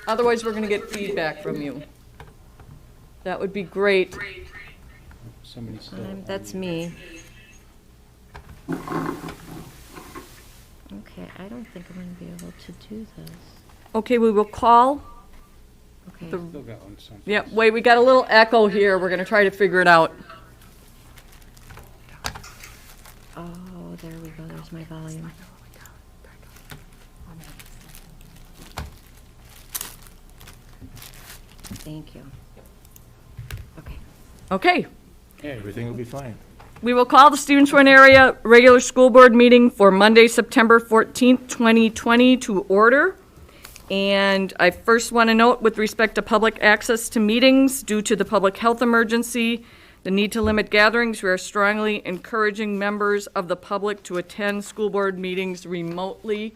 Otherwise we're going to get feedback from you. That would be great. That's me. Okay, I don't think I'm going to be able to do this. Okay, we will call. Okay. Yeah, wait, we got a little echo here. We're going to try to figure it out. Oh, there we go. There's my volume. Thank you. Okay. Okay. Yeah, everything will be fine. We will call the Stevens Point Area Regular School Board meeting for Monday, September 14th, 2020 to order. And I first want to note with respect to public access to meetings due to the public health emergency, the need to limit gatherings, we are strongly encouraging members of the public to attend school board meetings remotely.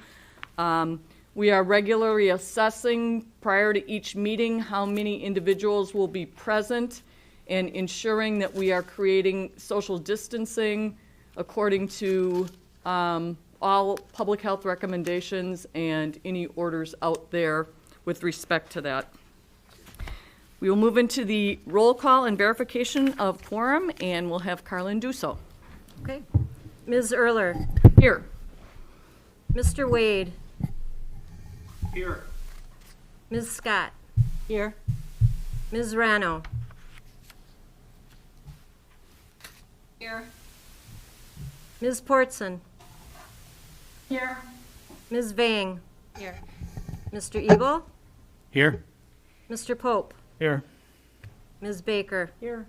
We are regularly assessing prior to each meeting how many individuals will be present and ensuring that we are creating social distancing according to all public health recommendations and any orders out there with respect to that. We will move into the roll call and verification of quorum, and we'll have Carlin do so. Okay. Ms. Erler. Here. Mr. Wade. Here. Ms. Scott. Here. Ms. Rano. Here. Ms. Portson. Here. Ms. Vang. Here. Mr. Eagle. Here. Mr. Pope. Here. Ms. Baker. Here.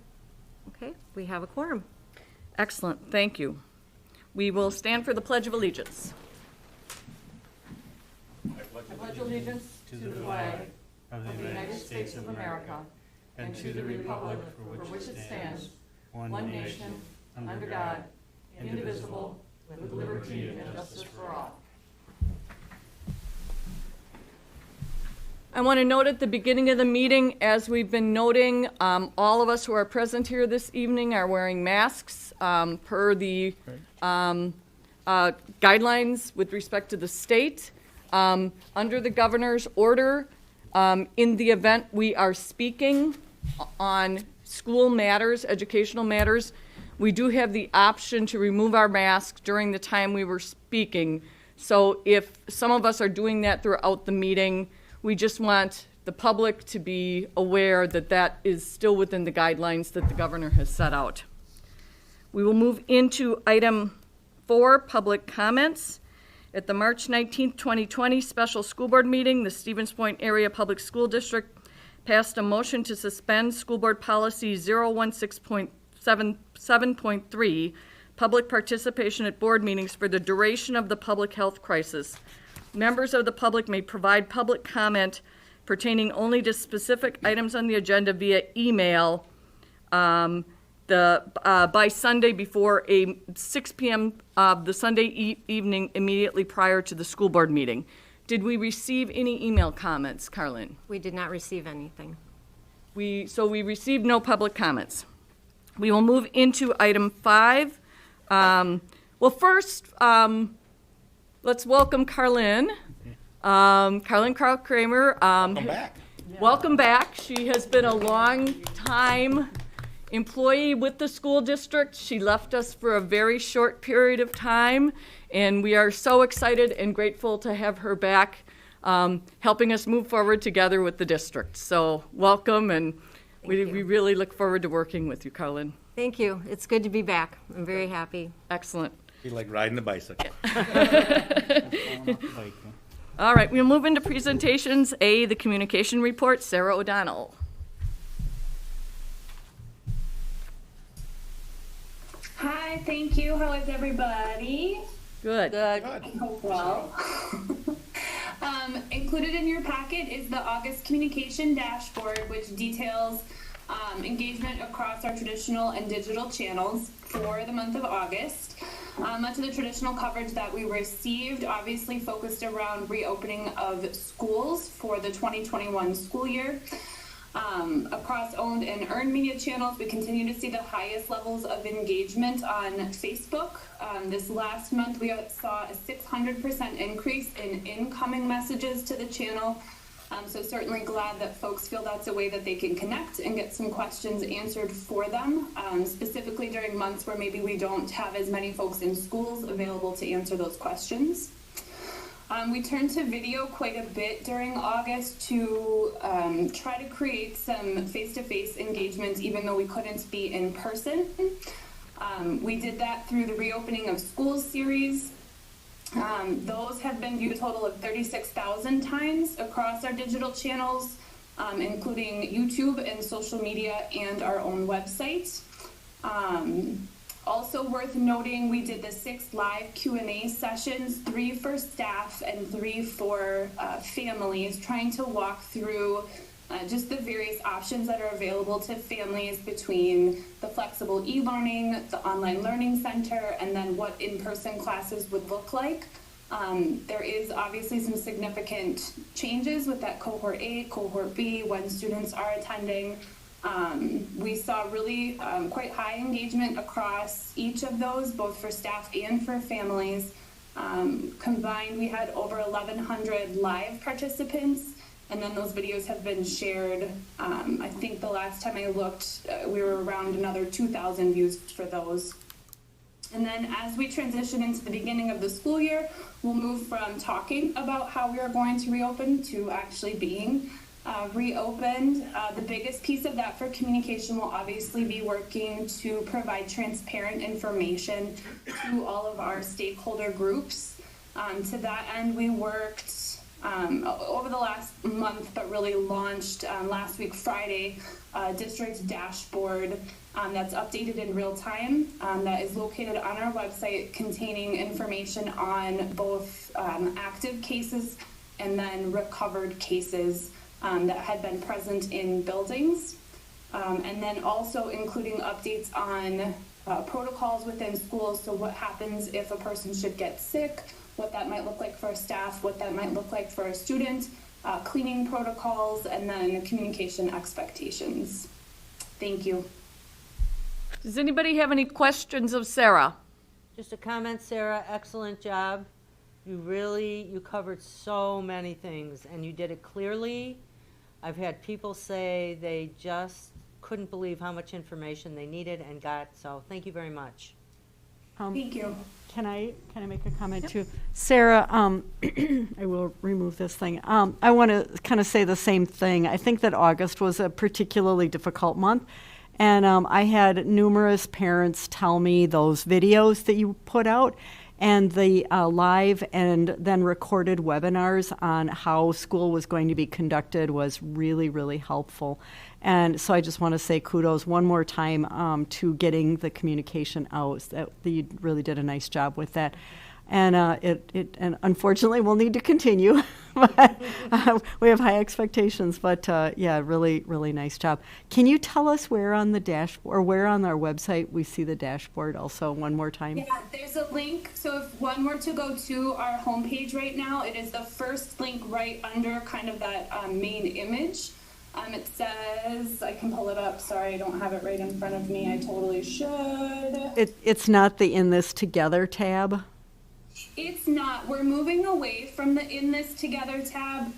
Okay, we have a quorum. Excellent, thank you. We will stand for the Pledge of Allegiance. I pledge allegiance to the flag of the United States of America and to the republic for which it stands, one nation, under God, indivisible, with liberty and justice for all. I want to note at the beginning of the meeting, as we've been noting, all of us who are present here this evening are wearing masks per the guidelines with respect to the state. Under the governor's order, in the event we are speaking on school matters, educational matters, we do have the option to remove our masks during the time we were speaking. So if some of us are doing that throughout the meeting, we just want the public to be aware that that is still within the guidelines that the governor has set out. We will move into item 4, public comments. At the March 19th, 2020 special school board meeting, the Stevens Point Area Public School District passed a motion to suspend school board policy 016.7.3, public participation at board meetings for the duration of the public health crisis. Members of the public may provide public comment pertaining only to specific items on the agenda via email by Sunday before 6 p.m. The Sunday evening immediately prior to the school board meeting. Did we receive any email comments, Carlin? We did not receive anything. So we received no public comments. We will move into item 5. Well, first, let's welcome Carlin. Carlin Kramer. Welcome back. Welcome back. She has been a long time employee with the school district. She left us for a very short period of time, and we are so excited and grateful to have her back helping us move forward together with the district. So welcome, and we really look forward to working with you, Carlin. Thank you. It's good to be back. I'm very happy. Excellent. You like riding the bicycle. All right, we'll move into presentations. A, the communication report, Sarah O'Donnell. Hi, thank you. How is everybody? Good. I hope well. Included in your packet is the August communication dashboard, which details engagement across our traditional and digital channels for the month of August. Much of the traditional coverage that we received obviously focused around reopening of schools for the 2021 school year. Across owned and earned media channels, we continue to see the highest levels of engagement on Facebook. This last month, we saw a 600% increase in incoming messages to the channel, So certainly glad that folks feel that's a way that they can connect and get some questions answered for them, specifically during months where maybe we don't have as many folks in schools available to answer those questions. We turned to video quite a bit during August to try to create some face-to-face engagement even though we couldn't be in person. We did that through the Reopening of Schools series. Those have been viewed a total of 36,000 times across our digital channels, including YouTube and social media and our own website. Also worth noting, we did the 6 live Q&A sessions, 3 for staff and 3 for families, trying to walk through just the various options that are available to families between the flexible e-learning, the online learning center, and then what in-person classes would look like. There is obviously some significant changes with that cohort A, cohort B, when students are attending. We saw really quite high engagement across each of those, both for staff and for families. Combined, we had over 1,100 live participants, and then those videos have been shared. I think the last time I looked, we were around another 2,000 views for those. And then as we transition into the beginning of the school year, we'll move from talking about how we are going to reopen to actually being reopened. The biggest piece of that for communication will obviously be working to provide transparent information to all of our stakeholder groups. To that end, we worked over the last month, but really launched last week Friday, district dashboard that's updated in real time, that is located on our website, containing information on both active cases and then recovered cases that had been present in buildings, and then also including updates on protocols within schools. So what happens if a person should get sick, what that might look like for staff, what that might look like for a student, cleaning protocols, and then communication expectations. Thank you. Does anybody have any questions of Sarah? Just a comment, Sarah, excellent job. You covered so many things and you did it clearly. I've had people say they just couldn't believe how much information they needed and got, so thank you very much. Thank you. Can I make a comment too? Sarah, I will remove this thing. I want to kind of say the same thing. I think that August was a particularly difficult month. And I had numerous parents tell me those videos that you put out and the live and then recorded webinars on how school was going to be conducted was really, really helpful. And so I just want to say kudos one more time to getting the communication out. That you really did a nice job with that. And and unfortunately we'll need to continue. But, we have high expectations, but yeah, really, really nice job. Can you tell us where on the dashboard, or where on our website we see the dashboard also one more time? Yeah, there's a link. So if one were to go to our homepage right now, it is the first link right under kind of that main image. It says, I can pull it up. Sorry, I don't have it right in front of me. I totally should. It's not the In This Together tab? It's not. We're moving away from the In This Together tab.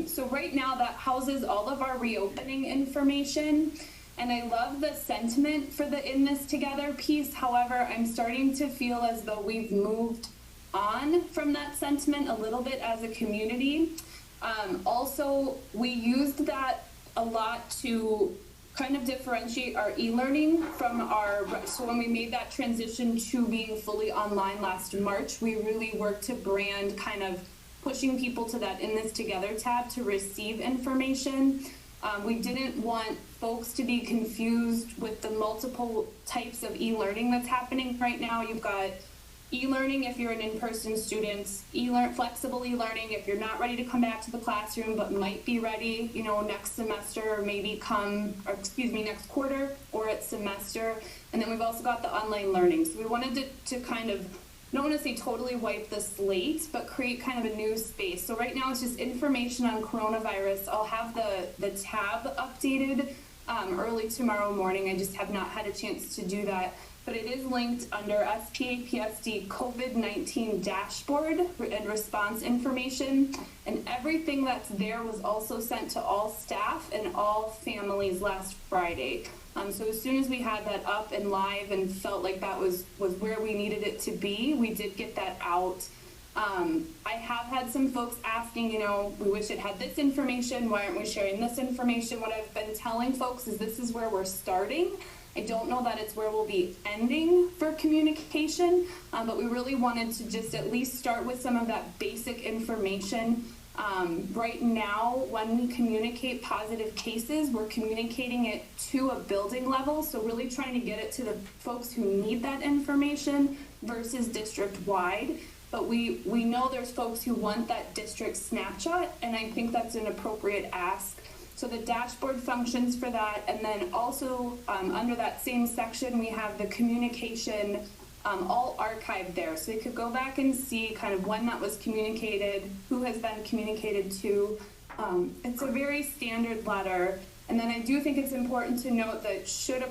So right now that houses all of our reopening information. And I love the sentiment for the In This Together piece. However, I'm starting to feel as though we've moved on from that sentiment a little bit as a community. Also, we used that a lot to kind of differentiate our e-learning from so when we made that transition to being fully online last March, we really worked to brand kind of pushing people to that In This Together tab to receive information. We didn't want folks to be confused with the multiple types of e-learning that's happening right now. You've got e-learning if you're an in-person student, flexible e-learning if you're not ready to come back to the classroom but might be ready, next semester or maybe next quarter or at semester. And then we've also got the online learning. So we wanted to kind of, I don't want to say totally wipe the slate, but create kind of a new space. So right now it's just information on coronavirus. I'll have the tab updated early tomorrow morning. I just have not had a chance to do that. but it is linked under SPAPSD COVID-19 dashboard and response information. And everything that's there was also sent to all staff and all families last Friday. So as soon as we had that up and live and felt like that was where we needed it to be, we did get that out. I have had some folks asking, we wish it had this information. Why aren't we sharing this information? What I've been telling folks is this is where we're starting. I don't know that it's where we'll be ending for communication, but we really wanted to just at least start with some of that basic information. Right now, when we communicate positive cases, we're communicating it to a building level, so really trying to get it to the folks who need that information versus district-wide. But we know there's folks who want that district snapshot, and I think that's an appropriate ask. So the dashboard functions for that, and then also under that same section, we have the communication all archived there. So you could go back and see kind of when that was communicated, who has been communicated to. It's a very standard letter. And then I do think it's important to note that should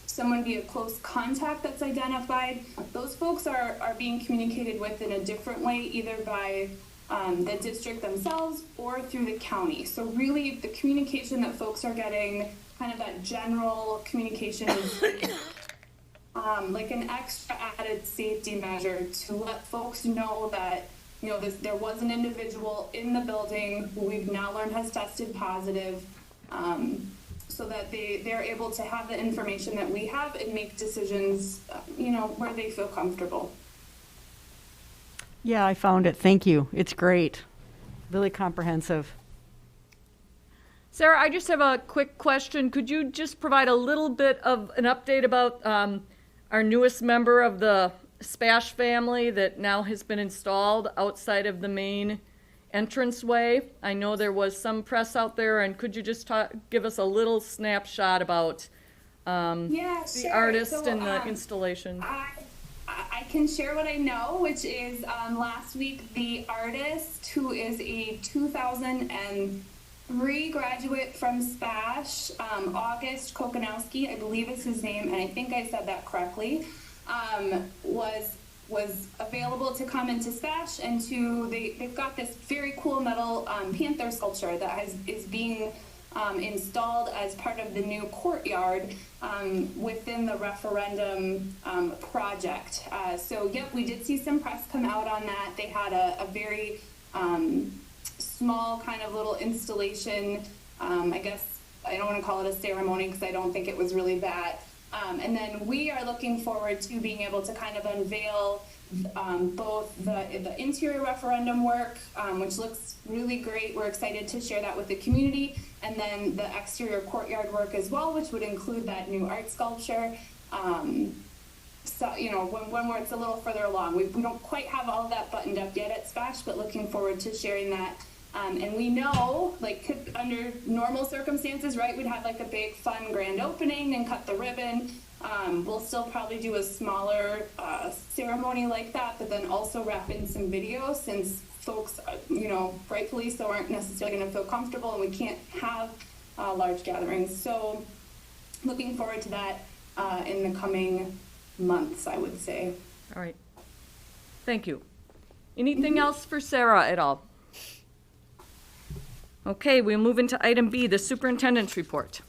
someone be a close contact that's identified, those folks are being communicated with in a different way, either by the district themselves or through the county. So really the communication that folks are getting, kind of that general communication is like an extra added safety measure to let folks know that there was an individual in the building who we've now learned has tested positive, so that they're able to have the information that we have and make decisions where they feel comfortable. Yeah, I found it. Thank you. It's great. Really comprehensive. Sarah, I just have a quick question. Could you just provide a little bit of an update about our newest member of the Spash family that now has been installed outside of the main entranceway? I know there was some press out there, and could you just give us a little snapshot about Yeah, the sure. artist So, and the installation? I can share what I know, which is last week the artist, who is a 2003 graduate from SPASH, August Kokonowski, I believe is his name, and I think I said that correctly, was available to come into SPASH, and they've got this very cool metal panther sculpture that is being installed as part of the new courtyard within the referendum project. So yep, we did see some press come out on that. They had a very small kind of little installation. I guess I don't want to call it a ceremony because I don't think it was really that. And then we are looking forward to being able to kind of unveil both the interior referendum work, which looks really great. We're excited to share that with the community, and then the exterior courtyard work as well, which would include that new art sculpture. So, when it's a little further along, we don't quite have all of that buttoned up yet at SPASH, but looking forward to sharing that. And we know, like, under normal circumstances, right, we'd have like a big fun grand opening and cut the ribbon. We'll still probably do a smaller ceremony like that, but then also wrap in some video, since folks, rightfully so, aren't necessarily going to feel comfortable, and we can't have large gatherings. So looking forward to that in the coming months, I would say. All right. Thank you. Anything else for Sarah at all? Okay, we'll move into item B, the superintendent's report.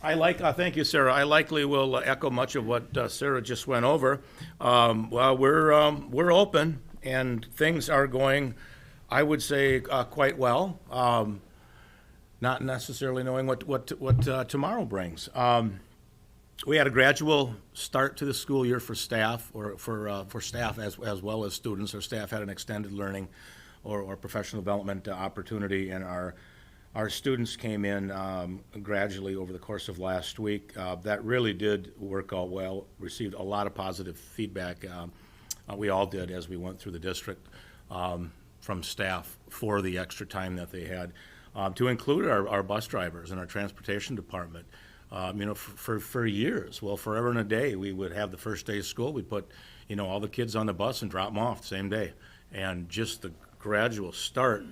Thank you, Sarah. I likely will echo much of what Sarah just went over. Well, we're open, and things are going, I would say, quite well. Not necessarily knowing what tomorrow brings. We had a gradual start to the school year for staff, or for staff as well as students. Our staff had an extended learning or professional development opportunity, and our students came in gradually over the course of last week. That really did work out well, received a lot of positive feedback. We all did as we went through the district from staff for the extra time that they had, to include our bus drivers and our transportation department. For years, well, forever and a day, we would have the first day of school. We'd put, all the kids on the bus and drop them off the same day. And just the gradual start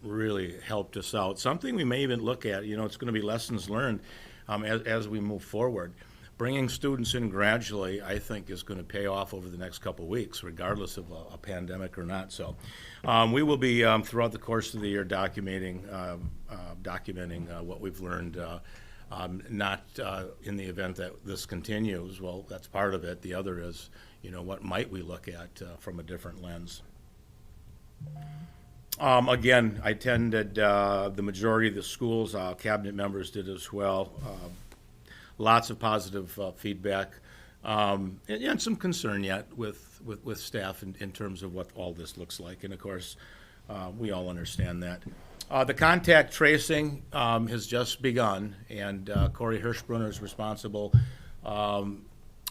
really helped us out. Something we may even look at, it's going to be lessons learned as we move forward. bringing students in gradually, I think, is going to pay off over the next couple of weeks, regardless of a pandemic or not. So we will be, throughout the course of the year, documenting what we've learned, not in the event that this continues. Well, that's part of it. The other is, what might we look at from a different lens? Again, I attended the majority of the schools. Cabinet members did as well. Lots of positive feedback, and some concern yet with staff in terms of what all this looks like. And of course, we all understand that. The contact tracing has just begun, and Corey Hirschbrunner is responsible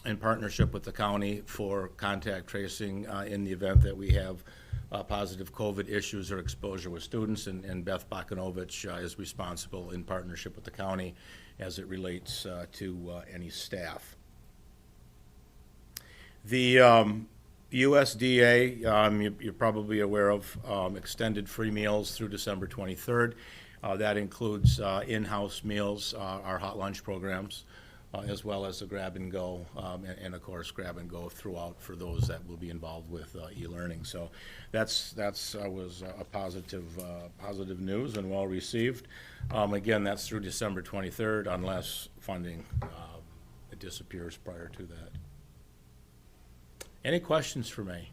in partnership with the county for contact tracing in the event that we have positive COVID issues or exposure with students, and Beth Bakanovich is responsible in partnership with the county as it relates to any staff. The USDA, you're probably aware of, extended free meals through December 23rd. That includes in-house meals, our hot lunch programs, as well as the grab and go, and of course grab and go throughout for those that will be involved with e-learning. So that's was a positive news and well received. Again, that's through December 23rd, unless funding it disappears prior to that. Any questions for me?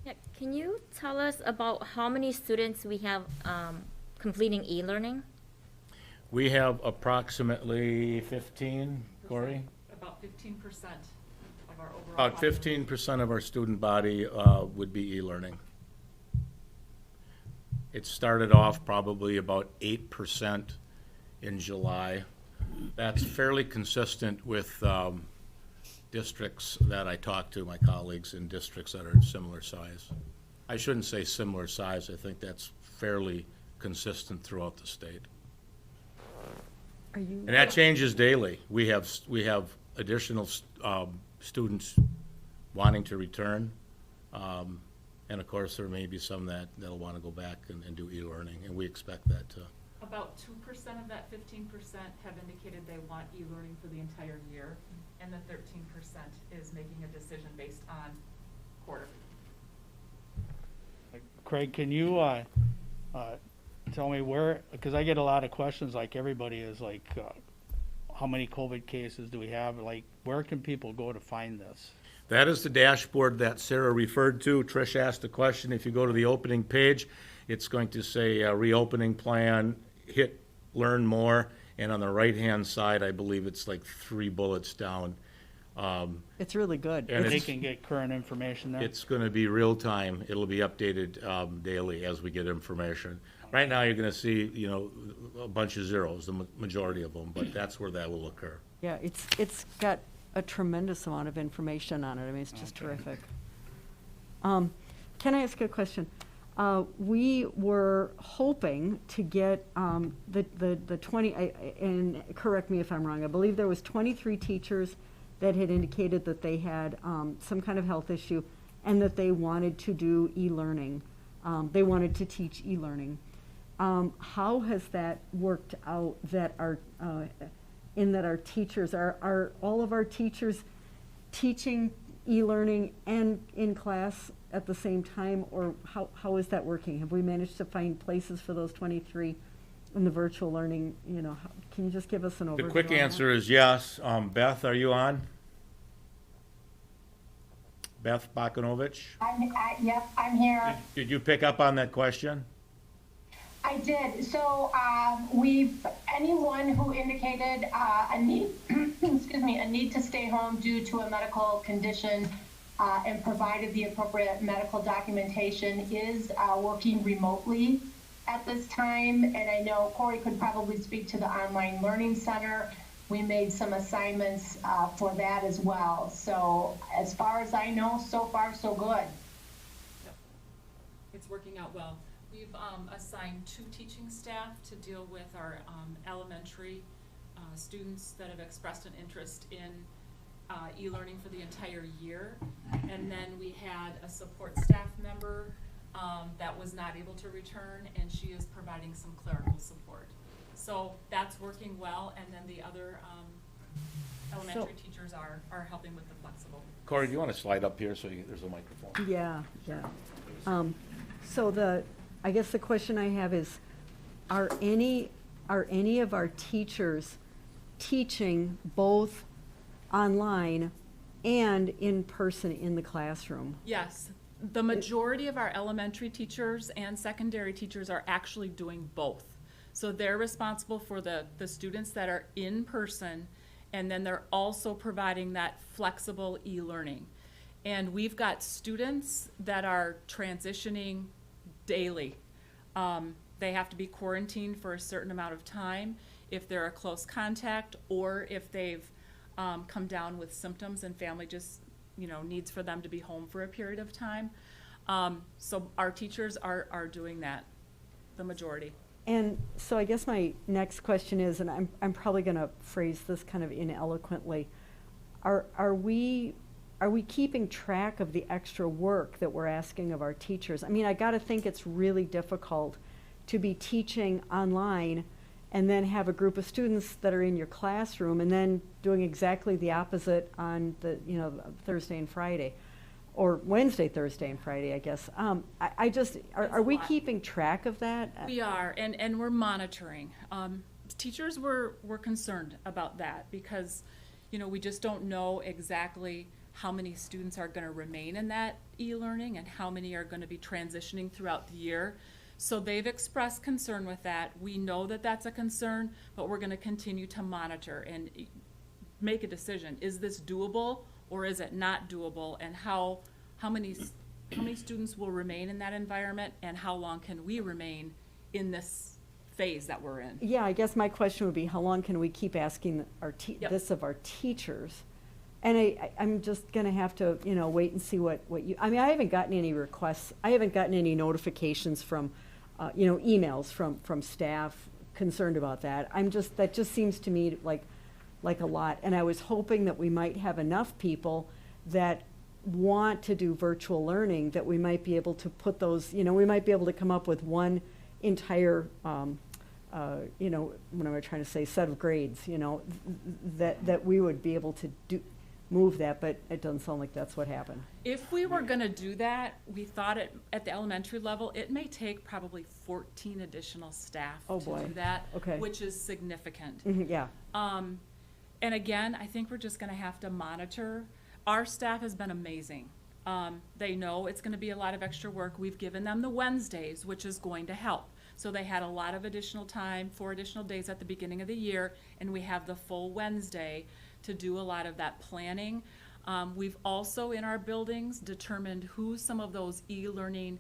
Yeah, can you tell us about how many students we have completing e-learning? We have approximately 15, Corey? About 15% of our overall. About 15% of our student body would be e-learning. It started off probably about 8% in July. That's fairly consistent with districts that I talk to, my colleagues in districts that are similar size. I shouldn't say similar size. I think that's fairly consistent throughout the state. And that changes daily. We have additional students wanting to return, and of course there may be some that'll want to go back and do e-learning, and we expect that to. About 2% of that 15% have indicated they want e-learning for the entire year, and the 13% is making a decision based on quarter. Craig, can you tell me where, because I get a lot of questions like everybody is, like how many COVID cases do we have? Like, where can people go to find this? That is the dashboard that Sarah referred to. Trish asked the question. If you go to the opening page, it's going to say reopening plan, hit learn more, and on the right-hand side, I believe it's like 3 bullets down. It's really good. And They can get current information there? it's going to be real time. It'll be updated daily as we get information. Right now, you're going to see, a bunch of zeros, the majority of them, but that's where that will occur. Yeah, it's got a tremendous amount of information on it. I mean, it's just terrific. Can I ask a question? We were hoping to get the 20, and correct me if I'm wrong, I believe there was 23 teachers that had indicated that they had some kind of health issue and that they wanted to do e-learning. They wanted to teach e-learning. How has that worked out that our teachers, are all of our teachers teaching e-learning and in class at the same time, or how is that working? Have we managed to find places for those 23 in the virtual learning? Can you just give us an overview? The quick answer is yes. Beth, are you on? Beth Bakanovich? Yep, I'm here. Did you pick up on that question? I did. So anyone who indicated a need, a need to stay home due to a medical condition and provided the appropriate medical documentation is working remotely at this time. And I know Corey could probably speak to the online learning center. We made some assignments for that as well. So as far as I know, so far so good. Yep. It's working out well. We've assigned 2 teaching staff to deal with our elementary students that have expressed an interest in e-learning for the entire year. And then we had a support staff member that was not able to return, and she is providing some clerical support. So that's working well. And then the other Elementary teachers are helping with the flexible. Corey, do you want to slide up here so there's a microphone? Yeah, yeah. So I guess the question I have is, are any of our teachers teaching both online and in person in the classroom? Yes, the majority of our elementary teachers and secondary teachers are actually doing both. So they're responsible for the students that are in person, and then they're also providing that flexible e-learning. And we've got students that are transitioning daily. They have to be quarantined for a certain amount of time if they're a close contact, or if they've come down with symptoms and family just, needs for them to be home for a period of time. So our teachers are doing that, the majority. And so I guess my next question is, and I'm probably going to phrase this kind of ineloquently, are we keeping track of the extra work that we're asking of our teachers? I mean, I got to think it's really difficult to be teaching online and then have a group of students that are in your classroom and then doing exactly the opposite on the Thursday and Friday, or Wednesday, Thursday, and Friday, I guess. I just, are we keeping track of that? We are, and we're monitoring. Teachers were concerned about that because, we just don't know exactly how many students are going to remain in that e-learning and how many are going to be transitioning throughout the year. So they've expressed concern with that. We know that that's a concern, but we're going to continue to monitor and make a decision. Is this doable or is it not doable? And how many students will remain in that environment, and how long can we remain in this phase that we're in? Yeah, I guess my question would be, how long can we keep asking Yep. this of our teachers? And I'm just going to have to, wait and see what you, I mean, I haven't gotten any requests. I haven't gotten any notifications from, emails from staff concerned about that. That just seems to me like a lot. And I was hoping that we might have enough people that want to do virtual learning, that we might be able to put those, we might be able to come up with one entire, what am I trying to say, set of grades, that we would be able to move that, but it doesn't sound like that's what happened. If we were going to do that, we thought at the elementary level, it may take probably 14 additional staff Oh, to boy. do that, Okay. which is significant. Yeah. And again, I think we're just going to have to monitor. Our staff has been amazing. They know it's going to be a lot of extra work. We've given them the Wednesdays, which is going to help. So they had a lot of additional time, 4 additional days at the beginning of the year, and we have the full Wednesday to do a lot of that planning. We've also, in our buildings, determined who some of those e-learning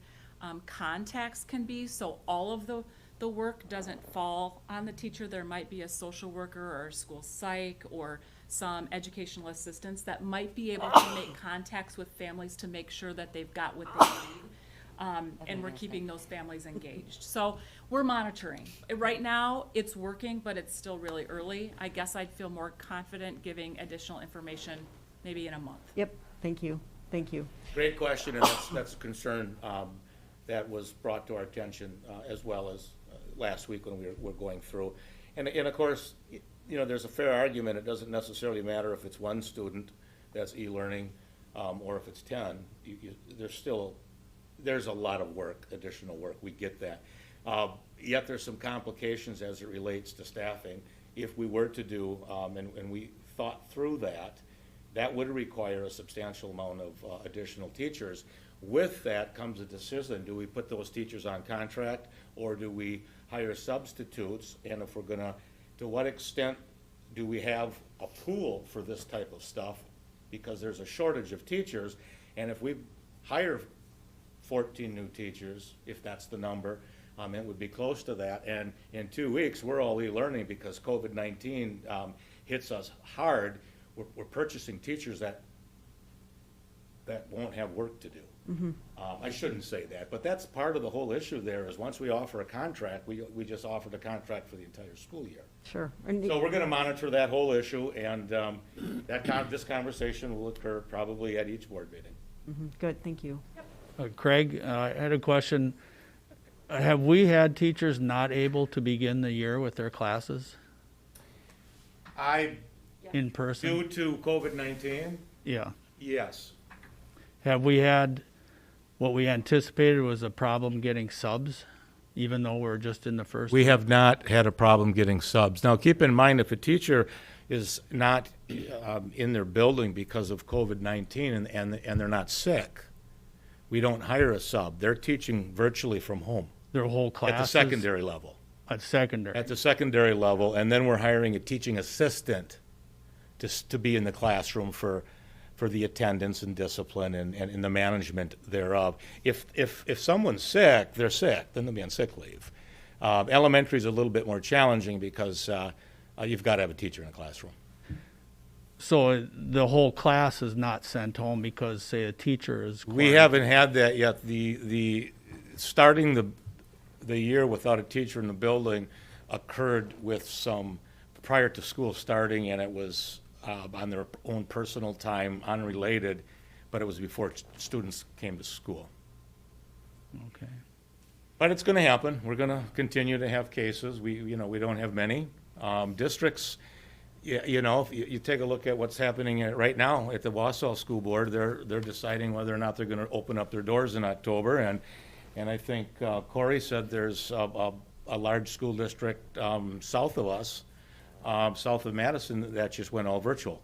contacts can be, so all of the work doesn't fall on the teacher. There might be a social worker or a school psych or some educational assistants that might be able to make contacts with families to make sure that they've got what they need. And we're keeping those families engaged. So we're monitoring. Right now, it's working, but it's still really early. I guess I'd feel more confident giving additional information maybe in a month. Yep. Thank you. Thank you. Great question, and that's a concern that was brought to our attention as well as last week when we were going through. And of course, there's a fair argument. It doesn't necessarily matter if it's one student that's e-learning or if it's 10. There's a lot of work, additional work. We get that. Yet there's some complications as it relates to staffing. If we were to do, and we thought through that would require a substantial amount of additional teachers. With that comes a decision. Do we put those teachers on contract, or do we hire substitutes? And if we're gonna, to what extent do we have a pool for this type of stuff? Because there's a shortage of teachers, and if we hire 14 new teachers, if that's the number, it would be close to that. And in 2 weeks, we're all e-learning because COVID-19 hits us hard. We're purchasing teachers that won't have work to do. Mm-hmm. I shouldn't say that, but that's part of the whole issue there is once we offer a contract, we just offered a contract for the entire school year. Sure. So we're going to monitor that whole issue, and this conversation will occur probably at each board meeting. Mm-hmm. Good. Thank you. Craig, I had a question. Have we had teachers not able to begin the year with their classes? in person? Due to COVID-19, Yeah. yes. Have we had, what we anticipated was a problem getting subs, even though we're just in the first? We have not had a problem getting subs. Now, keep in mind, if a teacher is not in their building because of COVID-19 and they're not sick, we don't hire a sub. They're teaching virtually from home Their whole class? at the secondary level. At secondary. At the secondary level, and then we're hiring a teaching assistant to be in the classroom for the attendance and discipline and the management thereof. If someone's sick, they're sick, then they'll be on sick leave. Elementary is a little bit more challenging because you've got to have a teacher in a classroom. So the whole class is not sent home because, say, a teacher is We haven't had that yet. The starting the year without a teacher in the building occurred with some prior to school starting, and it was on their own personal time, unrelated, but it was before students came to school. Okay. But it's going to happen. We're going to continue to have cases. We don't have many districts. If you take a look at what's happening right now at the Wausau School Board, they're deciding whether or not they're going to open up their doors in October, and I think Corey said there's a large school district south of us, south of Madison, that just went all virtual.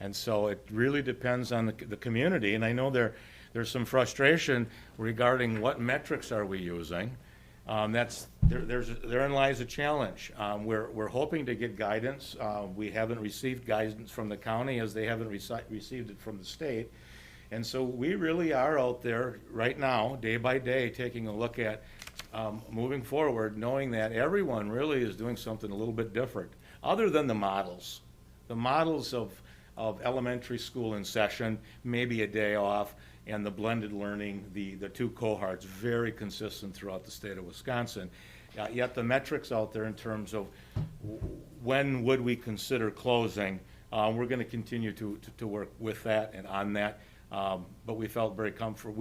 And so it really depends on the community, and I know there's some frustration regarding what metrics are we using. Therein lies a challenge. We're hoping to get guidance. We haven't received guidance from the county, as they haven't received it from the state. And so we really are out there right now, day by day, taking a look at moving forward, knowing that everyone really is doing something a little bit different, other than the models. The models of elementary school in session, maybe a day off, and the blended learning, the two cohorts, very consistent throughout the state of Wisconsin. Yet the metrics out there in terms of when would we consider closing, we're going to continue to work with that and on that. But we feel very comfortable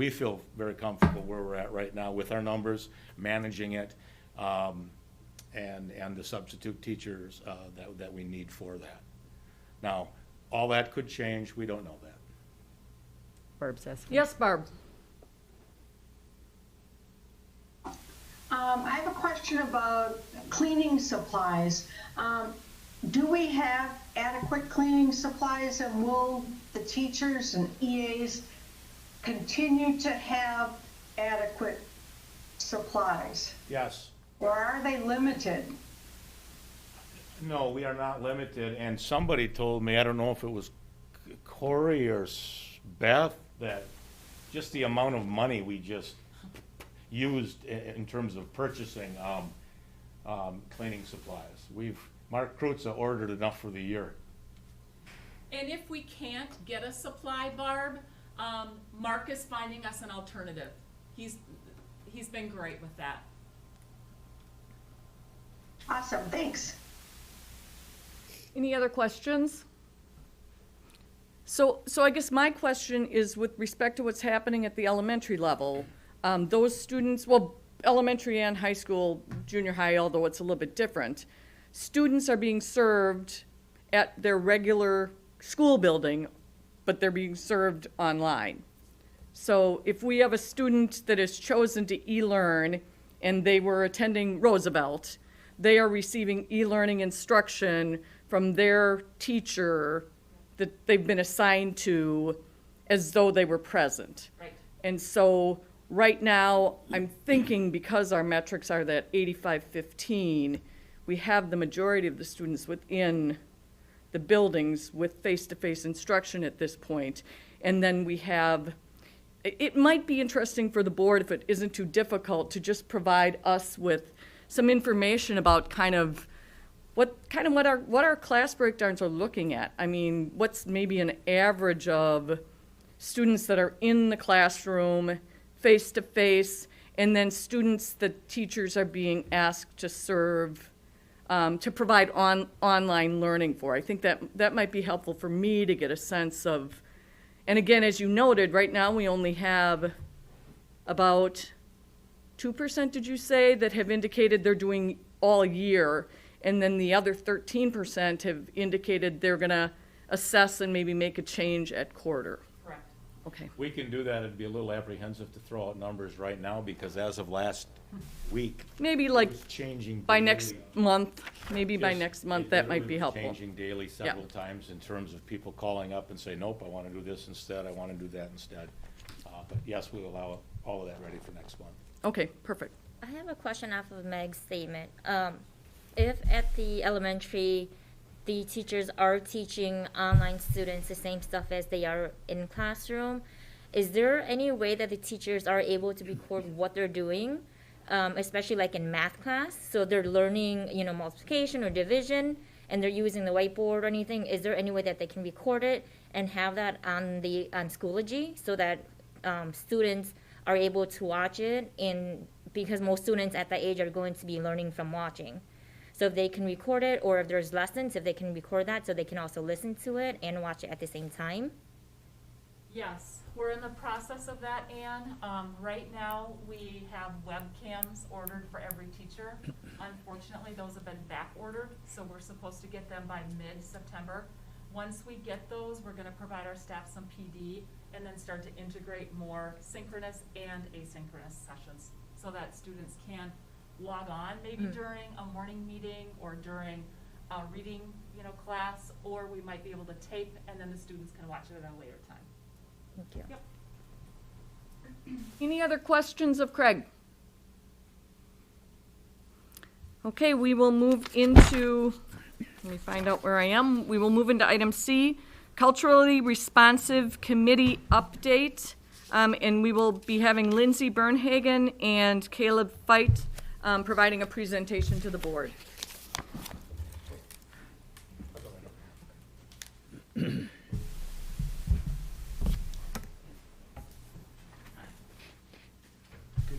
where we're at right now with our numbers, managing it, and the substitute teachers that we need for that. Now, all that could change. We don't know that. Barb's asking. Yes, Barb. I have a question about cleaning supplies. Do we have adequate cleaning supplies, and will the teachers and EAs continue to have adequate supplies? Yes. Or are they limited? No, we are not limited. And somebody told me, I don't know if it was Corey or Beth, that just the amount of money we just used in terms of purchasing cleaning supplies. Mark Krutza ordered enough for the year. And if we can't get a supply, Barb, Mark is finding us an alternative. He's been great with that. Awesome, thanks. Any other questions? So I guess my question is with respect to what's happening at the elementary level. Those students, well, elementary and high school, junior high, although it's a little bit different, students are being served at their regular school building, but they're being served online. So if we have a student that has chosen to e-learn and they were attending Roosevelt, they are receiving e-learning instruction from their teacher that they've been assigned to as though they were present. Right. And so right now, I'm thinking because our metrics are that 85-15, we have the majority of the students within the buildings with face-to-face instruction at this point. And then we have, it might be interesting for the board, if it isn't too difficult, to just provide us with some information about what our class breakdowns are looking at. I mean, what's maybe an average of students that are in the classroom, face-to-face, and then students that teachers are being asked to serve, to provide online learning for. I think that might be helpful for me to get a sense of, and again, as you noted, right now we only have about 2%, did you say, that have indicated they're doing all year. And then the other 13% have indicated they're gonna assess and maybe make a change at quarter. Correct. Okay, We can do that. It'd be a little apprehensive to throw out numbers right now because as of last week, maybe it like was changing by next daily. month, maybe by Just- next month, it that might literally be was helpful. Changing daily several times in terms of people calling up and say, nope, I want to do this instead, I want to do that instead. But yes, we allow all of that ready for next month. Okay, perfect. I have a question off of Meg's statement. If at the elementary, the teachers are teaching online students the same stuff as they are in classroom, is there any way that the teachers are able to record what they're doing, especially like in math class? So they're learning, multiplication or division, and they're using the whiteboard or anything. Is there any way that they can record it and have that on Schoology so that students are able to watch it? And because most students at that age are going to be learning from watching. So if they can record it, or if there's lessons, if they can record that so they can also listen to it and watch it at the same time. Yes, we're in the process of that, Anne. Right now, we have webcams ordered for every teacher. Unfortunately, those have been back ordered, so we're supposed to get them by mid-September. Once we get those, we're gonna provide our staff some PD and then start to integrate more synchronous and asynchronous sessions so that students can log on maybe during a morning meeting or during a reading, class, or we might be able to tape and then the students can watch it at a later time. Thank you. Yep. Any other questions of Craig? Okay, we will move into, let me find out where I am. We will move into item C, culturally responsive committee update. And we will be having Lindsay Bernhagen and Caleb Feit providing a presentation to the board. Good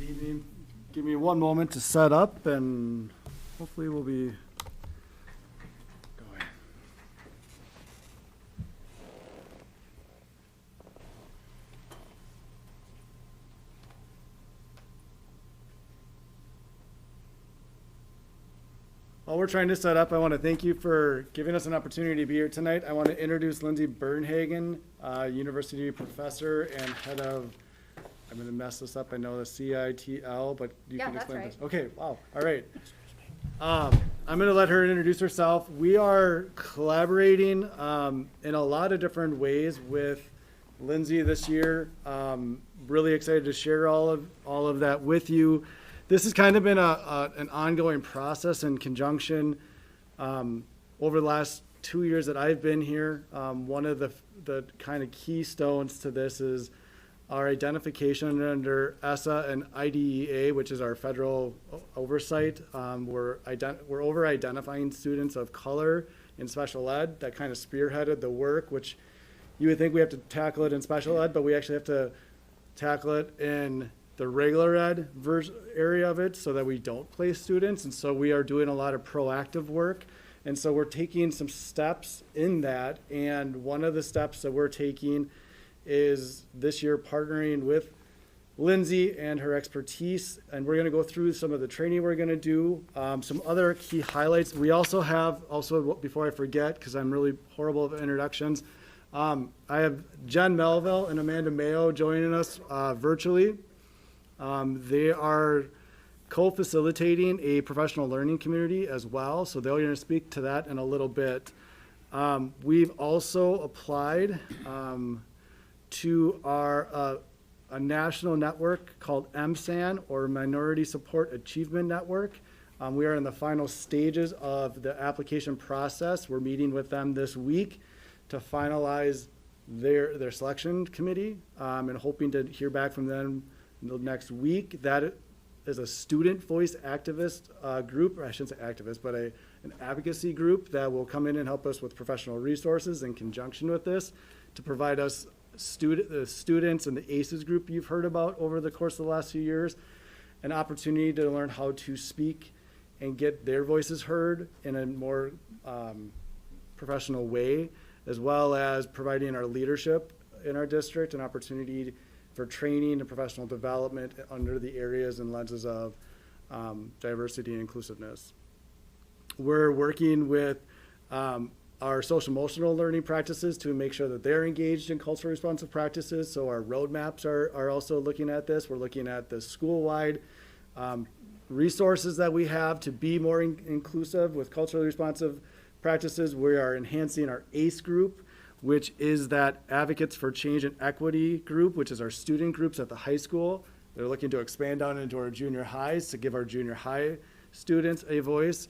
evening. Give me one moment to set up and hopefully we'll be going. While we're trying to set up, I want to thank you for giving us an opportunity to be here tonight. I want to introduce Lindsay Bernhagen, university professor and head of, I'm going to mess this up, I know the CITL, but you can explain this. Okay, wow, all right. I'm going to let her introduce herself. We are collaborating in a lot of different ways with Lindsay this year. Really excited to share all of that with you. This has kind of been an ongoing process in conjunction over the last 2 years that I've been here. One of the kind of keystones to this is our identification under ESSA and IDEA, which is our federal oversight. We're over-identifying students of color in special ed. That kind of spearheaded the work, which you would think we have to tackle it in special ed, but we actually have to tackle it in the regular ed area of it so that we don't place students. And so we are doing a lot of proactive work. And so we're taking some steps in that. And one of the steps that we're taking is this year partnering with Lindsay and her expertise. And we're going to go through some of the training we're going to do. Some other key highlights. We also have, before I forget, because I'm really horrible at introductions, I have Jen Melville and Amanda Mayo joining us virtually. They are co-facilitating a professional learning community as well, so they're going to speak to that in a little bit. We've also applied to a national network called MSAN, or Minority Support Achievement Network. We are in the final stages of the application process. We're meeting with them this week to finalize their selection committee and hoping to hear back from them the next week. That is a student voice activist group, or I shouldn't say activist, but an advocacy group that will come in and help us with professional resources in conjunction with this to provide us the students and the ACEs group you've heard about over the course of the last few years, an opportunity to learn how to speak and get their voices heard in a more professional way, as well as providing our leadership in our district an opportunity for training and professional development under the areas and lenses of diversity and inclusiveness. We're working with our social emotional learning practices to make sure that they're engaged in culturally responsive practices. So our roadmaps are also looking at this. We're looking at the school-wide resources that we have to be more inclusive with culturally responsive practices. We are enhancing our ACE group, which is that Advocates for Change and Equity group, which is our student groups at the high school. They're looking to expand down into our junior highs to give our junior high students a voice.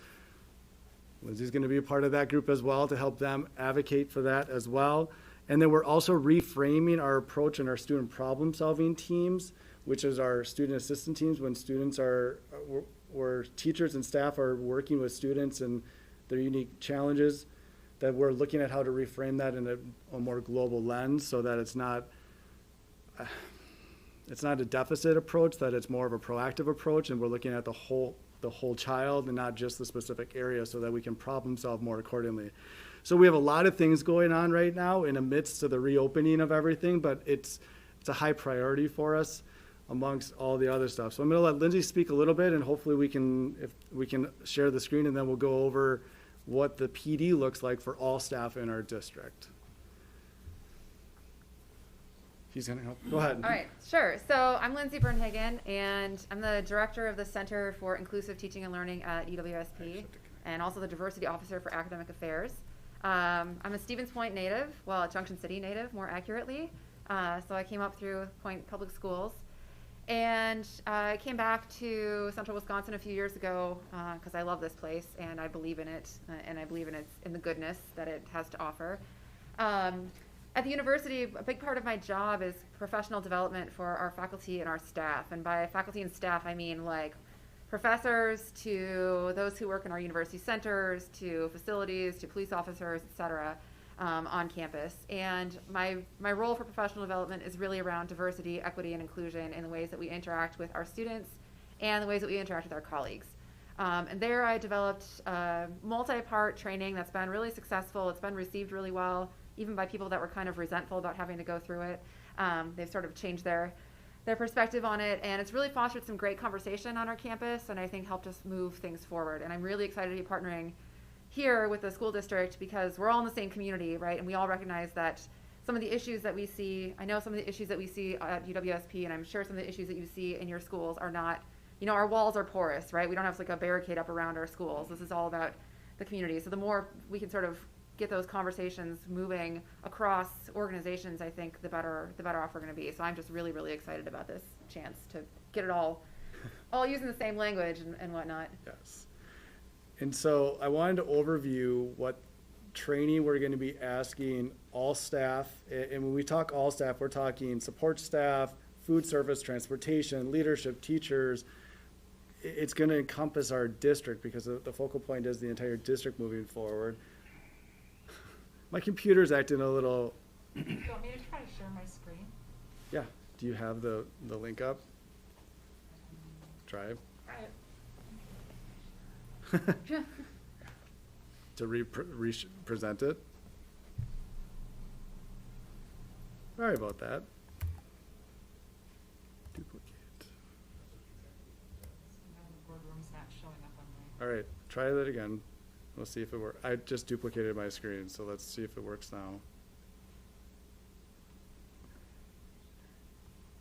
Lindsay's going to be a part of that group as well to help them advocate for that as well. And then we're also reframing our approach in our student problem-solving teams, which is our student assistant teams when students where teachers and staff are working with students and their unique challenges, that we're looking at how to reframe that in a more global lens so that it's not a deficit approach, that it's more of a proactive approach, and we're looking at the whole child and not just the specific area so that we can problem solve more accordingly. So we have a lot of things going on right now in the midst of the reopening of everything, but it's a high priority for us amongst all the other stuff. So I'm going to let Lindsay speak a little bit, and hopefully we can share the screen, and then we'll go over what the PD looks like for all staff in our district. He's going to help. Go ahead. All right, sure. So I'm Lindsay Bernhagen, and I'm the director of the Center for Inclusive Teaching and Learning at UWSP, and also the diversity officer for academic affairs. I'm a Stevens Point native, well, a Junction City native, more accurately. So I came up through Point Public Schools, and I came back to Central Wisconsin a few years ago because I love this place and I believe in it, and I believe in the goodness that it has to offer. At the university, a big part of my job is professional development for our faculty and our staff. And by faculty and staff, I mean like professors to those who work in our university centers, to facilities, to police officers, et cetera, on campus. And my role for professional development is really around diversity, equity, and inclusion in the ways that we interact with our students and the ways that we interact with our colleagues. And there I developed multi-part training that's been really successful. It's been received really well, even by people that were kind of resentful about having to go through it. They've sort of changed their perspective on it, and it's really fostered some great conversation on our campus, and I think helped us move things forward. And I'm really excited to be partnering here with the school district because we're all in the same community, right? And we all recognize that some of the issues that we see, I know some of the issues that we see at UWSP, and I'm sure some of the issues that you see in your schools are not, our walls are porous, right? We don't have like a barricade up around our schools. This is all about the community. So the more we can sort of get those conversations moving across organizations, I think the better off we're going to be. So I'm just really, really excited about this chance to get it all using the same language and whatnot. Yes. And so I wanted to overview what training we're going to be asking all staff. And when we talk all staff, we're talking support staff, food service, transportation, leadership, teachers. It's going to encompass our district because the focal point is the entire district moving forward. My computer's acting a little. Do you want me to try to share my screen? Yeah. Do you have the link up? Try. To present it. Sorry about that. Duplicate. No, the boardroom's not showing up on my. All right, try that again. We'll see if it works. I just duplicated my screen, so let's see if it works now.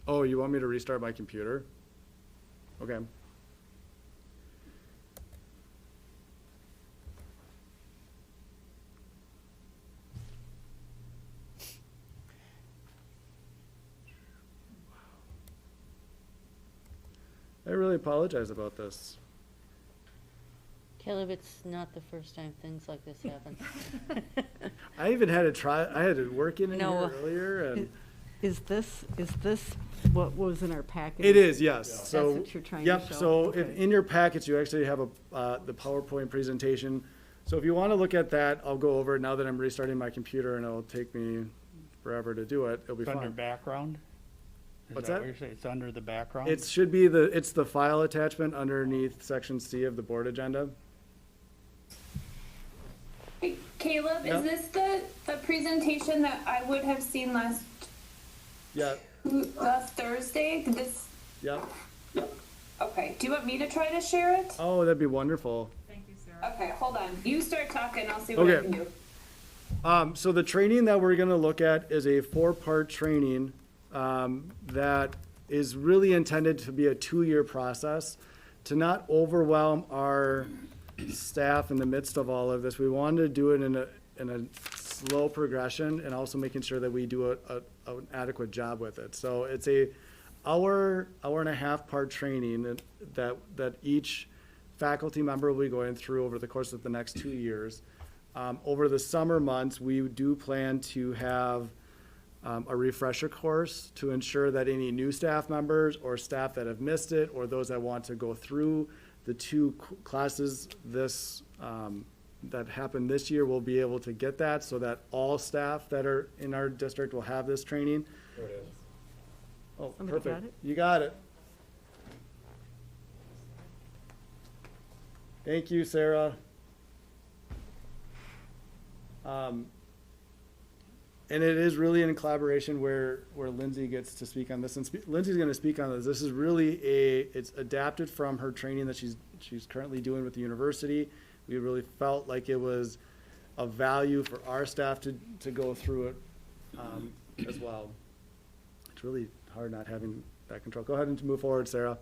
Oh, you want me to restart my computer? Okay. I really apologize about this. Caleb, it's not the first time things like this happen. I even had to try, I had to work in here No. earlier and. Is this what was in our package? It is, yes. That's So, what you're trying yep, to show? so Okay. in your packets, you actually have the PowerPoint presentation. So if you want to look at that, I'll go over it now that I'm restarting my computer and it'll take me forever to do it. It'll be It's under fun. background? Is What's that that? what you're saying? It's under the background? It should be it's the file attachment underneath section C of the board agenda. Hey, Caleb, Yeah. is this the presentation that I would have seen last Yeah, Thursday? This, yeah. okay. Do you want me to try to share it? Oh, that'd be wonderful. Thank you, Sarah. Okay, hold on. You start talking, I'll see what I Okay. can do. So the training that we're gonna look at is a 4-part training, that is really intended to be a 2-year process. To not overwhelm our staff in the midst of all of this, we wanted to do it in a slow progression and also making sure that we do an adequate job with it. So it's a hour and a half part training that each faculty member will be going through over the course of the next 2 years. Over the summer months, we do plan to have a refresher course to ensure that any new staff members or staff that have missed it or those that want to go through the 2 classes that happened this year will be able to get that, so that all staff that are in our district will have this training. There it is. Oh, Somebody got perfect. it? You got it. Thank you, Sarah. And it is really in collaboration where Lindsay gets to speak on this, and Lindsay's gonna speak on this. This is really it's adapted from her training that she's currently doing with the university. We really felt like it was of value for our staff to go through it, as well. It's really hard not having that control. Go ahead and move forward, Sarah.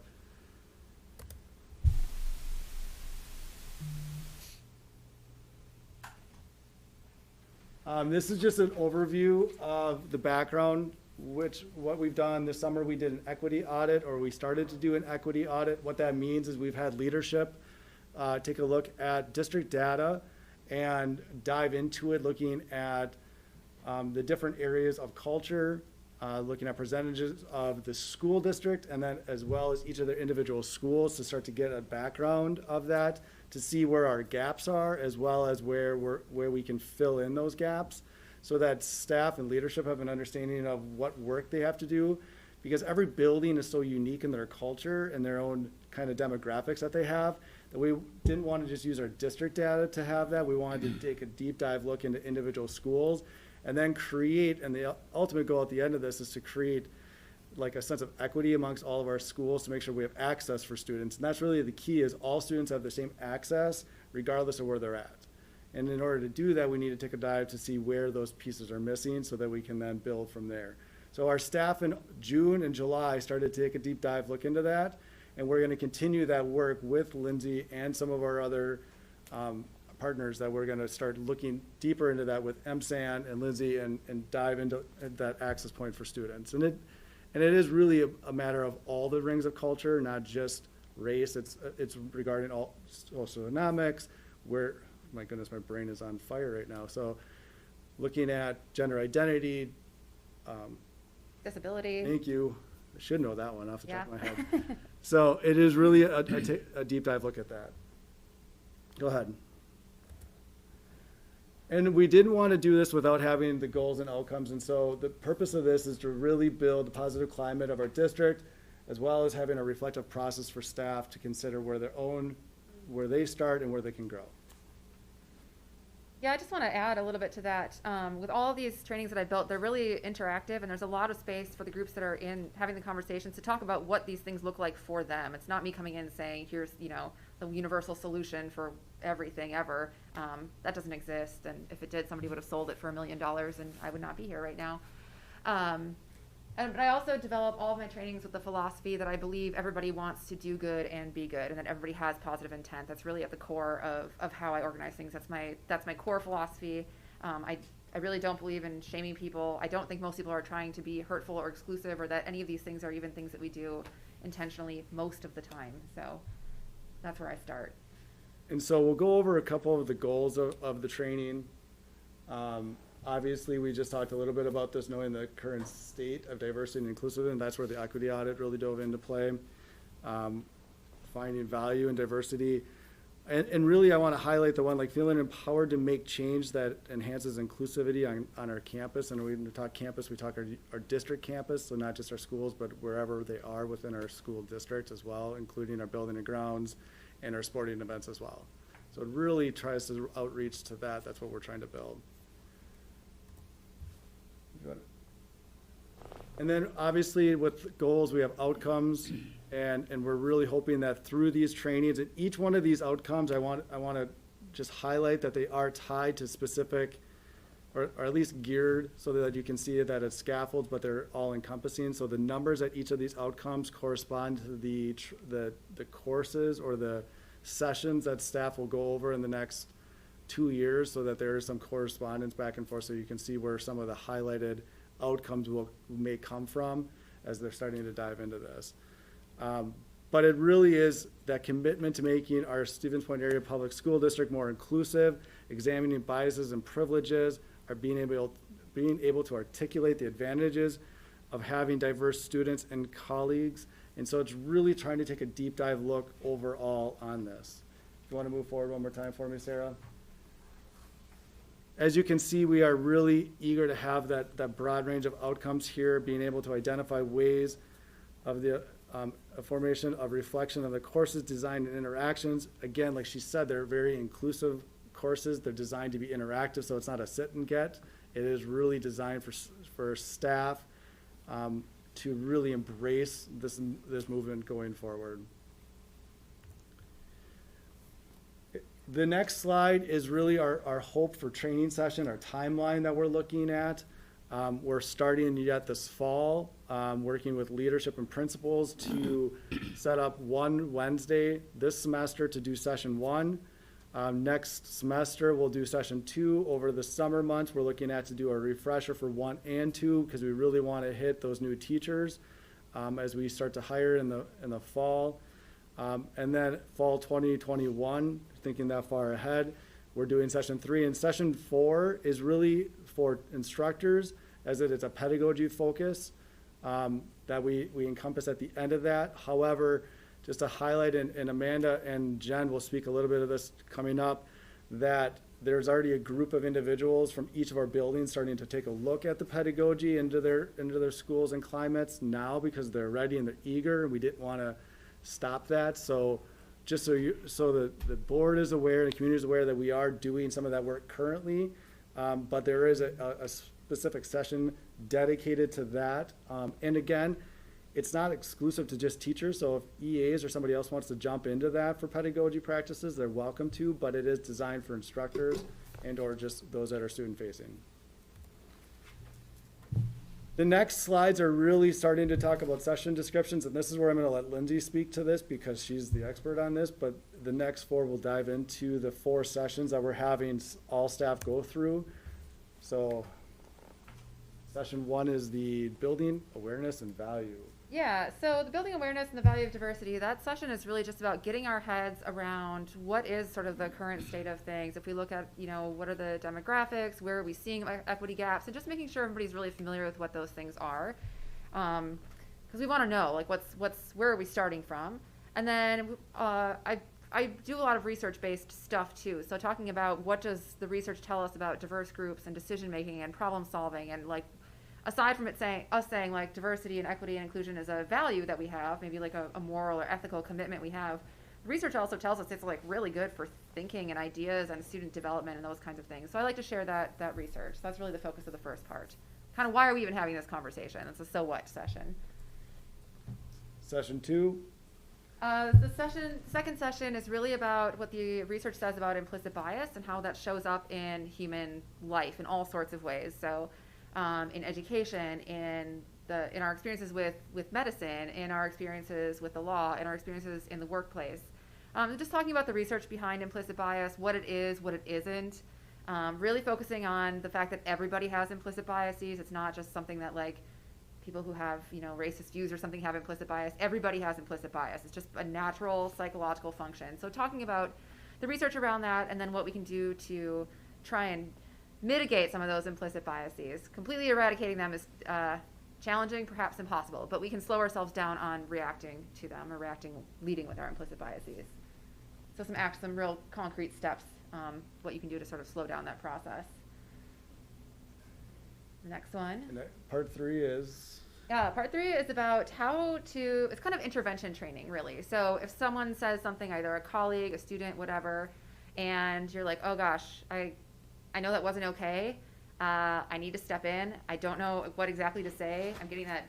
This is just an overview of the background, what we've done this summer. We did an equity audit, or we started to do an equity audit. What that means is we've had leadership take a look at district data and dive into it, looking at the different areas of culture, looking at percentages of the school district, and then as well as each of the individual schools to start to get a background of that, to see where our gaps are, as well as where we can fill in those gaps, so that staff and leadership have an understanding of what work they have to do, because every building is so unique in their culture and their own kind of demographics that they have, that we didn't want to just use our district data to have that. We wanted to take a deep dive look into individual schools and then create, and the ultimate goal at the end of this is to create like a sense of equity amongst all of our schools to make sure we have access for students. And that's really the key, is all students have the same access regardless of where they're at. And in order to do that, we need to take a dive to see where those pieces are missing so that we can then build from there. So our staff in June and July started to take a deep dive look into that. And we're going to continue that work with Lindsay and some of our other partners, that we're going to start looking deeper into that with MSAN and Lindsay and dive into that access point for students. And it is really a matter of all the rings of culture, not just race. It's regarding all socioeconomics, where, my goodness, my brain is on fire right now. So looking at gender identity. Disability. Thank you. I should know that one off the top of my Yeah. head. So it is really a deep dive look at that. Go ahead. And we didn't want to do this without having the goals and outcomes. And so the purpose of this is to really build the positive climate of our district, as well as having a reflective process for staff to consider where they start and where they can grow. Yeah, I just want to add a little bit to that. With all these trainings that I built, they're really interactive, and there's a lot of space for the groups that are in having the conversations to talk about what these things look like for them. It's not me coming in and saying, here's, the universal solution for everything ever. That doesn't exist, and if it did, somebody would have sold it for $1 million, and I would not be here right now. But I also develop all of my trainings with the philosophy that I believe everybody wants to do good and be good, and that everybody has positive intent. That's really at the core of how I organize things. That's my core philosophy. I really don't believe in shaming people. I don't think most people are trying to be hurtful or exclusive, or that any of these things are even things that we do intentionally most of the time. So that's where I start. And so we'll go over a couple of the goals of the training. Obviously, we just talked a little bit about this, knowing the current state of diversity and inclusiveness, and that's where the equity audit really dove into play. Finding value in diversity. And really, I want to highlight the one, like feeling empowered to make change that enhances inclusivity on our campus. And when we talk campus, we talk our district campus, so not just our schools, but wherever they are within our school district as well, including our building and grounds and our sporting events as well. So it really tries to outreach to that. That's what we're trying to build. And then obviously with goals, we have outcomes, and we're really hoping that through these trainings, and each one of these outcomes, I want to just highlight that they are tied to specific, or at least geared so that you can see that it's scaffolds, but they're all encompassing. So the numbers at each of these outcomes correspond to the courses or the sessions that staff will go over in the next 2 years, so that there is some correspondence back and forth, so you can see where some of the highlighted outcomes may come from as they're starting to dive into this. But it really is that commitment to making our Stevens Point Area Public School District more inclusive, examining biases and privileges, are being able to articulate the advantages of having diverse students and colleagues. And so it's really trying to take a deep dive look overall on this. If you want to move forward one more time for me, Sarah. As you can see, we are really eager to have that broad range of outcomes here, being able to identify ways of the formation of reflection of the courses, design, and interactions. Again, like she said, they're very inclusive courses. They're designed to be interactive, so it's not a sit and get. It is really designed for staff to really embrace this movement going forward. The next slide is really our hope for training session, our timeline that we're looking at. We're starting yet this fall, working with leadership and principals to set up one Wednesday this semester to do session 1. Next semester, we'll do session 2. Over the summer months, we're looking at to do a refresher for 1 and 2, because we really want to hit those new teachers as we start to hire in the fall. And then fall 2021, thinking that far ahead, we're doing session 3. And session 4 is really for instructors, as it is a pedagogy focus that we encompass at the end of that. However, just to highlight, and Amanda and Jen will speak a little bit of this coming up, that there's already a group of individuals from each of our buildings starting to take a look at the pedagogy into their schools and climates now, because they're ready and they're eager, and we didn't want to stop that. So just so the board is aware, the community is aware that we are doing some of that work currently, but there is a specific session dedicated to that. And again, it's not exclusive to just teachers, so if EAs or somebody else wants to jump into that for pedagogy practices, they're welcome to, but it is designed for instructors and or just those that are student facing. The next slides are really starting to talk about session descriptions, and this is where I'm going to let Lindsay speak to this because she's the expert on this, but the next 4 will dive into the 4 sessions that we're having all staff go through. So session 1 is the building awareness and value. Yeah, so the building awareness and the value of diversity, that session is really just about getting our heads around what is sort of the current state of things. If we look at, what are the demographics, where are we seeing equity gaps, and just making sure everybody's really familiar with what those things are. Because we want to know, like, where are we starting from? And then I do a lot of research-based stuff too. So talking about what does the research tell us about diverse groups and decision-making and problem-solving, and like, aside from us saying like diversity and equity and inclusion is a value that we have, maybe like a moral or ethical commitment we have, research also tells us it's like really good for thinking and ideas and student development and those kinds of things. So I like to share that research. So that's really the focus of the first part. Kind of why are we even having this conversation? It's a so what session. Session 2. The second session is really about what the research says about implicit bias and how that shows up in human life in all sorts of ways. So in education, in our experiences with medicine, in our experiences with the law, in our experiences in the workplace. Just talking about the research behind implicit bias, what it is, what it isn't. Really focusing on the fact that everybody has implicit biases. It's not just something that like people who have, racist views or something have implicit bias. Everybody has implicit bias. It's just a natural psychological function. So talking about the research around that, and then what we can do to try and mitigate some of those implicit biases. Completely eradicating them is challenging, perhaps impossible, but we can slow ourselves down on reacting to them or leading with our implicit biases. So some real concrete steps, what you can do to sort of slow down that process. The next one. And part 3 is? Yeah, part 3 is about it's kind of intervention training, really. So if someone says something, either a colleague, a student, whatever, and you're like, oh gosh, I know that wasn't okay. I need to step in. I don't know what exactly to say. I'm getting that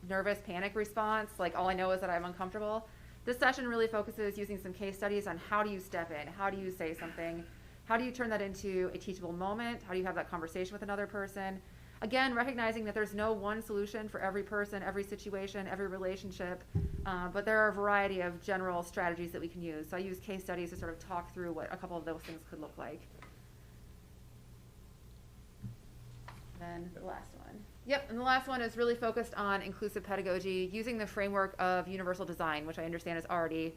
nervous panic response. Like all I know is that I'm uncomfortable. this session really focuses using some case studies on how do you step in, how do you say something, how do you turn that into a teachable moment, how do you have that conversation with another person. Again, recognizing that there's no one solution for every person, every situation, every relationship, but there are a variety of general strategies that we can use. So I use case studies to sort of talk through what a couple of those things could look like. Then the last one. Yep, and the last one is really focused on inclusive pedagogy using the framework of universal design, which I understand is already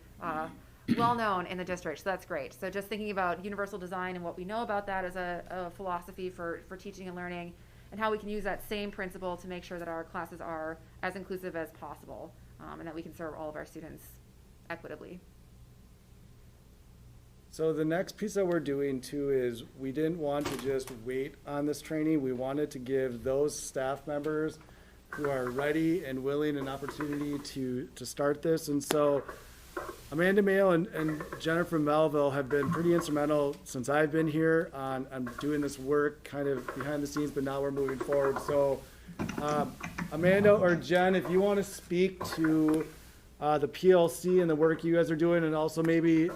well known in the district, so that's great. So just thinking about universal design and what we know about that as a philosophy for teaching and learning, and how we can use that same principle to make sure that our classes are as inclusive as possible, and that we can serve all of our students equitably. So the next piece that we're doing too is we didn't want to just wait on this training. We wanted to give those staff members who are ready and willing an opportunity to start this. And so Amanda Mayo and Jennifer Melville have been pretty instrumental since I've been here on doing this work kind of behind the scenes, but now we're moving forward. So Amanda or Jen, if you want to speak to the PLC and the work you guys are doing, and also maybe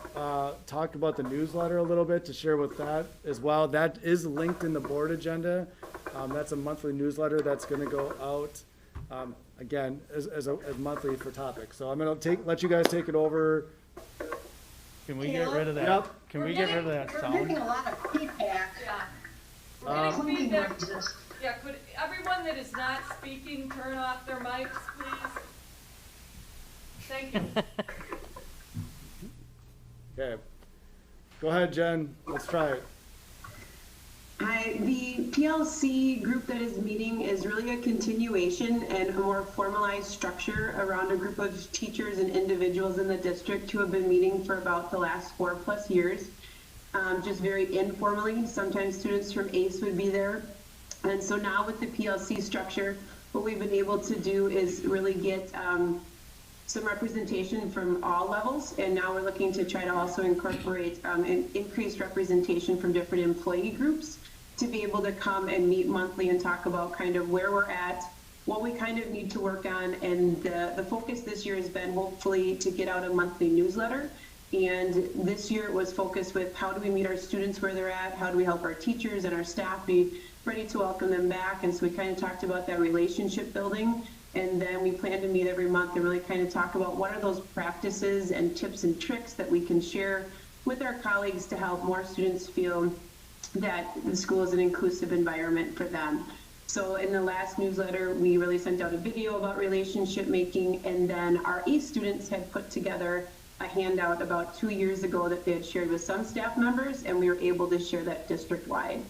talk about the newsletter a little bit to share with that as well. That is linked in the board agenda. That's a monthly newsletter that's going to go out again as monthly for topics. So I'm going to let you guys take it over. Can we get rid of that? Yep. Can we get rid of that We're sound? getting a lot of feedback. Including Feedback. noises. Yeah, could everyone that is not speaking turn off their mics, please? Thank you. Okay. Go ahead, Jen. Let's try it. Hi, the PLC group that is meeting is really a continuation and a more formalized structure around a group of teachers and individuals in the district who have been meeting for about the last 4+ years, just very informally. Sometimes students from ACE would be there. And so now with the PLC structure, what we've been able to do is really get some representation from all levels, and now we're looking to try to also incorporate an increased representation from different employee groups to be able to come and meet monthly and talk about kind of where we're at, what we kind of need to work on, and the focus this year has been hopefully to get out a monthly newsletter. And this year it was focused with how do we meet our students where they're at, how do we help our teachers and our staff be ready to welcome them back, and so we kind of talked about that relationship building. And then we plan to meet every month to really kind of talk about what are those practices and tips and tricks that we can share with our colleagues to help more students feel that the school is an inclusive environment for them. So in the last newsletter, we really sent out a video about relationship making, and then our ACE students had put together a handout about 2 years ago that they had shared with some staff members, and we were able to share that district-wide.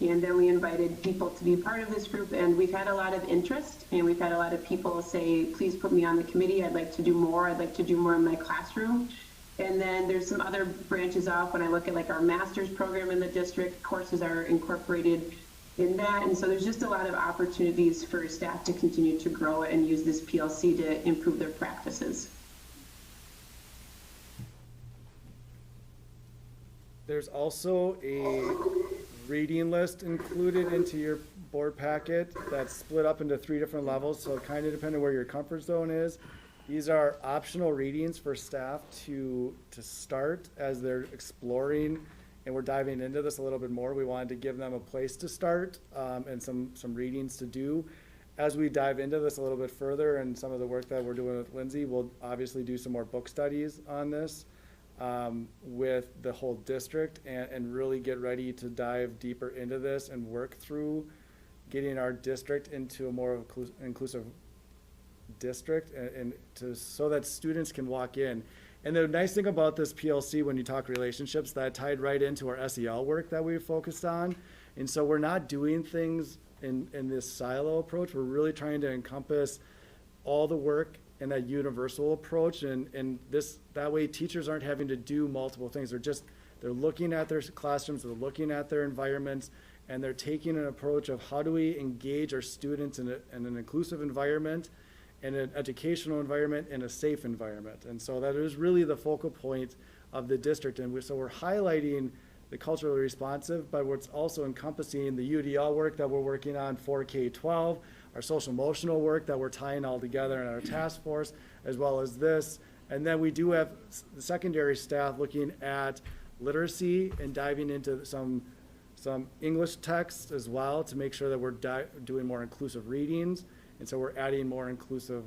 And then we invited people to be part of this group, and we've had a lot of interest, and we've had a lot of people say, please put me on the committee. I'd like to do more. I'd like to do more in my classroom. And then there's some other branches off. When I look at like our master's program in the district, courses are incorporated in that. And so there's just a lot of opportunities for staff to continue to grow and use this PLC to improve their practices. There's also a reading list included into your board packet that's split up into 3 different levels, so kind of depending where your comfort zone is. These are optional readings for staff to start as they're exploring, and we're diving into this a little bit more. We wanted to give them a place to start and some readings to do. As we dive into this a little bit further and some of the work that we're doing with Lindsay, we'll obviously do some more book studies on this with the whole district and really get ready to dive deeper into this and work through getting our district into a more inclusive district and so that students can walk in. And the nice thing about this PLC, when you talk relationships, that tied right into our SEL work that we focused on. And so we're not doing things in this silo approach. We're really trying to encompass all the work in that universal approach, and that way teachers aren't having to do multiple things. They're looking at their classrooms, they're looking at their environments, and they're taking an approach of how do we engage our students in an inclusive environment, in an educational environment, in a safe environment. And so that is really the focal point of the district. And so we're highlighting the culturally responsive, but it's also encompassing the UDL work that we're working on for K-12, our social emotional work that we're tying all together in our task force, as well as this, And then we do have the secondary staff looking at literacy and diving into some English texts as well to make sure that we're doing more inclusive readings. And so we're adding more inclusive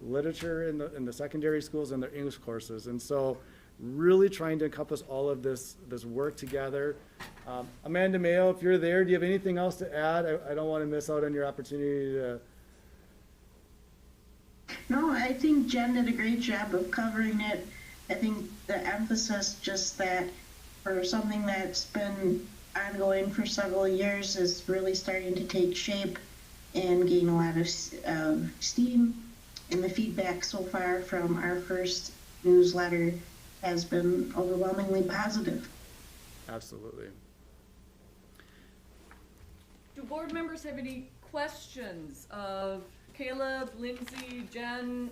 literature in the secondary schools and their English courses. And so really trying to encompass all of this work together. Amanda Mayo, if you're there, do you have anything else to add? I don't want to miss out on your opportunity to. No, I think Jen did a great job of covering it. I think the emphasis just that for something that's been ongoing for several years is really starting to take shape and gain a lot of steam. And the feedback so far from our first newsletter has been overwhelmingly positive. Absolutely. Do board members have any questions of Caleb, Lindsay, Jen,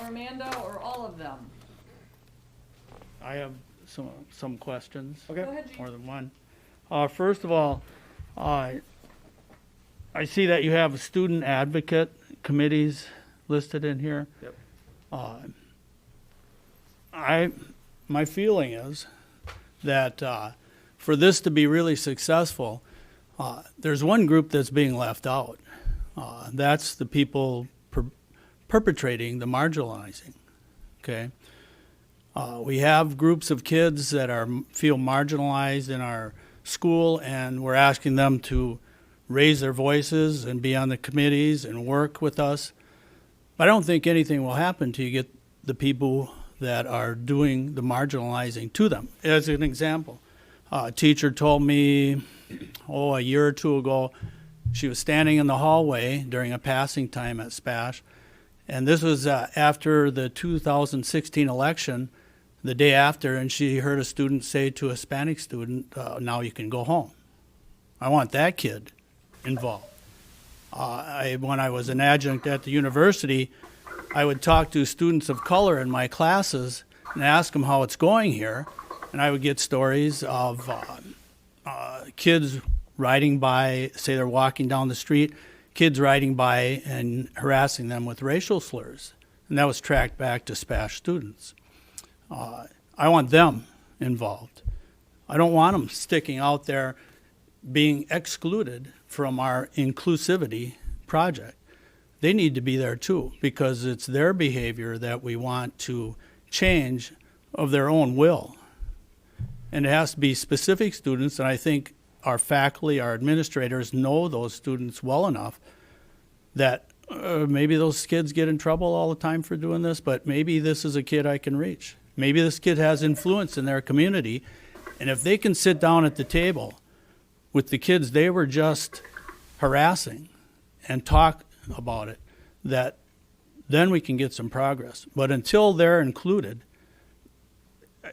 or Amanda, or all of them? I have some questions. Okay. Go ahead, Jean. More than one. First of all, I see that you have student advocate committees listed in here. Yep. My feeling is that for this to be really successful, there's one group that's being left out. That's the people perpetrating the marginalizing. Okay. We have groups of kids that feel marginalized in our school, and we're asking them to raise their voices and be on the committees and work with us. But I don't think anything will happen till you get the people that are doing the marginalizing to them. As an example, a teacher told me, a year or two ago, she was standing in the hallway during a passing time at SPASH, and this was after the 2016 election, the day after, and she heard a student say to a Hispanic student, now you can go home. I want that kid involved. When I was an adjunct at the university, I would talk to students of color in my classes and ask them how it's going here, and I would get stories of kids riding by, say they're walking down the street, kids riding by and harassing them with racial slurs, and that was tracked back to SPASH students. I want them involved. I don't want them sticking out there being excluded from our inclusivity project. They need to be there too, because it's their behavior that we want to change of their own will. And it has to be specific students, and I think our faculty, our administrators know those students well enough that maybe those kids get in trouble all the time for doing this, but maybe this is a kid I can reach. Maybe this kid has influence in their community, and if they can sit down at the table with the kids they were just harassing and talk about it, that then we can get some progress. But until they're included,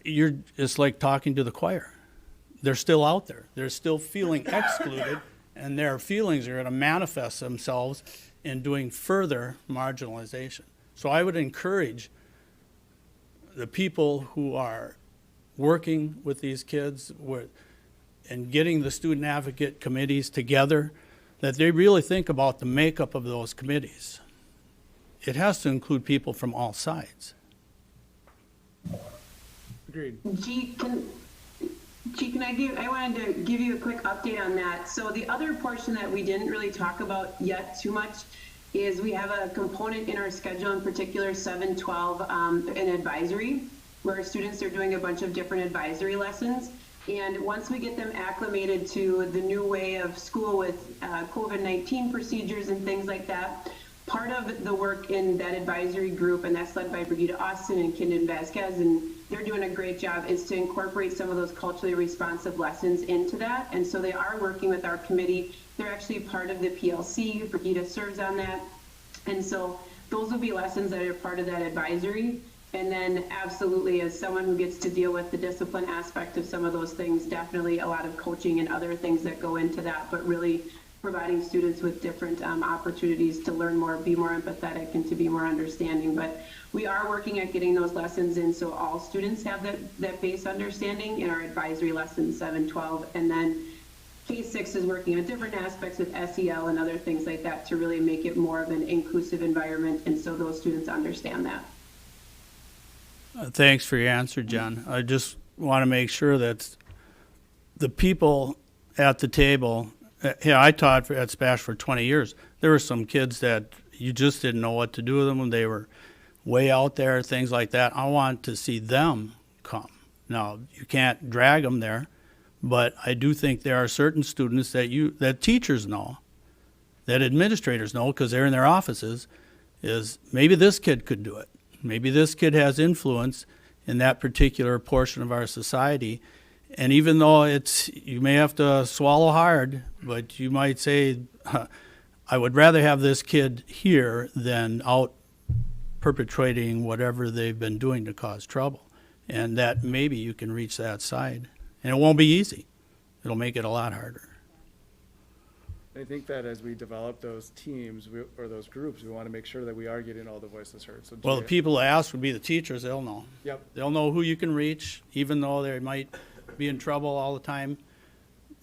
it's like talking to the choir. They're still out there. They're still feeling excluded, and their feelings are going to manifest themselves in doing further marginalization. So I would encourage the people who are working with these kids and getting the student advocate committees together, that they really think about the makeup of those committees. It has to include people from all sides. Agreed. I wanted to give you a quick update on that. So the other portion that we didn't really talk about yet too much is we have a component in our schedule, in particular 712, an advisory, where students are doing a bunch of different advisory lessons. And once we get them acclimated to the new way of school with COVID-19 procedures and things like that, part of the work in that advisory group, and that's led by Brigida Austin and Kindon Vasquez, and they're doing a great job, is to incorporate some of those culturally responsive lessons into that. And so they are working with our committee. They're actually part of the PLC. Brigida serves on that. And so those will be lessons that are part of that advisory. And then absolutely, as someone who gets to deal with the discipline aspect of some of those things, definitely a lot of coaching and other things that go into that, but really providing students with different opportunities to learn more, be more empathetic, and to be more understanding. But we are working at getting those lessons in so all students have that base understanding in our advisory lessons 712. And then K6 is working on different aspects with SEL and other things like that to really make it more of an inclusive environment, and so those students understand that. Thanks for your answer, John. I just want to make sure that the people at the table, I taught at Spash for 20 years. There were some kids that you just didn't know what to do with them when they were way out there, things like that. I want to see them come. Now, you can't drag them there, but I do think there are certain students that teachers know, that administrators know because they're in their offices, is maybe this kid could do it. Maybe this kid has influence in that particular portion of our society. And even though you may have to swallow hard, but you might say, I would rather have this kid here than out perpetrating whatever they've been doing to cause trouble. And that maybe you can reach that side. And it won't be easy. It'll make it a lot harder. I think that as we develop those teams or those groups, we want to make sure that we are getting all the voices heard. So well, the people to ask would be the teachers. They'll know. Yep. They'll know who you can reach, even though they might be in trouble all the time.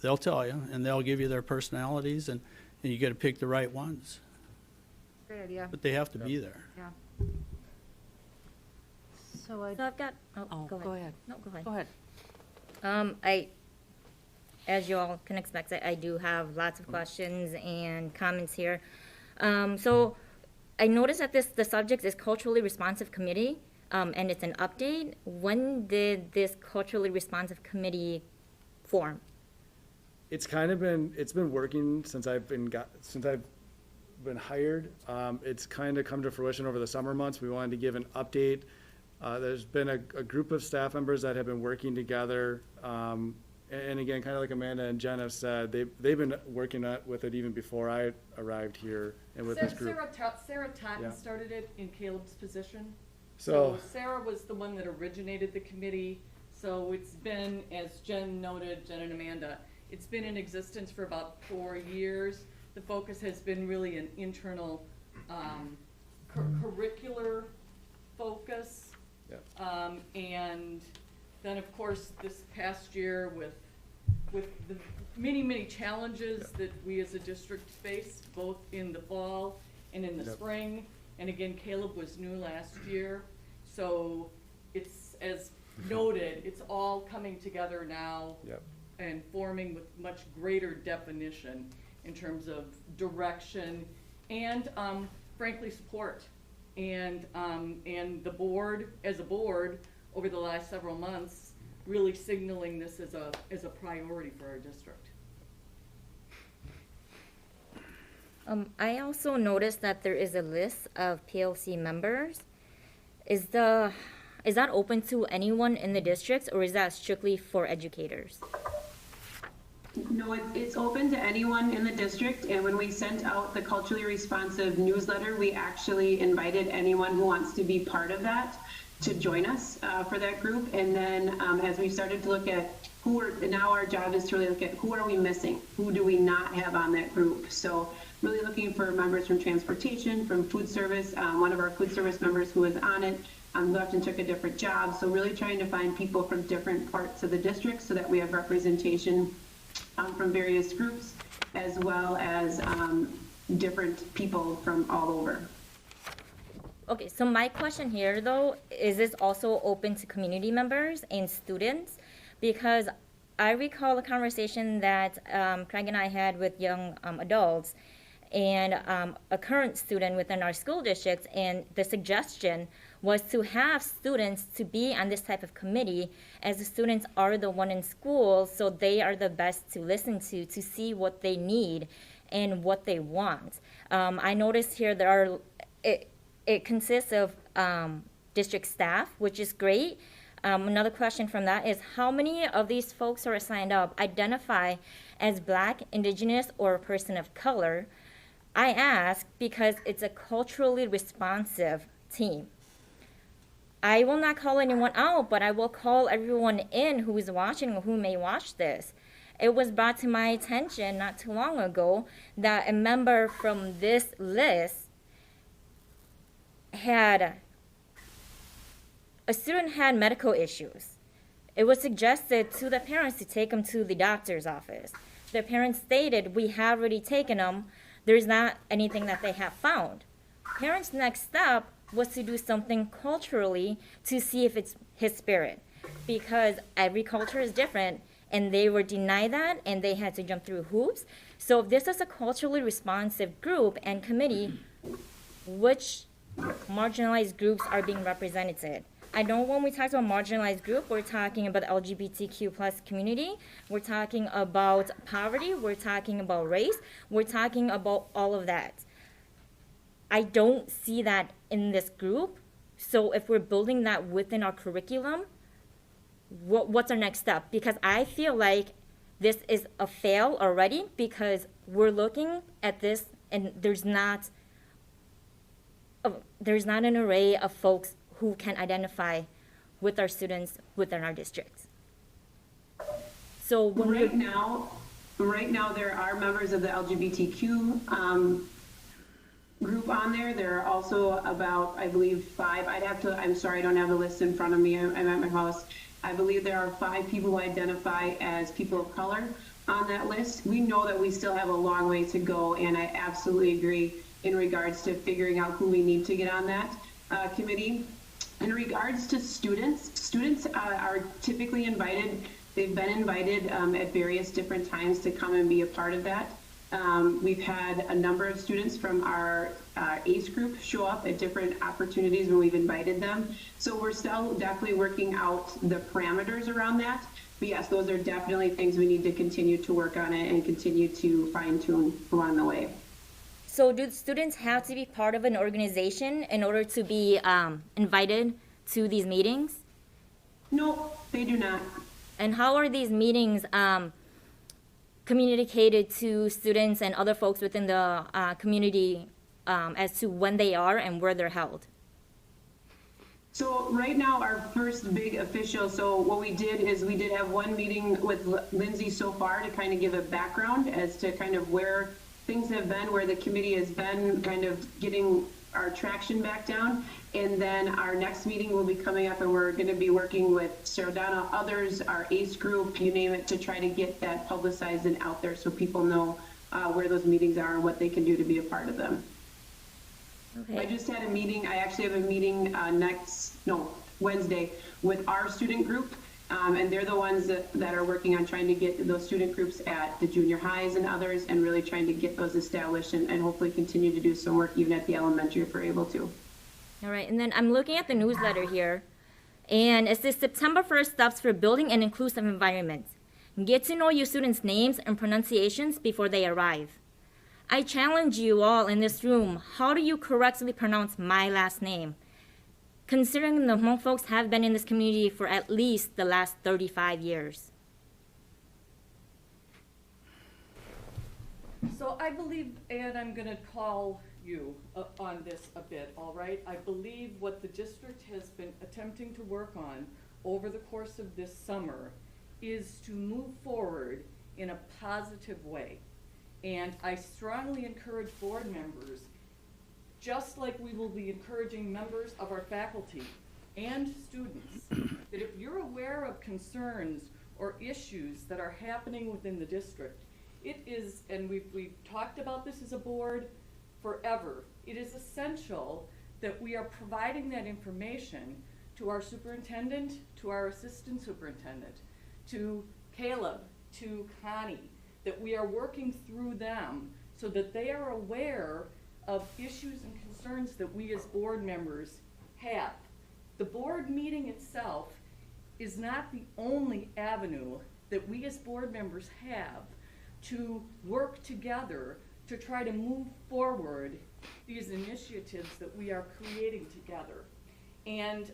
They'll tell you, and they'll give you their personalities, and you got to pick the right ones. Great idea. But they have to be there. Yeah. So I, So I've got, go ahead. No, go ahead. Go ahead. As you all can expect, I do have lots of questions and comments here. So I noticed that the subject is culturally responsive committee, and it's an update. When did this culturally responsive committee form? It's been working since I've been hired. It's kind of come to fruition over the summer months. We wanted to give an update. There's been a group of staff members that have been working together. And again, kind of like Amanda and Jen have said, they've been working with it even before I arrived here and with this group. Sarah Totten Yeah. started it in Caleb's position. So Sarah was the one that originated the committee. So it's been, as Jen noted, Jen and Amanda, it's been in existence for about 4 years. The focus has been really an internal curricular focus. Yep. And then, of course, this past year with the many challenges that we as a district faced, both in the fall and in the Yep. spring. And again, Caleb was new last year. So it's, as noted, it's all coming together now. Yep. And forming with much greater definition in terms of direction and, frankly, support. And the board, as a board, over the last several months, really signaling this as a priority for our district. I also noticed that there is a list of PLC members. Is that open to anyone in the district, or is that strictly for educators? No, it's open to anyone in the district, and when we sent out the culturally responsive newsletter, we actually invited anyone who wants to be part of that to join us for that group. And then as we started to look at now our job is to really look at who are we missing? Who do we not have on that group? So really looking for members from transportation, from food service. One of our food service members who was on it left and took a different job. So really trying to find people from different parts of the district so that we have representation from various groups, as well as different people from all over. Okay, so my question here, though, is this also open to community members and students? Because I recall a conversation that Craig and I had with young adults and a current student within our school district, and the suggestion was to have students to be on this type of committee, as the students are the one in school, so they are the best to listen to see what they need and what they want. I noticed here it consists of district staff, which is great. Another question from that is, how many of these folks who are signed up identify as Black, Indigenous, or a person of color? I ask because it's a culturally responsive team. I will not call anyone out, but I will call everyone in who is watching or who may watch this. It was brought to my attention not too long ago that a member from this list a student had medical issues. It was suggested to the parents to take him to the doctor's office. The parents stated, we have already taken him. There's not anything that they have found. Parents' next step was to do something culturally to see if it's his spirit. Because every culture is different, and they were denied that, and they had to jump through hoops. So if this is a culturally responsive group and committee, which marginalized groups are being represented? I know when we talk about marginalized group, we're talking about the LGBTQ plus community, we're talking about poverty, we're talking about race, we're talking about all of that. I don't see that in this group. So if we're building that within our curriculum, what's our next step? Because I feel like this is a fail already, because we're looking at this and there's not an array of folks who can identify with our students within our districts. So when right now there are members of the LGBTQ group on there. There are also about, I believe, 5. I'm sorry, I don't have the list in front of me. I'm at my house. I believe there are 5 people who identify as people of color on that list. We know that we still have a long way to go, and I absolutely agree in regards to figuring out who we need to get on that committee. In regards to students are typically invited. They've been invited at various different times to come and be a part of that. We've had a number of students from our ACE group show up at different opportunities when we've invited them. So we're still definitely working out the parameters around that. But yes, those are definitely things we need to continue to work on it and continue to fine tune along the way. So do students have to be part of an organization in order to be invited to these meetings? No, they do not. And how are these meetings communicated to students and other folks within the community as to when they are and where they're held? So right now, our first big official, so what we did is we did have one meeting with Lindsay so far to kind of give a background as to kind of where things have been, where the committee has been kind of getting our traction back down. And then our next meeting will be coming up, and we're going to be working with Sardana, others, our ACE group, you name it, to try to get that publicized and out there so people know where those meetings are and what they can do to be a part of them. Okay. I just had a meeting. I actually have a meeting Wednesday with our student group. And they're the ones that are working on trying to get those student groups at the junior highs and others, and really trying to get those established and hopefully continue to do some work even at the elementary if we're able to. All right, and then I'm looking at the newsletter here, and it says September 1st steps for building an inclusive environment. Get to know your students' names and pronunciations before they arrive. I challenge you all in this room, how do you correctly pronounce my last name? Considering the Hmong folks have been in this community for at least the last 35 years. So I believe, and I'm going to call you on this a bit, all right? I believe what the district has been attempting to work on over the course of this summer is to move forward in a positive way. And I strongly encourage board members, just like we will be encouraging members of our faculty and students, that if you're aware of concerns or issues that are happening within the district, it is, and we've talked about this as a board forever, it is essential that we are providing that information to our superintendent, to our assistant superintendent, to Caleb, to Connie, that we are working through them so that they are aware of issues and concerns that we as board members have. The board meeting itself is not the only avenue that we as board members have to work together to try to move forward these initiatives that we are creating together. And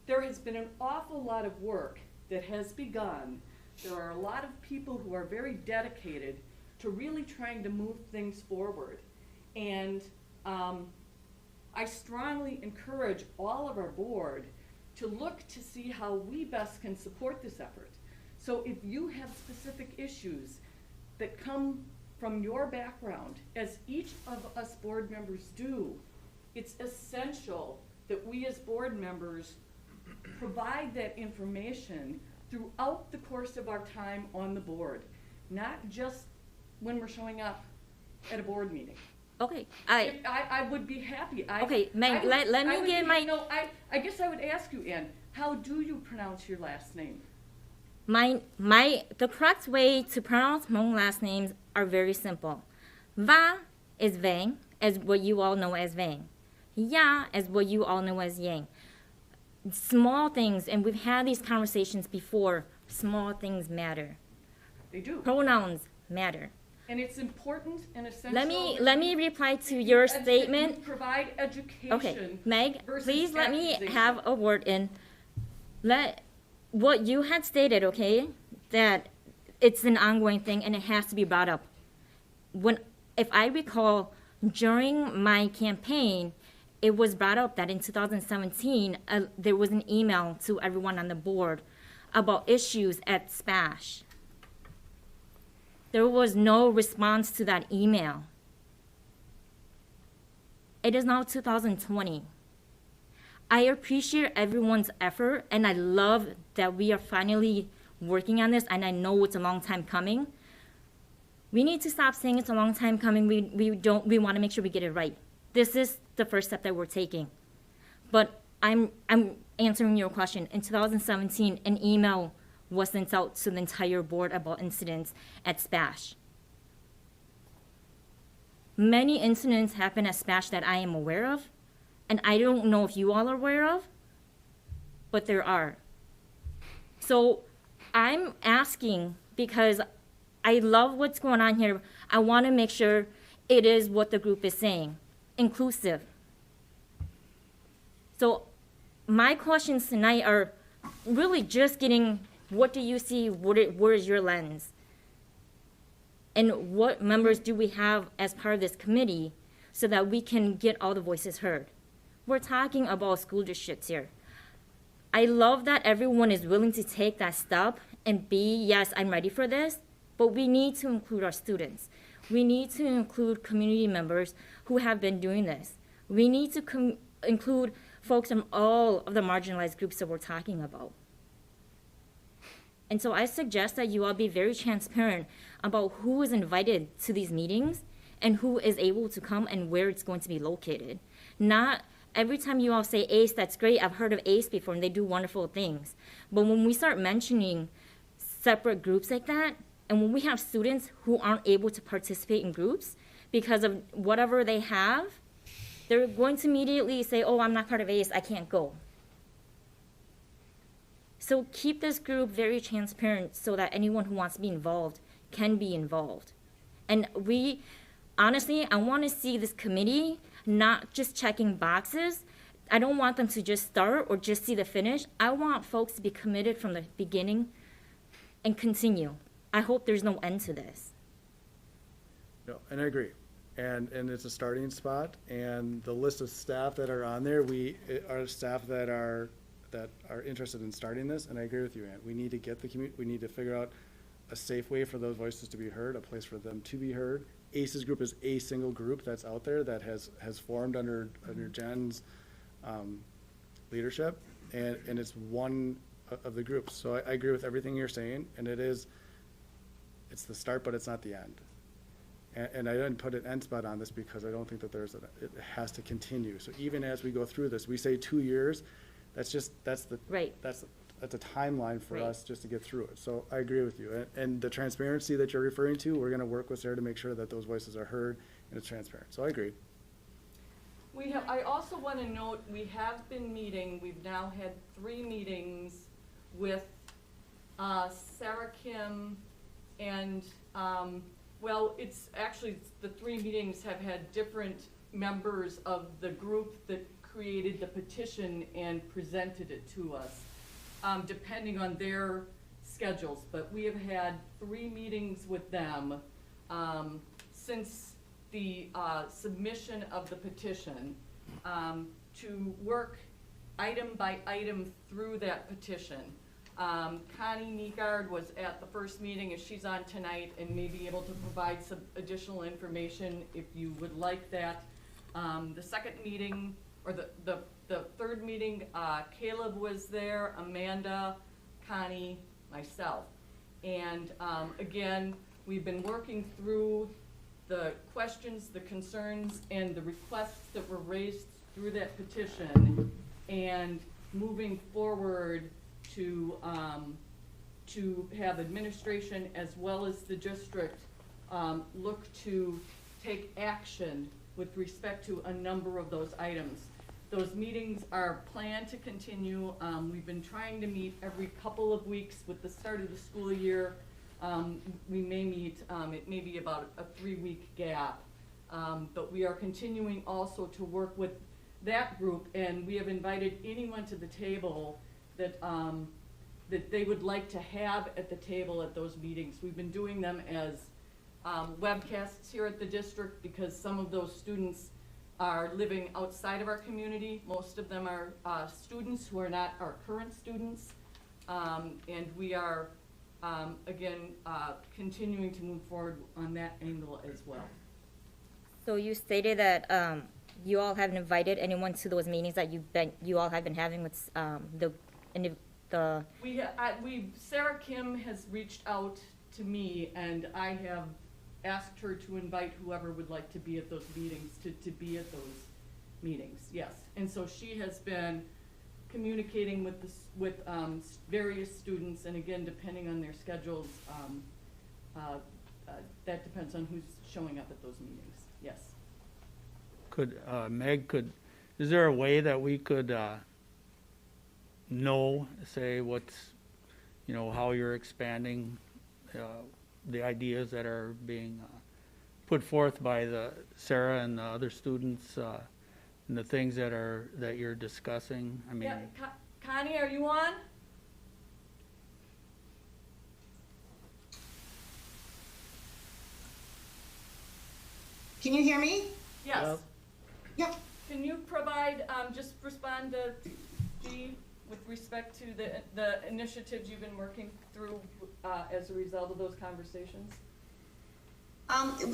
there has been an awful lot of work that has begun. There are a lot of people who are very dedicated to really trying to move things forward. And I strongly encourage all of our board to look to see how we best can support this effort. So if you have specific issues that come from your background, as each of us board members do, it's essential that we as board members provide that information throughout the course of our time on the board, not just when we're showing up at a board meeting. Okay, I would be happy. Okay, Meg, let me get my... No, I guess I would ask you, Ann, how do you pronounce your last name? The correct way to pronounce my last names are very simple. Va is Vang, as what you all know as Vang. Ya is what you all know as Yang. Small things, and we've had these conversations before, small things matter. They do. Pronouns matter. And it's important and essential. Let me reply to your statement. You provide education. Okay, Meg, please let me accusation. have a word in. What you had stated, okay, that it's an ongoing thing and it has to be brought up. If I recall, during my campaign, it was brought up that in 2017, there was an email to everyone on the board about issues at SPASH. There was no response to that email. It is now 2020. I appreciate everyone's effort, and I love that we are finally working on this, and I know it's a long time coming. We need to stop saying it's a long time coming. We want to make sure we get it right. This is the first step that we're taking. But I'm answering your question. In 2017, an email was sent out to the entire board about incidents at SPASH. Many incidents happen at SPASH that I am aware of, and I don't know if you all are aware of, but there are. So I'm asking because I love what's going on here. I want to make sure it is what the group is saying, inclusive. So my questions tonight are really just getting, what do you see, where is your lens? And what members do we have as part of this committee so that we can get all the voices heard? We're talking about school districts here. I love that everyone is willing to take that step and be, yes, I'm ready for this, but we need to include our students. We need to include community members who have been doing this. We need to include folks from all of the marginalized groups that we're talking about. And so I suggest that you all be very transparent about who is invited to these meetings and who is able to come and where it's going to be located. Not every time you all say ACE, that's great, I've heard of ACE before and they do wonderful things. But when we start mentioning separate groups like that, and when we have students who aren't able to participate in groups because of whatever they have, they're going to immediately say, oh, I'm not part of ACE, I can't go. So keep this group very transparent so that anyone who wants to be involved can be involved. And honestly, I want to see this committee not just checking boxes. I don't want them to just start or just see the finish. I want folks to be committed from the beginning and continue. I hope there's no end to this. No, and I agree. And it's a starting spot, and the list of staff that are on there, are staff that are interested in starting this, and I agree with you, Ann. We need to get the community, we need to figure out a safe way for those voices to be heard, a place for them to be heard. ACE's group is a single group that's out there that has formed under Jen's leadership, and it's one of the groups. So I agree with everything you're saying, and it's the start, but it's not the end. And I didn't put an end spot on this because I don't think that it has to continue. So even as we go through this, we say 2 years, that's a timeline for us just to get through it. So I agree with you. And the transparency that you're referring to, we're gonna work with Sarah to make sure that those voices are heard and it's transparent. So I agree. I also want to note, we have been meeting, we've now had 3 meetings with Sarah Kim and, it's actually, the 3 meetings have had different members of the group that created the petition and presented it to us, depending on their schedules. But we have had 3 meetings with them since the submission of the petition to work item by item through that petition. Connie Niekard was at the first meeting, and she's on tonight and may be able to provide some additional information if you would like that. The second meeting, or the third meeting, Caleb was there, Amanda, Connie, myself. And again, we've been working through the questions, the concerns, and the requests that were raised through that petition, and moving forward to have administration as well as the district look to take action with respect to a number of those items. Those meetings are planned to continue. We've been trying to meet every couple of weeks. With the start of the school year, we may meet, it may be about a 3-week gap. But we are continuing also to work with that group, and we have invited anyone to the table that, that they would like to have at the table at those meetings. We've been doing them as webcasts here at the district because some of those students are living outside of our community. Most of them are students who are not our current students. And we are, again, continuing to move forward on that angle as well. So you stated that you all haven't invited anyone to those meetings that you all have been having with the. Sarah Kim has reached out to me, and I have asked her to invite whoever would like to be at those meetings to be at those meetings, yes. And so she has been communicating with various students, and again, depending on their schedules, that depends on who's showing up at those meetings, yes. Could, Meg, is there a way that we could know, say, what's, how you're expanding the ideas that are being put forth by Sarah and the other students, and the things that you're discussing? I mean, Yeah, Connie, are you on? Can you hear me? Yes. Yep. Can you provide, just respond to G with respect to the initiatives you've been working through as a result of those conversations?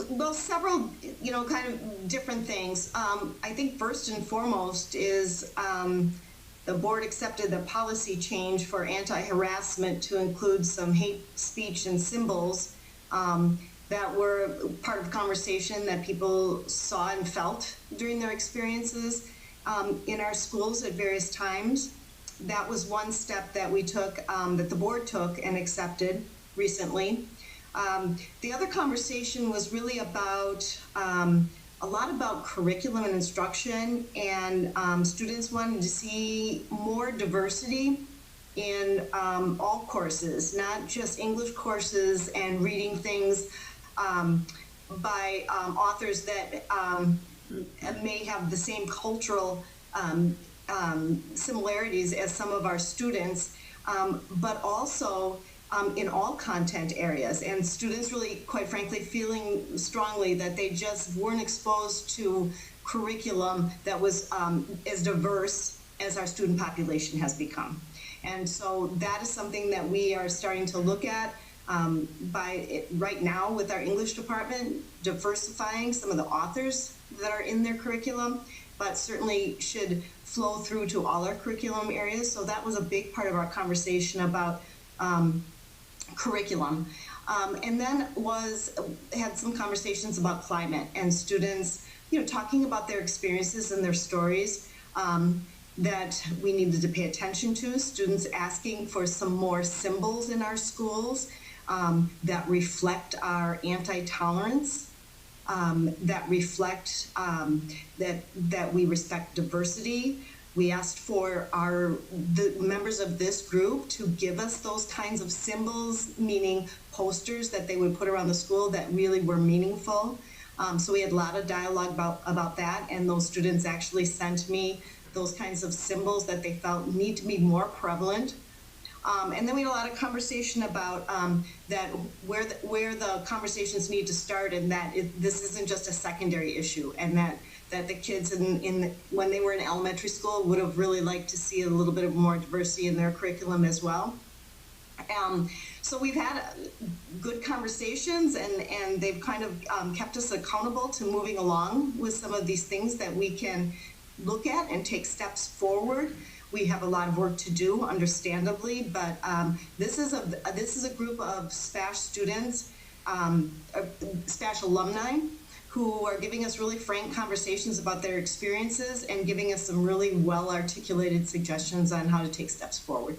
Well, several, kind of different things. I think first and foremost is the board accepted the policy change for anti-harassment to include some hate speech and symbols that were part of the conversation that people saw and felt during their experiences in our schools at various times. That was one step that we took, that the board took and accepted recently. The other conversation was really about a lot about curriculum and instruction, and students wanted to see more diversity in all courses, not just English courses and reading things by authors that may have the same cultural similarities as some of our students, but also in all content areas, and students really, quite frankly, feeling strongly that they just weren't exposed to curriculum that was as diverse as our student population has become. And so that is something that we are starting to look at right now with our English department, diversifying some of the authors that are in their curriculum, but certainly should flow through to all our curriculum areas. So that was a big part of our conversation about curriculum. And then had some conversations about climate and students, talking about their experiences and their stories that we needed to pay attention to. Students asking for some more symbols in our schools that reflect our anti-tolerance, that reflect that we respect diversity. We asked for the members of this group to give us those kinds of symbols, meaning posters that they would put around the school that really were meaningful. So we had a lot of dialogue about that, and those students actually sent me those kinds of symbols that they felt need to be more prevalent. And then we had a lot of conversation about that where the conversations need to start, and that this isn't just a secondary issue, and that the kids when they were in elementary school would have really liked to see a little bit of more diversity in their curriculum as well. So we've had good conversations, and they've kind of kept us accountable to moving along with some of these things that we can look at and take steps forward. We have a lot of work to do, understandably, but this is a group of SPASH students Stash alumni who are giving us really frank conversations about their experiences and giving us some really well-articulated suggestions on how to take steps forward.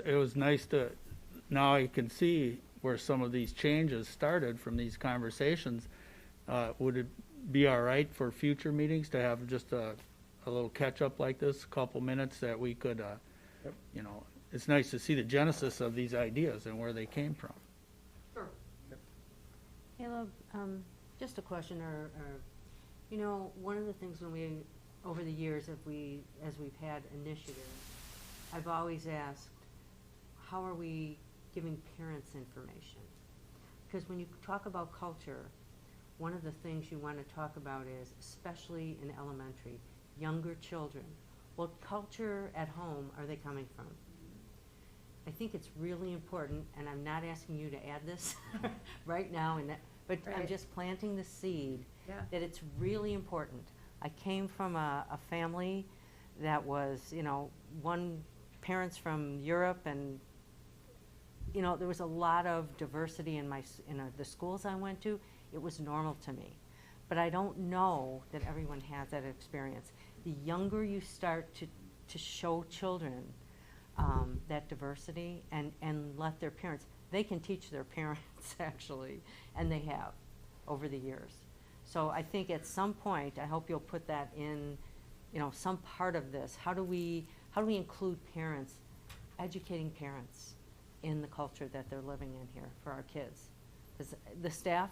It was nice to, now I can see where some of these changes started from these conversations. Would it be all right for future meetings to have just a little catch-up like this, a couple minutes that we could, you know, it's nice to see the genesis of these ideas and where they came from. Sure. Caleb, just a question, or, you know, one of the things when we, over the years, as we've had initiatives, I've always asked, how are we giving parents information? Because when you talk about culture, one of the things you want to talk about is, especially in elementary, younger children, what culture at home are they coming from? I think it's really important, and I'm not asking you to add this right now, but I'm just planting the seed that it's really important. I came from a family that was, you know, one parents from Europe, and you know, there was a lot of diversity in the schools I went to. It was normal to me, but I don't know that everyone has that experience. The younger you start to show children that diversity and let their parents, they can teach their parents actually, and they have over the years. So I think at some point, I hope you'll put that in, you know, some part of this. How do we include parents, educating parents in the culture that they're living in here for our kids? Because the staff,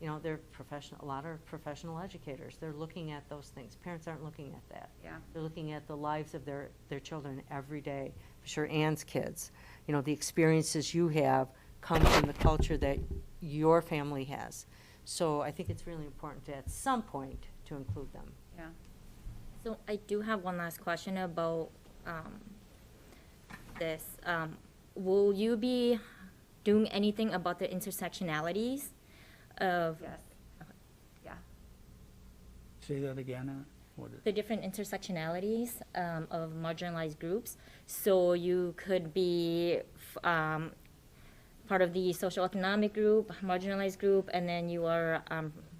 you know, they're professional, a lot of professional educators. They're looking at those things. Parents aren't looking at that. Yeah. They're looking at the lives of their children every day. For sure, Ann's kids. You know, the experiences you have come from the culture that your family has. So I think it's really important to, at some point, to include them. Yeah. So I do have one last question about this. Will you be doing anything about the intersectionalities of Yes. Yeah. Say that again, Ann? What is the different intersectionalities of marginalized groups? So you could be part of the social economic group, marginalized group, and then you are,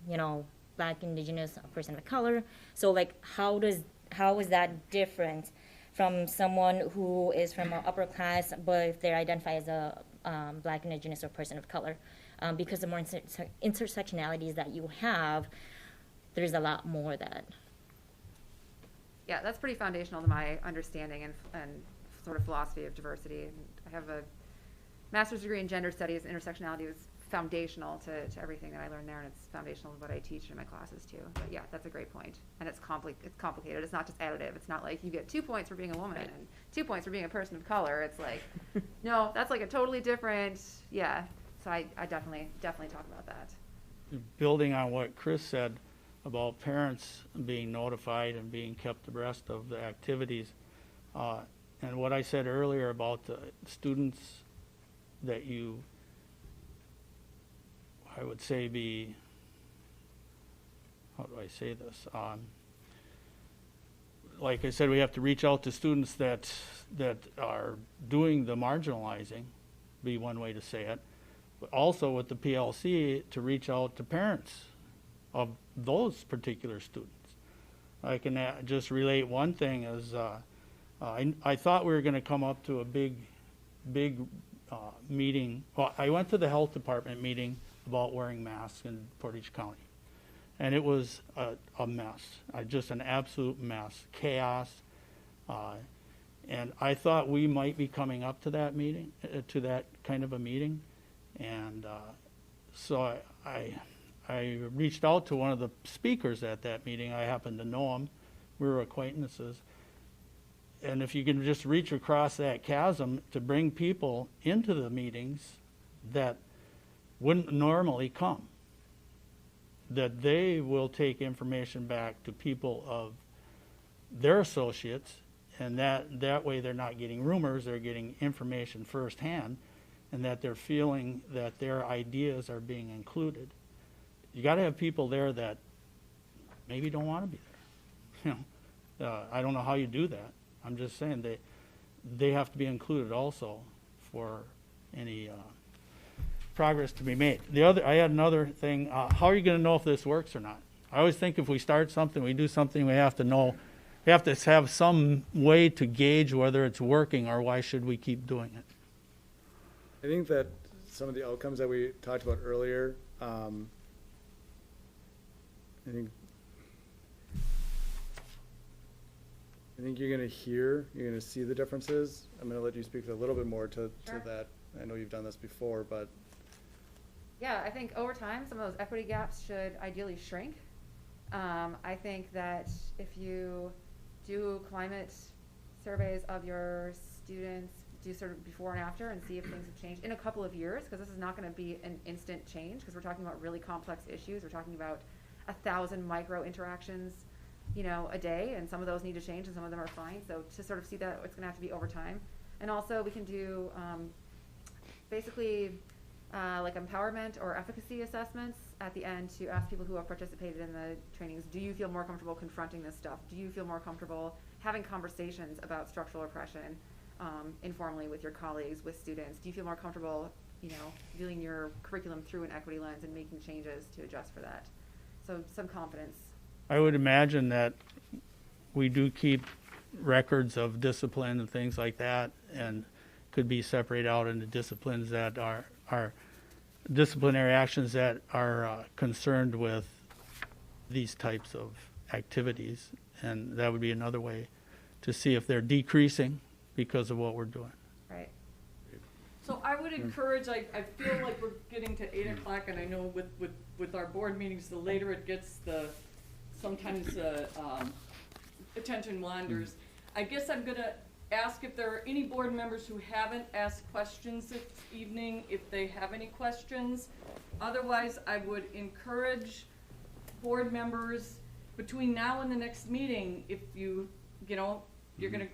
you know, Black, Indigenous, a person of color. So like, how is that different from someone who is from an upper class, but if they identify as a Black, Indigenous, or person of color? Because the more intersectionalities that you have, there's a lot more that. Yeah, that's pretty foundational to my understanding and sort of philosophy of diversity. And I have a master's degree in gender studies. Intersectionality was foundational to everything that I learned there, and it's foundational to what I teach in my classes too. But yeah, that's a great point. And it's complicated. It's not just additive. It's not like you get 2 points for being a woman and 2 points for being a person of color. It's like, no, that's like a totally different, yeah. So I definitely talk about that. building on what Chris said about parents being notified and being kept abreast of the activities, and what I said earlier about the students that you, I would say, be, how do I say this? Like I said, we have to reach out to students that are doing the marginalizing, be one way to say it, but also with the PLC to reach out to parents of those particular students. I can just relate one thing is I thought we were going to come up to a big meeting. Well, I went to the health department meeting about wearing masks in Portage County, and it was a mess, just an absolute mess, chaos. And I thought we might be coming up to that meeting, to that kind of a meeting. And so I reached out to one of the speakers at that meeting. I happened to know him. We were acquaintances. And if you can just reach across that chasm to bring people into the meetings that wouldn't normally come, that they will take information back to people of their associates, and that way they're not getting rumors, they're getting information firsthand, and that they're feeling that their ideas are being included. You got to have people there that maybe don't want to be there. You know, I don't know how you do that. I'm just saying they have to be included also for any progress to be made. I had another thing, how are you gonna know if this works or not? I always think if we start something, we do something, we have to know, we have to have some way to gauge whether it's working or why should we keep doing it. I think that some of the outcomes that we talked about earlier, I think you're gonna see the differences. I'm gonna let you speak a little bit more to that. I know you've done this before, but. Yeah, I think over time, some of those equity gaps should ideally shrink. I think that if you do climate surveys of your students, do sort of before and after and see if things have changed in a couple of years, because this is not going to be an instant change, because we're talking about really complex issues. We're talking about 1,000 micro interactions, a day, and some of those need to change and some of them are fine. So to sort of see that, it's going to have to be over time. And also we can do basically like empowerment or efficacy assessments at the end to ask people who have participated in the trainings, do you feel more comfortable confronting this stuff? Do you feel more comfortable having conversations about structural oppression informally with your colleagues, with students? Do you feel more comfortable, viewing your curriculum through an equity lens and making changes to adjust for that? So some confidence. I would imagine that we do keep records of discipline and things like that, and could be separated out into disciplines that are disciplinary actions that are concerned with these types of activities, and that would be another way to see if they're decreasing because of what we're doing. Right. So I would encourage, I feel like we're getting to 8 o'clock, and I know with our board meetings, the later it gets, sometimes attention wanders. I guess I'm gonna ask if there are any board members who haven't asked questions this evening, if they have any questions. Otherwise, I would encourage board members between now and the next meeting, if you're gonna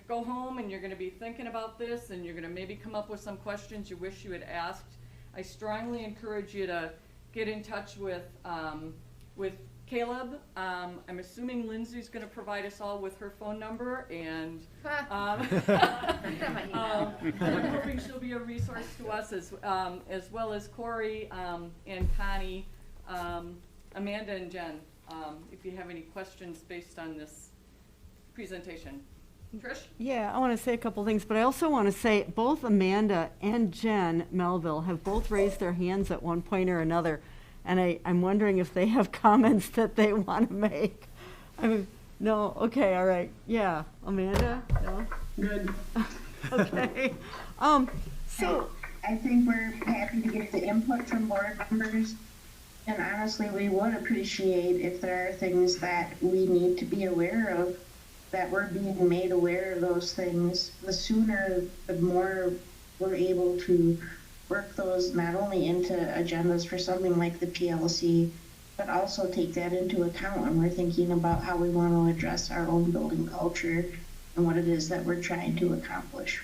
go home and you're gonna be thinking about this and you're gonna maybe come up with some questions you wish you had asked, I strongly encourage you to get in touch with Caleb. I'm assuming Lindsay's going to provide us all with her phone number, and I'm hoping she'll be a resource to us as well as Corey and Connie, Amanda and Jen, if you have any questions based on this presentation. Trish? Yeah, I want to say a couple things, but I also want to say both Amanda and Jen Melville have both raised their hands at one point or another. And I'm wondering if they have comments that they want to make. No, okay, all right. Yeah, Amanda? No? Good. Okay. So I think we're happy to get the input from board members. And honestly, we would appreciate if there are things that we need to be aware of, that we're being made aware of those things. The sooner, the more we're able to work those not only into agendas for something like the PLC, but also take that into account when we're thinking about how we want to address our own building culture and what it is that we're trying to accomplish.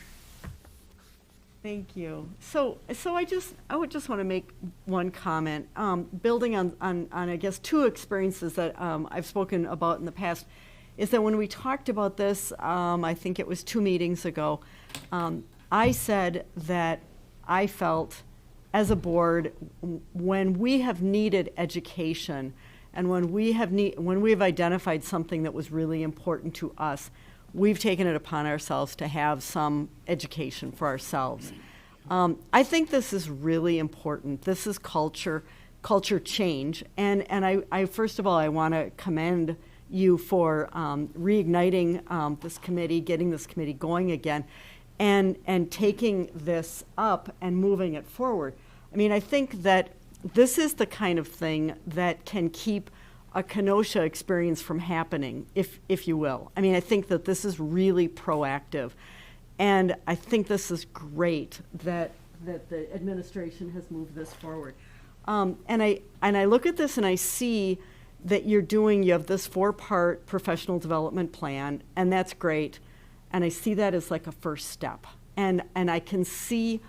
thank you. So I would just want to make one comment, building on I guess 2 experiences that I've spoken about in the past, is that when we talked about this, I think it was 2 meetings ago, I said that I felt as a board, when we have needed education and when we have identified something that was really important to us, we've taken it upon ourselves to have some education for ourselves. I think this is really important. This is culture change. And I first of all, I want to commend you for reigniting this committee, getting this committee going again, and taking this up and moving it forward. I mean, I think that this is the kind of thing that can keep a Kenosha experience from happening, if you will. I mean, I think that this is really proactive. And I think this is great that the administration has moved this forward. And I look at this and I see that you have this 4-part professional development plan, and that's great. And I see that as like a first step. And I can see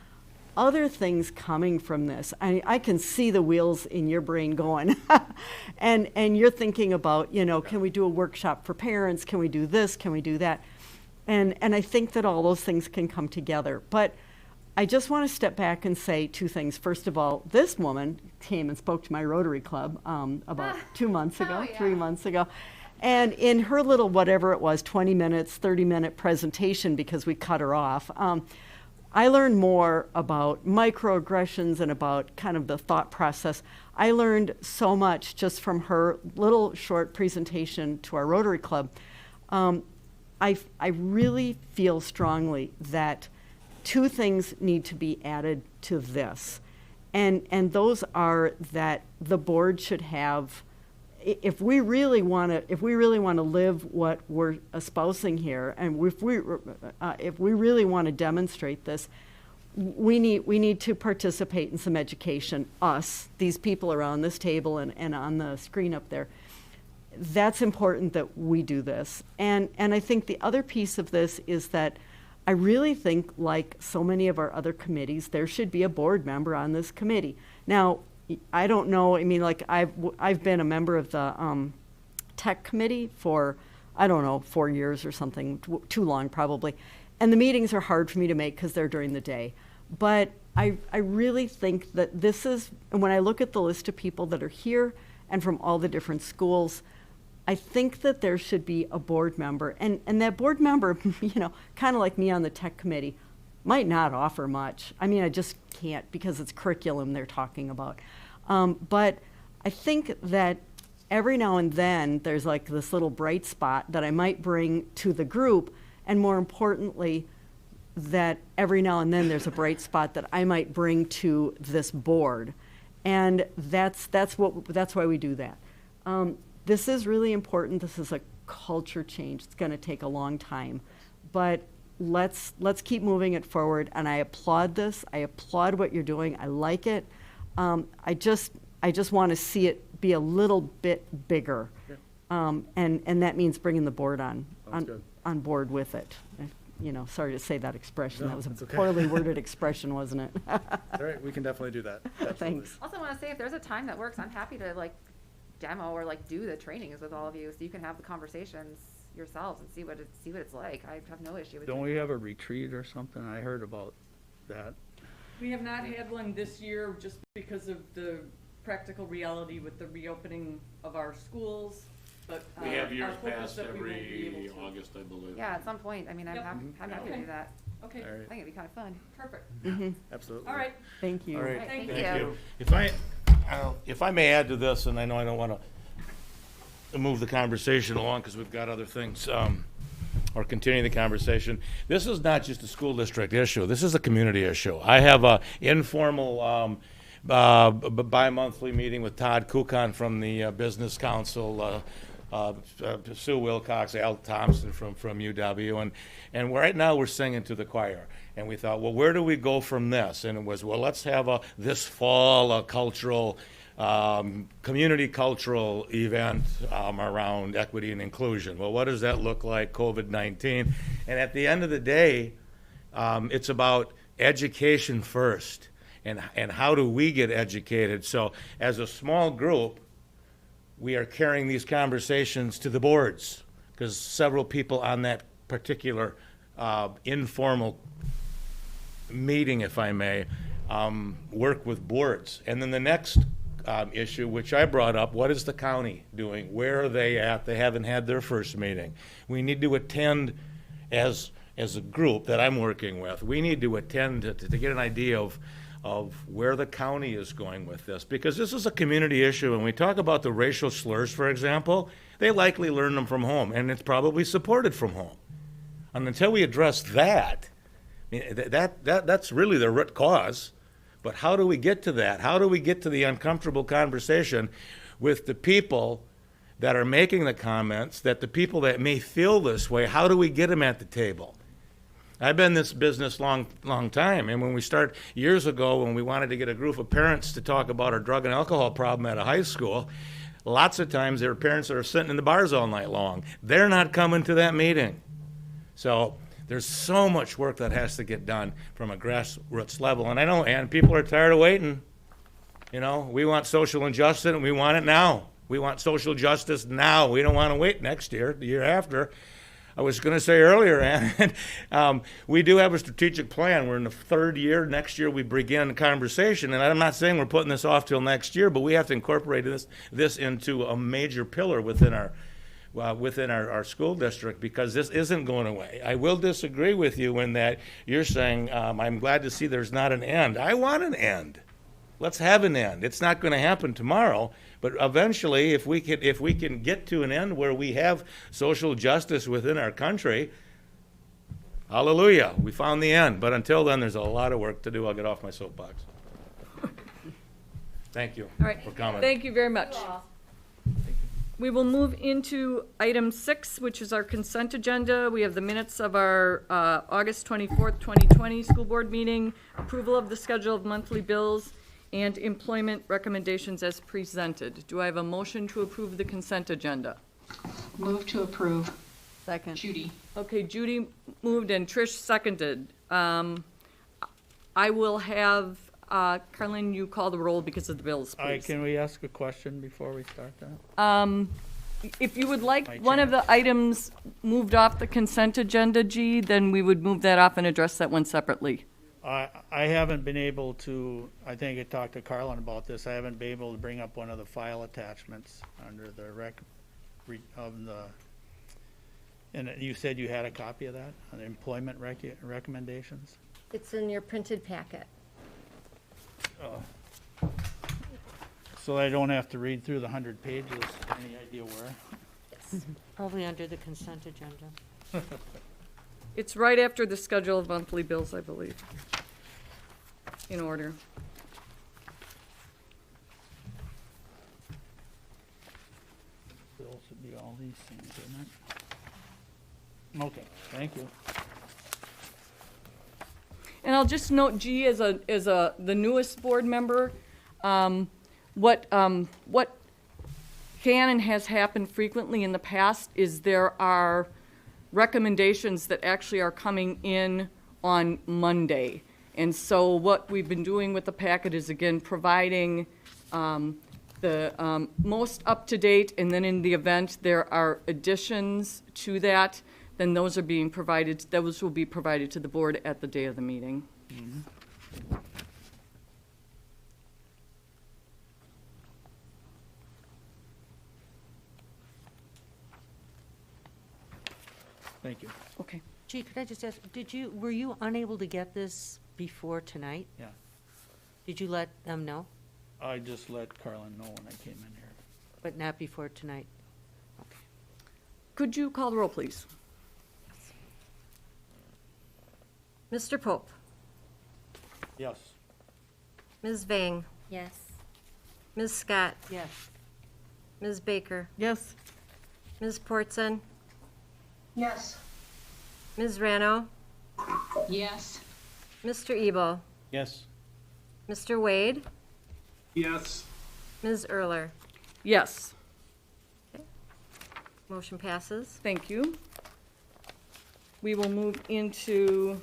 other things coming from this. I can see the wheels in your brain going. and you're thinking about, can we do a workshop for parents? Can we do this? Can we do that? And I think that all those things can come together. But I just want to step back and say two things. First of all, this woman came and spoke to my Rotary Club about 2 months ago, 3 months ago. And in her little, whatever it was, 20 minutes, 30-minute presentation, because we cut her off, I learned more about microaggressions and about kind of the thought process. I learned so much just from her little short presentation to our Rotary Club. I really feel strongly that two things need to be added to this. And those are that the board should have, if we really want to live what we're espousing here, and if we really want to demonstrate this, we need to participate in some education. Us, these people around this table and on the screen up there. That's important that we do this. And I think the other piece of this is that I really think, like so many of our other committees, there should be a board member on this committee. Now, I don't know, I mean, like I've been a member of the tech committee for, I don't know, 4 years or something, too long probably. And the meetings are hard for me to make because they're during the day. But I really think that this is, and when I look at the list of people that are here and from all the different schools, I think that there should be a board member. And that board member, you know, kind of like me on the tech committee, might not offer much. I mean, I just can't because it's curriculum they're talking about. But I think that every now and then there's like this little bright spot that I might bring to the group, and more importantly, that every now and then there's a bright spot that I might bring to this board. And that's why we do that. This is really important. This is a culture change. It's going to take a long time, but let's keep moving it forward. And I applaud this. I applaud what you're doing. I like it. I just want to see it be a little bit bigger, and that means bringing the board on board with it. You know, sorry to say that expression. No, that was a okay. poorly worded expression, wasn't it? All right, we can definitely do that. Absolutely. Thanks. Also want to say, if there's a time that works, I'm happy to like demo or like do the trainings with all of you, so you can have the conversations yourselves and see what it's like. I have no issue with Don't we have a retreat or something? I heard about that. We have not had one this year just because of the practical reality with the reopening of our schools. But We have our years hope is past that we will be every able to. August, I believe. Yeah, at some point. I mean, I'm Yep. happy to Okay. do that. Okay, All right. I think it'd be kind of fun. perfect. Mhm. Absolutely. All right, Thank you. All right. Thank Thank you. you. If I may add to this, and I know I don't want to move the conversation along because we've got other things, or continue the conversation. This is not just a school district issue. This is a community issue. I have a informal bi-monthly meeting with Todd Kukan from the Business Council, Sue Wilcox, Al Thompson from UW, and right now we're singing to the choir. And we thought, well, where do we go from this? And it was, well, let's have this fall a cultural, community cultural event around equity and inclusion. Well, what does that look like, COVID-19? And at the end of the day, it's about education first, and how do we get educated? So as a small group, we are carrying these conversations to the boards, because several people on that particular informal meeting, if I may, work with boards. And then the next issue, which I brought up, what is the county doing? Where are they at? They haven't had their first meeting. We need to attend as a group that I'm working with. We need to attend to get an idea of where the county is going with this, because this is a community issue. When we talk about the racial slurs, for example, they likely learn them from home, and it's probably supported from home. And until we address that, I mean, that's really the root cause. But how do we get to that? How do we get to the uncomfortable conversation with the people that are making the comments, that the people that may feel this way, how do we get them at the table? I've been in this business long time, and when we start years ago, when we wanted to get a group of parents to talk about our drug and alcohol problem at a high school, lots of times there are parents that are sitting in the bars all night long. They're not coming to that meeting. So there's so much work that has to get done from a grassroots level, and I know, and people are tired of waiting. You know, we want social injustice, and we want it now. We want social justice now. We don't want to wait next year, the year after. I was going to say earlier, Ann, we do have a strategic plan. We're in the third year. Next year we begin a conversation, and I'm not saying we're putting this off till next year, but we have to incorporate this into a major pillar within our school district, because this isn't going away. I will disagree with you in that you're saying, I'm glad to see there's not an end. I want an end. Let's have an end. It's not going to happen tomorrow, but eventually, if we can get to an end where we have social justice within our country, hallelujah, we found the end. But until then, there's a lot of work to do. I'll get off my soapbox. Thank you All right. for coming. Thank you very much. We will move into item 6, which is our consent agenda. We have the minutes of our August 24th, 2020 school board meeting, approval of the schedule of monthly bills, and employment recommendations as presented. Do I have a motion to approve the consent agenda? Move to approve. Second. Judy. Okay, Judy moved and Trish seconded. I will have Carlin, you call the roll because of the bills, please. Can we ask a question before we start that? If you would like one of the items moved off the consent agenda, G, then we would move that off and address that one separately. I haven't been able to, I think I talked to Carlin about this, I haven't been able to bring up one of the file attachments under the and you said you had a copy of that, on employment recommendations? It's in your printed packet. So I don't have to read through the 100 pages, any idea where? Yes. Probably under the consent agenda. It's right after the schedule of monthly bills, I believe, in order. Bills would be all these things, isn't it? Okay, thank you. And I'll just note, G, as the newest board member, what can and has happened frequently in the past is there are recommendations that actually are coming in on Monday. And so what we've been doing with the packet is, again, providing the most up-to-date, and then in the event there are additions to that, then those will be provided to the board at the day of the meeting. Mm-hmm. Thank you. Okay. Gee, could I just ask, were you unable to get this before tonight? Yeah. Did you let them know? I just let Carlin know when I came in here. But not before tonight? Okay. Could you call the roll, please? Mr. Pope, Yes. Ms. Vang, Yes. Ms. Scott, Yes. Ms. Baker, Yes. Ms. Portson, Yes. Ms. Rano, Yes. Mr. Ebel, Yes. Mr. Wade, Yes. Ms. Erler. Yes. Motion passes. Thank you. We will move into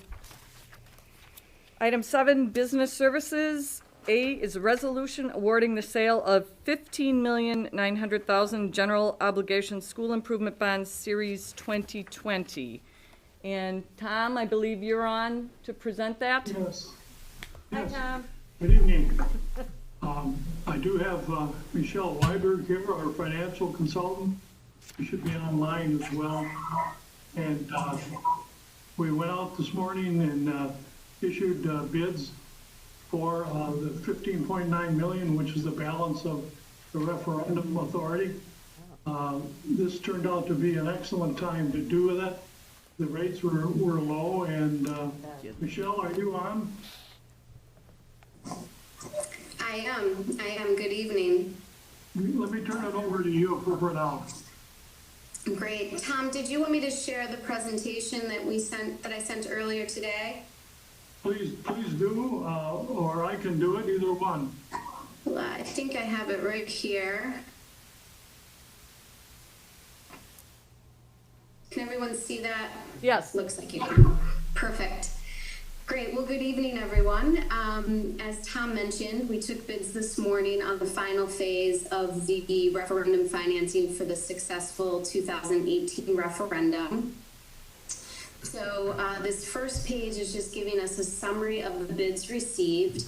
item 7, business services. A is a resolution awarding the sale of $15,900,000 general obligation school improvement bonds series 2020. And Tom, I believe you're on to present that? Yes. Hi, Yes. Tom. Good evening. I do have Michelle Weiberg here, our financial consultant. She should be online as well. And we went out this morning and issued bids for the $15.9 million, which is the balance of the referendum authority. This turned out to be an excellent time to do that. The rates were low, and Michelle, are you on? I am. Good evening. Let me turn it over to you for now. Great. Tom, did you want me to share the presentation that I sent earlier today? Please do, or I can do it, either one. Well, I think I have it right here. Can everyone see that? Yes. Looks like you can. Perfect. Great. Well, good evening, everyone. As Tom mentioned, we took bids this morning on the final phase of the referendum financing for the successful 2018 referendum. So this first page is just giving us a summary of the bids received.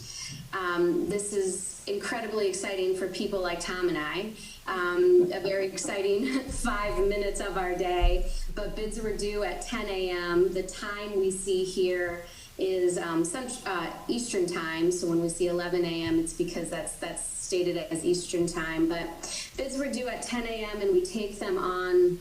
This is incredibly exciting for people like Tom and I. A very exciting 5 minutes of our day, but bids were due at 10 a.m. The time we see here is Eastern time, so when we see 11 a.m. it's because that's stated as Eastern time, but bids were due at 10 a.m. and we take them on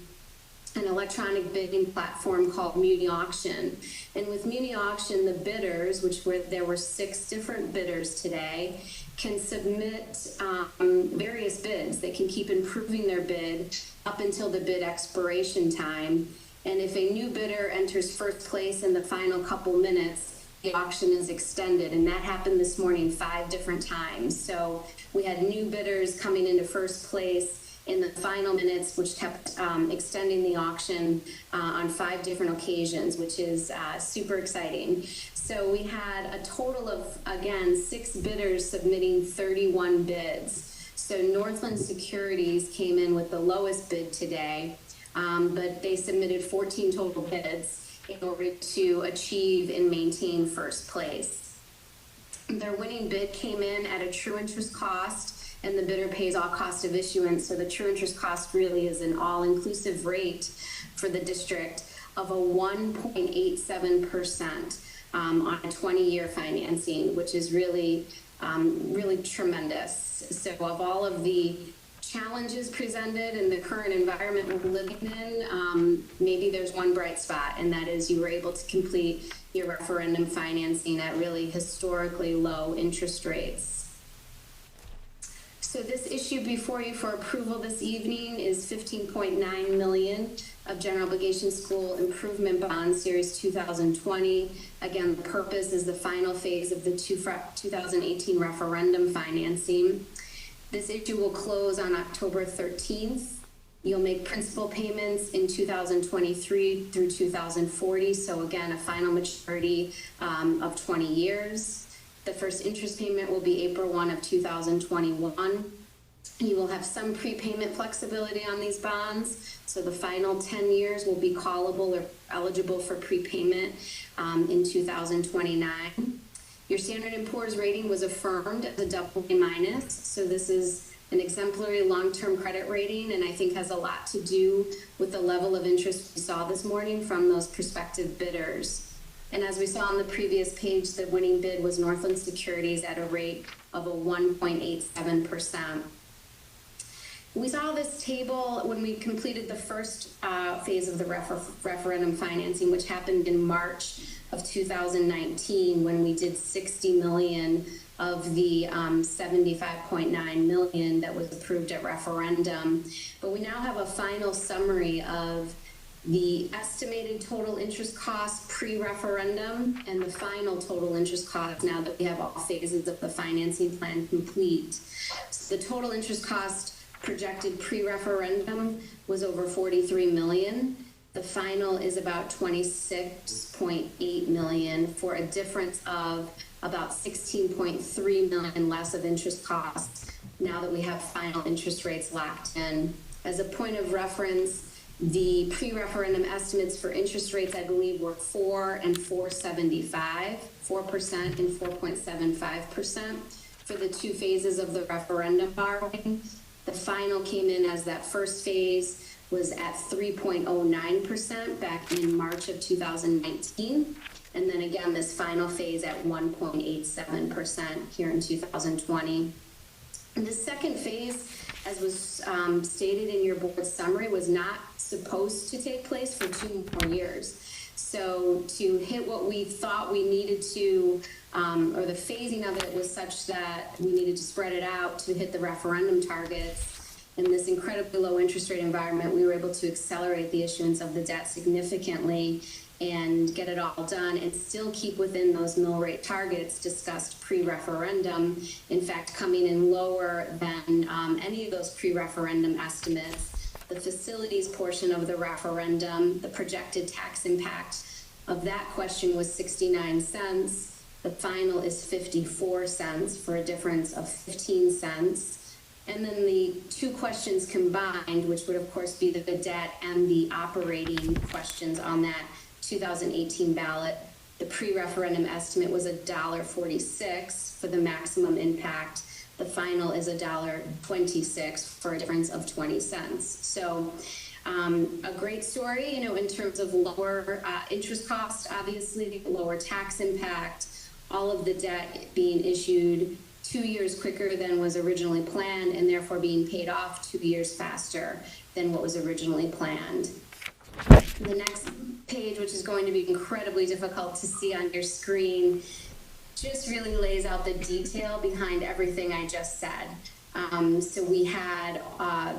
an electronic bidding platform called Muni Auction. And with Muni Auction, the bidders, there were 6 different bidders today, can submit various bids. They can keep improving their bid up until the bid expiration time. And if a new bidder enters first place in the final couple minutes, the auction is extended. And that happened this morning 5 different times. So we had new bidders coming into first place in the final minutes, which kept extending the auction on 5 different occasions, which is super exciting. So we had a total of, again, 6 bidders submitting 31 bids. So Northland Securities came in with the lowest bid today, but they submitted 14 total bids in order to achieve and maintain first place. Their winning bid came in at a true interest cost, and the bidder pays all cost of issuance. So the true interest cost really is an all-inclusive rate for the district of a 1.87% on a 20-year financing, which is really, really tremendous. So of all of the challenges presented in the current environment we're living in, maybe there's one bright spot, and that is you were able to complete your referendum financing at really historically low interest rates. So this issue before you for approval this evening is $15.9 million of general obligation school improvement bond series 2020. Again, the purpose is the final phase of the 2018 referendum financing. This issue will close on October 13th. You'll make principal payments in 2023 through 2040. So again, a final maturity of 20 years. The first interest payment will be April 1 of 2021. You will have some prepayment flexibility on these bonds. So the final 10 years will be callable or eligible for prepayment in 2029. Your Standard & Poor's rating was affirmed as a AA-. So this is an exemplary long-term credit rating, and I think has a lot to do with the level of interest we saw this morning from those prospective bidders. And as we saw on the previous page, the winning bid was Northland Securities at a rate of a 1.87%. We saw this table when we completed the first phase of the referendum financing, which happened in March of 2019, when we did 60 million of the 75.9 million that was approved at referendum. But we now have a final summary of the estimated total interest cost pre-referendum and the final total interest cost now that we have all phases of the financing plan complete. So the total interest cost projected pre-referendum was over 43 million. The final is about 26.8 million for a difference of about 16.3 million less of interest costs now that we have final interest rates locked in. As a point of reference, the pre-referendum estimates for interest rates, I believe, were 4% and 4.75%, 4% and 4.75% for the 2 phases of the referendum borrowing. The final came in as that first phase was at 3.09% back in March of 2019. And then again, this final phase at 1.87% here in 2020. And the second phase, as was stated in your board summary, was not supposed to take place for 2 more years. So to hit what we thought we needed to, or the phasing of it was such that we needed to spread it out to hit the referendum targets. In this incredibly low interest rate environment, we were able to accelerate the issuance of the debt significantly and get it all done and still keep within those mill rate targets discussed pre-referendum, in fact coming in lower than any of those pre-referendum estimates. The facilities portion of the referendum, the projected tax impact of that question was 69 cents. The final is 54 cents for a difference of 15 cents. And then the 2 questions combined, which would of course be the debt and the operating questions on that 2018 ballot. The pre-referendum estimate was $1.46 for the maximum impact. The final is $1.26 for a difference of 20 cents. So a great story, you know, in terms of lower interest cost, obviously, lower tax impact, all of the debt being issued 2 years quicker than was originally planned, and therefore being paid off 2 years faster than what was originally planned. The next page, which is going to be incredibly difficult to see on your screen, just really lays out the detail behind everything I just said. So we had,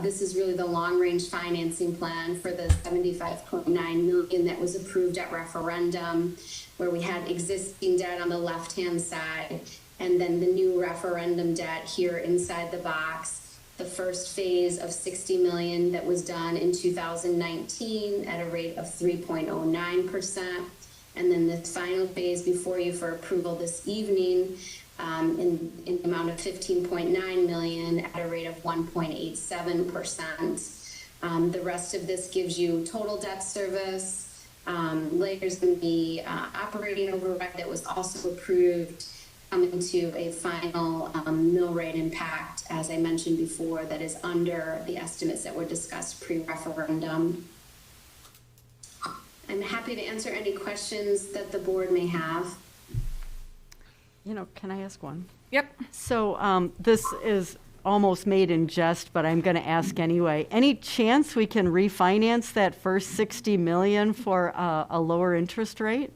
this is really the long-range financing plan for the $75.9 million that was approved at referendum, where we had existing debt on the left-hand side, and then the new referendum debt here inside the box. The first phase of $60 million that was done in 2019 at a rate of 3.09%. And then the final phase before you for approval this evening in the amount of $15.9 million at a rate of 1.87%. The rest of this gives you total debt service, layers in the operating override that was also approved, coming to a final mill rate impact, as I mentioned before, that is under the estimates that were discussed pre-referendum. I'm happy to answer any questions that the board may have. You know, can I ask one? Yep. So this is almost made in jest, but I'm going to ask anyway. Any chance we can refinance that first $60 million for a lower interest rate?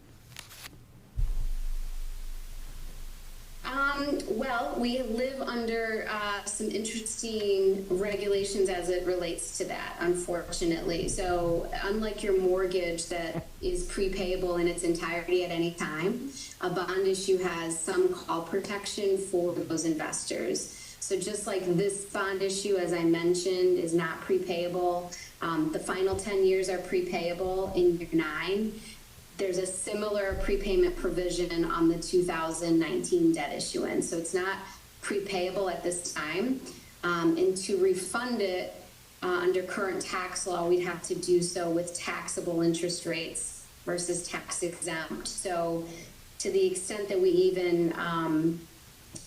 Well, we live under some interesting regulations as it relates to that, unfortunately. So unlike your mortgage that is prepayable in its entirety at any time, a bond issue has some call protection for those investors. So just like this bond issue, as I mentioned, is not prepayable, the final 10 years are prepayable in year 9. There's a similar prepayment provision on the 2019 debt issuance. So it's not prepayable at this time. And to refund it under current tax law, we'd have to do so with taxable interest rates versus tax exempt. So to the extent that we even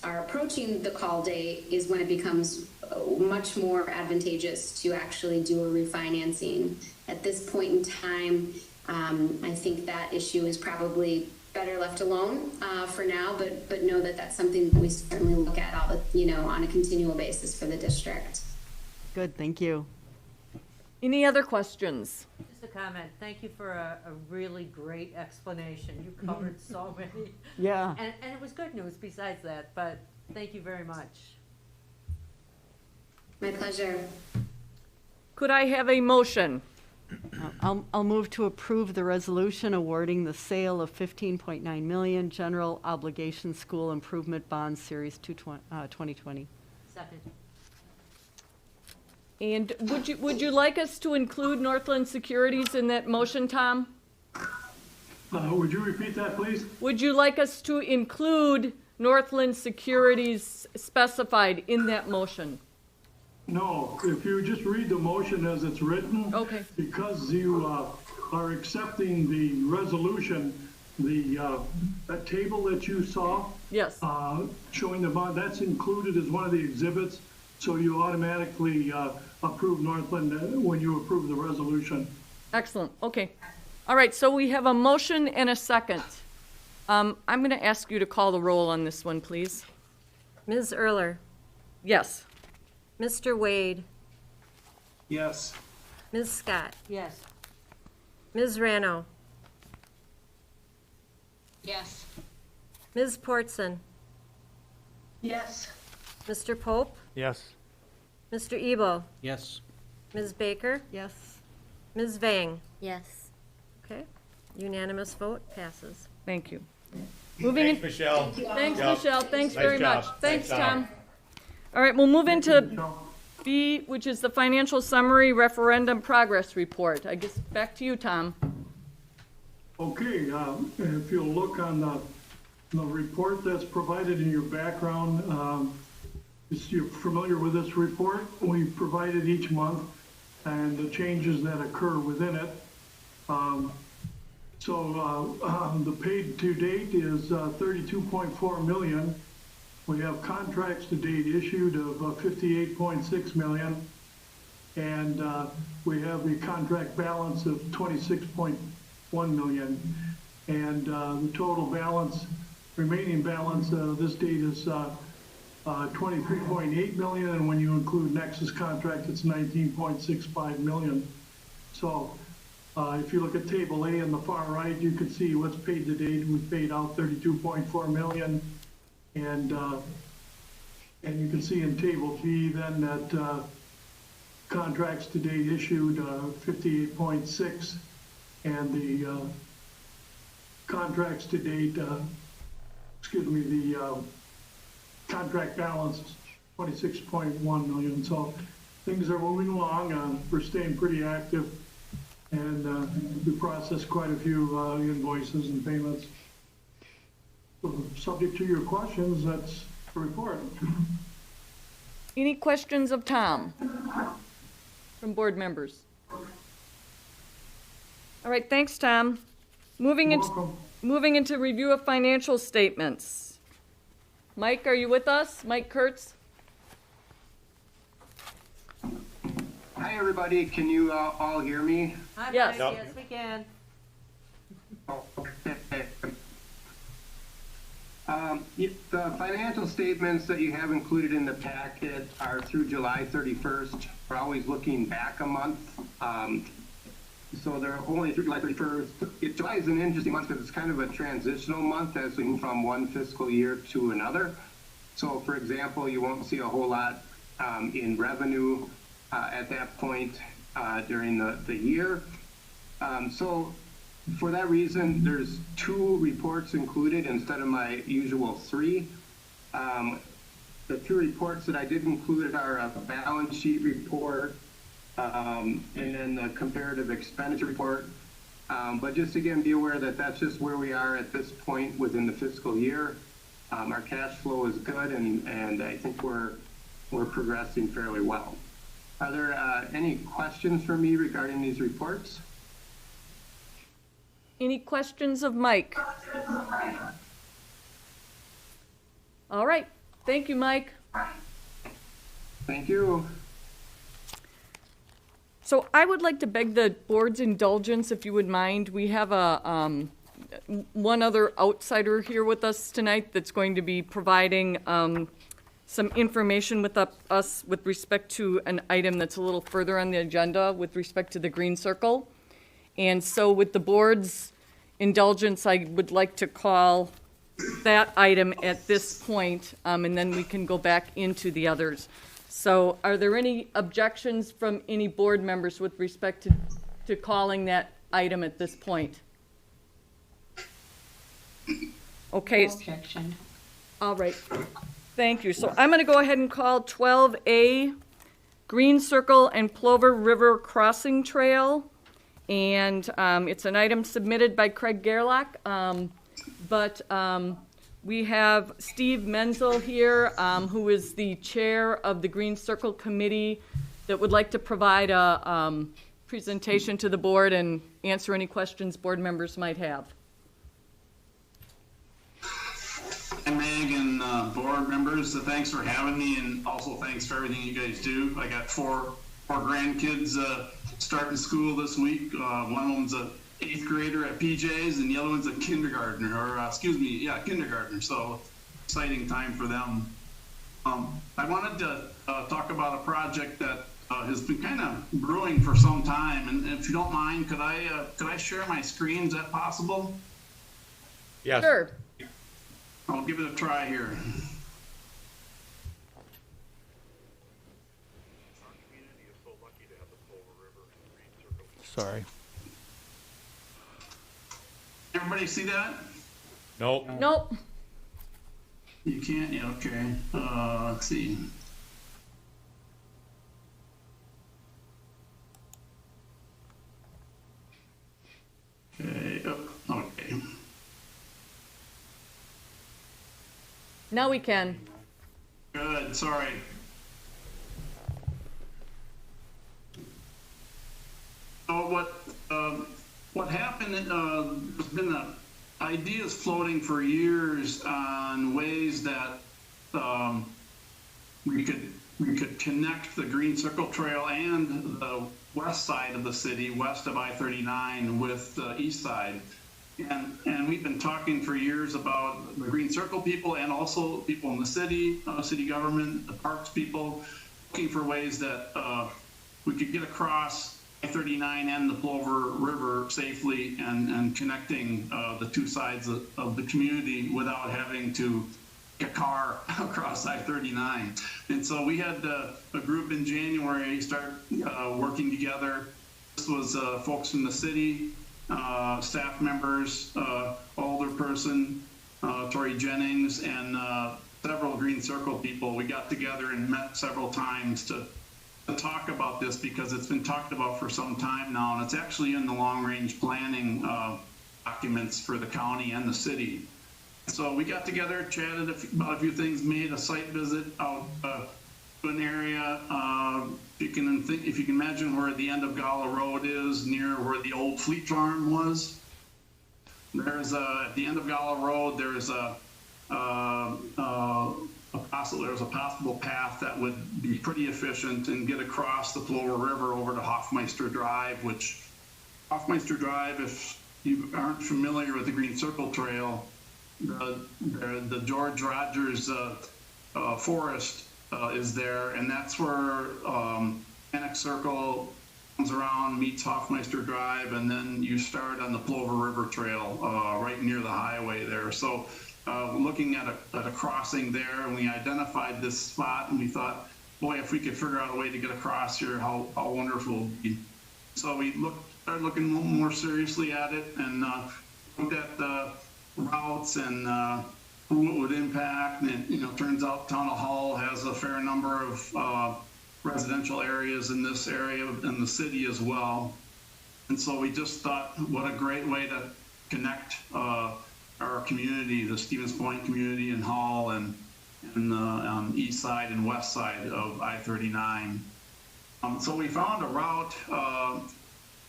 are approaching the call date is when it becomes much more advantageous to actually do a refinancing. At this point in time, I think that issue is probably better left alone for now, but know that that's something that we certainly look at on a continual basis for the district. Good, thank you. Any other questions? Just a comment. Thank you for a really great explanation. You covered so many. Yeah. And it was good news besides that, but thank you very much. My pleasure. Could I have a motion? I'll move to approve the resolution awarding the sale of $15.9 million general obligation school improvement bonds series 2020. Second. And would you like us to include Northland Securities in that motion, Tom? Would you repeat that, please? Would you like us to include Northland Securities specified in that motion? No, if you just read the motion as it's written. Okay. Because you are accepting the resolution, that table that you saw. Yes. Showing the bond, that's included as one of the exhibits, so you automatically approve Northland when you approve the resolution. Excellent, okay. All right, so we have a motion and a second. I'm going to ask you to call the roll on this one, please. Ms. Erler, Yes. Mr. Wade, Yes. Ms. Scott, Yes. Ms. Rano, Yes. Ms. Portson, Yes. Mr. Pope, Yes. Mr. Ebo, Yes. Ms. Baker, Yes. Ms. Vang. Yes. Okay, unanimous vote passes. Thank you. Moving Thanks, Michelle. Thanks, Yep. Michelle. Thanks Nice very job. much. Thanks, Thanks, Tom. Tom. All right, we'll move into B, which is the financial summary referendum progress report. I guess back to you, Tom. Okay, if you'll look on the report that's provided in your background, you're familiar with this report. We provide it each month and the changes that occur within it. So the paid to date is 32.4 million. We have contracts to date issued of 58.6 million. And we have a contract balance of 26.1 million. And the total balance, remaining balance this date is 23.8 million. And when you include Nexus contract, it's 19.65 million. So if you look at table A on the far right, you can see what's paid to date. We've paid out 32.4 million. And you can see in table B then that contracts to date issued 58.6, and the contracts to date, the contract balance is 26.1 million. So things are moving along. We're staying pretty active, and we processed quite a few invoices and payments. So, subject to your questions, that's the report. Any questions of Tom from board members? All right, thanks, Tom. Moving into review of financial statements. Mike, are you with us? Mike Kurtz? Hi, everybody. Can you all hear me? Hi, Yes. Mike. Yes, we can. Okay. The financial statements that you have included in the packet are through July 31st. We're always looking back a month. So they're only through July 31st. July is an interesting month because it's kind of a transitional month as we move from one fiscal year to another. So, for example, you won't see a whole lot in revenue at that point during the year. So for that reason, there's 2 reports included instead of my usual 3. The 2 reports that I did include are a balance sheet report and then the comparative expenditure report. But just again, be aware that that's just where we are at this point within the fiscal year. Our cash flow is good, and I think we're progressing fairly well. Are there any questions for me regarding these reports? Any questions of Mike? All right. Thank you, Mike. Thank you. So I would like to beg the board's indulgence, if you would mind. We have a one other outsider here with us tonight that's going to be providing some information with us with respect to an item that's a little further on the agenda with respect to the green circle. And so with the board's indulgence, I would like to call that item at this point, and then we can go back into the others. So are there any objections from any board members with respect to calling that item at this point? Okay. No objection. All right. Thank you. So I'm going to go ahead and call 12A, Green Circle and Plover River Crossing Trail. And it's an item submitted by Craig Gerlach, but we have Steve Menzel here, who is the chair of the Green Circle Committee, that would like to provide a presentation to the board and answer any questions board members might have. Hi, Meg and board members, thanks for having me, and also thanks for everything you guys do. I got four grandkids starting school this week. One of them's a 8th grader at PJ's, and the other one's a kindergartner, kindergartner. So exciting time for them. I wanted to talk about a project that has been kind of brewing for some time, and if you don't mind, could I share my screen? Is that possible? Yes. Sure. I'll give it a try here. Sorry. Everybody see that? Nope. Nope. You can't? Yeah, okay. Let's see. Okay. Oh, okay. Now we can. Good. Sorry. So what what happened, there's been ideas floating for years on ways that we could connect the Green Circle Trail and the west side of the city, west of I-39, with the east side. And we've been talking for years about the Green Circle people and also people in the city, city government, the parks people, looking for ways that we could get across I-39 and the Plover River safely and connecting the two sides of the community without having to take a car across I-39. And so we had a group in January start working together. This was folks from the city, staff members, alderperson, Tori Jennings, and several Green Circle people. We got together and met several times to talk about this because it's been talked about for some time now, and it's actually in the long-range planning documents for the county and the city. So we got together, chatted about a few things, made a site visit out to an area. If you can imagine where the end of Gala Road is, near where the old Fleet Farm was. There's at the end of Gala Road, there's a possible path that would be pretty efficient and get across the Plover River over to Hoffmeister Drive, which Hoffmeister Drive, if you aren't familiar with the Green Circle Trail, the George Rogers forest is there, and that's where Annex Circle comes around, meets Hoffmeister Drive, and then you start on the Plover River Trail right near the highway there. So looking at a crossing there, and we identified this spot, and we thought, boy, if we could figure out a way to get across here, how wonderful it would be. So we started looking a little more seriously at it, and looked at the routes and who it would impact. And it turns out Town Hall has a fair number of residential areas in this area in the city as well. And so we just thought, what a great way to connect our community, the Stevens Point community and Hall, and on the east side and west side of I-39. So we found a route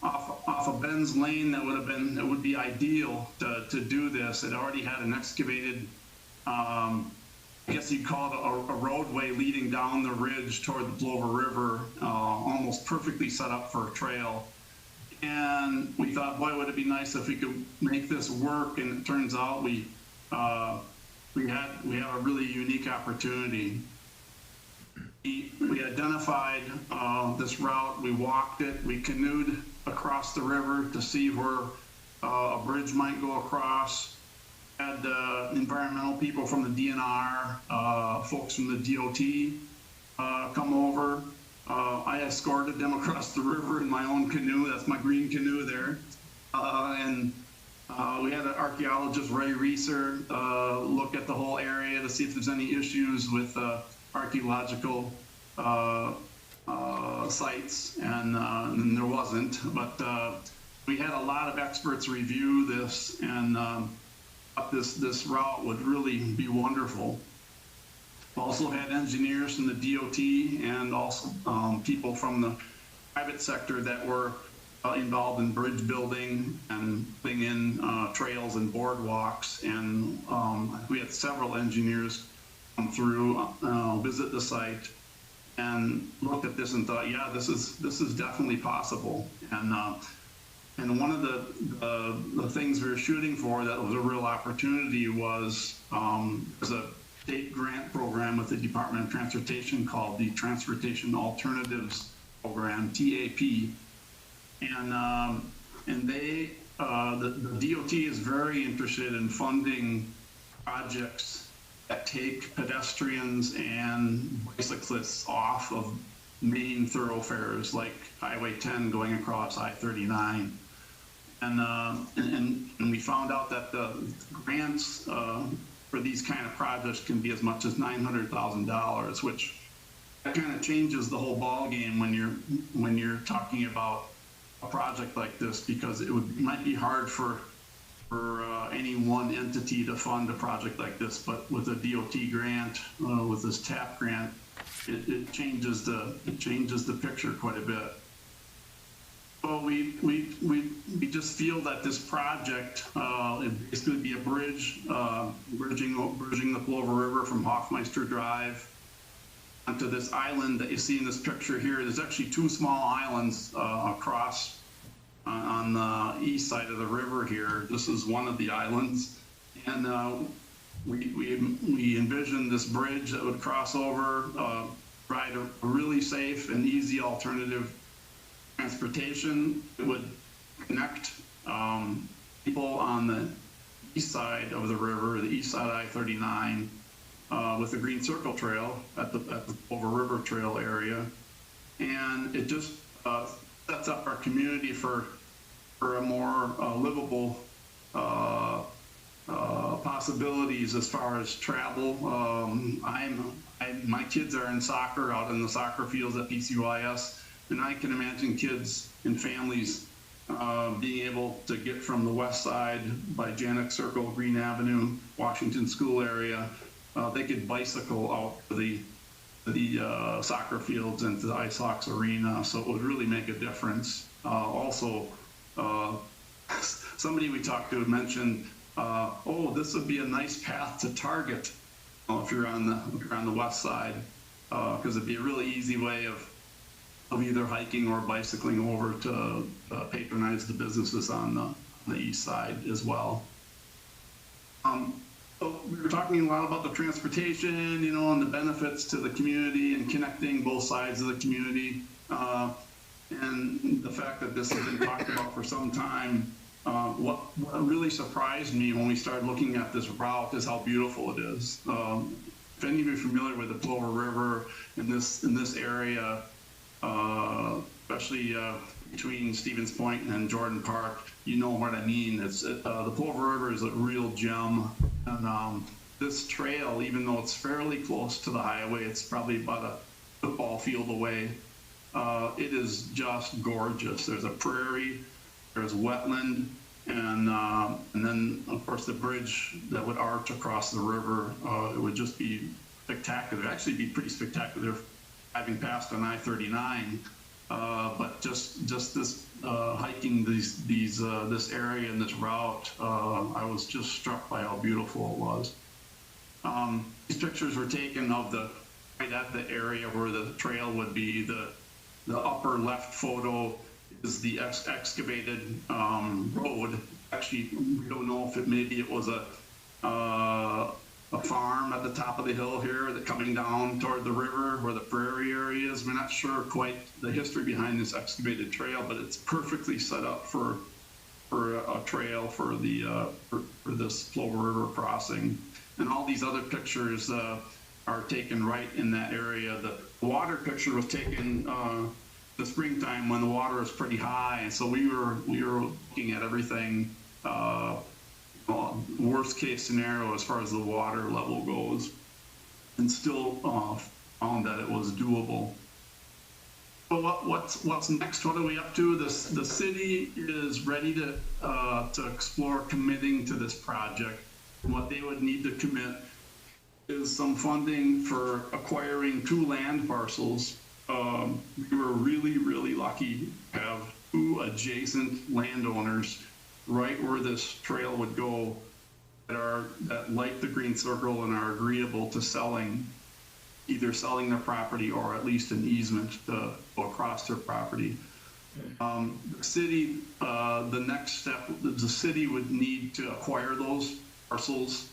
off of Ben's Lane that would be ideal to do this. It already had an excavated, I guess you'd call it a roadway leading down the ridge toward the Plover River, almost perfectly set up for a trail. And we thought, boy, would it be nice if we could make this work. And it turns out we have a really unique opportunity. We identified this route, we walked it, we canoed across the river to see where a bridge might go across. Had environmental people from the DNR, folks from the DOT come over. I escorted them across the river in my own canoe. That's my green canoe there. And we had an archaeologist, Ray Reeser, look at the whole area to see if there's any issues with archaeological sites, and there wasn't. But we had a lot of experts review this, and this route would really be wonderful. Also had engineers from the DOT and also people from the private sector that were involved in bridge building and putting in trails and boardwalks. And we had several engineers come through, visit the site, and looked at this and thought, yeah, this is definitely possible. And one of the things we were shooting for that was a real opportunity was there's a state grant program with the Department of Transportation called the Transportation Alternatives Program, TAP. And they, the DOT is very interested in funding projects that take pedestrians and bicyclists off of main thoroughfares like Highway 10 going across I-39. And we found out that the grants for these kind of projects can be as much as $900,000, which kind of changes the whole ballgame when you're talking about a project like this, because it might be hard for any one entity to fund a project like this, but with a DOT grant, with this TAP grant, it changes the picture quite a bit. So So we just feel that this project is going to be a bridge, bridging the Plover River from Hoffmeister Drive onto this island that you see in this picture here. There's actually two small islands across on the east side of the river here. This is one of the islands, and we envisioned this bridge that would cross over, provide a really safe and easy alternative transportation. It would connect people on the east side of the river, the east side I-39, with the Green Circle Trail at the Plover River Trail area, and it just sets up our community for a more livable possibilities as far as travel. My kids are in soccer out in the soccer fields at PCYS, and I can imagine kids and families being able to get from the west side by Janik Circle, Green Avenue, Washington School area. They could bicycle out to the soccer fields and to the Ice Hawks Arena, so it would really make a difference. Also, somebody we talked to mentioned, oh, this would be a nice path to Target if you're on the west side, because it'd be a really easy way of either hiking or bicycling over to patronize the businesses on the east side as well. So we were talking a lot about the transportation, and the benefits to the community and connecting both sides of the community, and the fact that this has been talked about for some time. What really surprised me when we started looking at this route is how beautiful it is. If any of you are familiar with the Plover River in this area, especially between Stevens Point and Jordan Park, you know what I mean. The Plover River is a real gem, and this trail, even though it's fairly close to the highway, it's probably about a football field away. It is just gorgeous. There's a prairie, there's wetland, and then of course the bridge that would arch across the river. It would just be spectacular. It'd actually be pretty spectacular having passed on I-39, but just this hiking this area and this route, I was just struck by how beautiful it was. These pictures were taken of right at the area where the trail would be. The upper left photo is the excavated road. Actually, we don't know if maybe it was a farm at the top of the hill here that coming down toward the river where the prairie area is. We're not sure quite the history behind this excavated trail, but it's perfectly set up for a trail for this Plover River crossing. And all these other pictures are taken right in that area. The water picture was taken the springtime when the water was pretty high, and so we were looking at everything. Worst case scenario as far as the water level goes, and still found that it was doable. So what's next? What are we up to? The city is ready to explore committing to this project. What they would need to commit is some funding for acquiring 2 land parcels. We were really lucky to have 2 adjacent landowners right where this trail would go that like the Green Circle and are agreeable to either selling their property or at least an easement to go across their property. The city, the next step, the city would need to acquire those parcels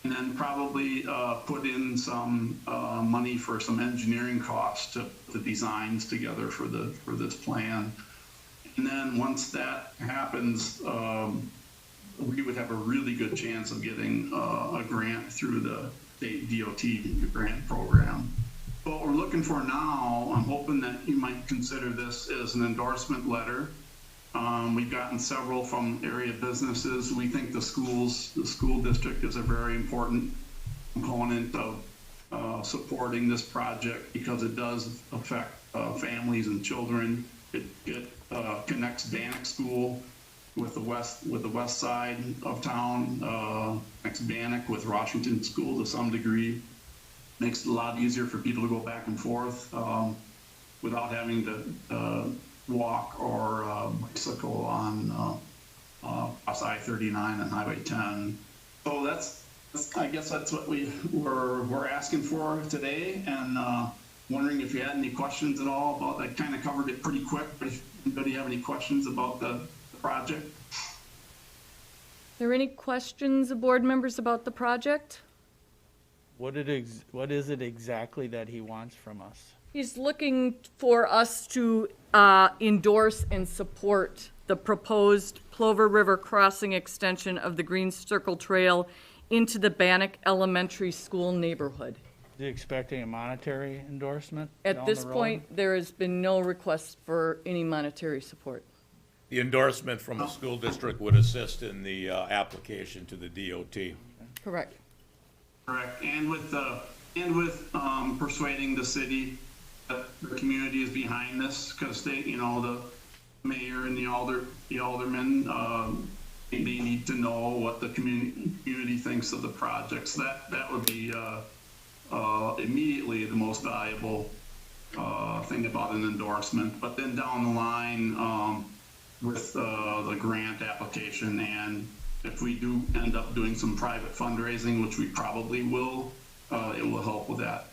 and then probably put in some money for some engineering costs to put the designs together for this plan. And then once that happens, we would have a really good chance of getting a grant through the state DOT grant program. So what we're looking for now, I'm hoping that you might consider this as an endorsement letter. We've gotten several from area businesses. We think the school district is a very important component of supporting this project because it does affect families and children. It connects Bannock School with the west side of town, connects Bannock with Washington School to some degree. Makes it a lot easier for people to go back and forth without having to walk or bicycle on I-39 and Highway 10. So I guess that's what we're asking for today, and wondering if you had any questions at all about. I kind of covered it pretty quick, but if anybody have any questions about the project? Are there any questions of board members about the project? What is it exactly that he wants from us? He's looking for us to endorse and support the proposed Plover River crossing extension of the Green Circle Trail into the Bannock Elementary School neighborhood. Is he expecting a monetary endorsement? At this point, there has been no request for any monetary support. The endorsement from the school district would assist in the application to the DOT. Correct. Correct, and with persuading the city that the community is behind this, because they, the mayor and the aldermen, they need to know what the community thinks of the projects. That would be immediately the most valuable thing about an endorsement. But then down the line, with the grant application, and if we do end up doing some private fundraising, which we probably will, it will help with that.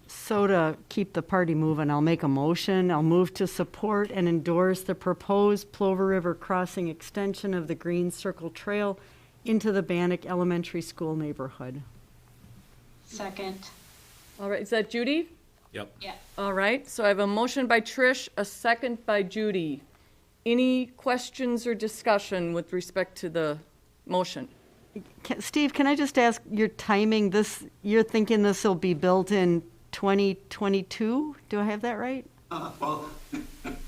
So to keep the party moving, I'll make a motion. I'll move to support and endorse the proposed Plover River crossing extension of the Green Circle Trail into the Bannock Elementary School neighborhood. Second. All right, is that Judy? Yep. Yeah. All right, so I have a motion by Trish, a second by Judy. Any questions or discussion with respect to the motion? Steve, can I just ask your timing? You're thinking this will be built in 2022? Do I have that right? Well,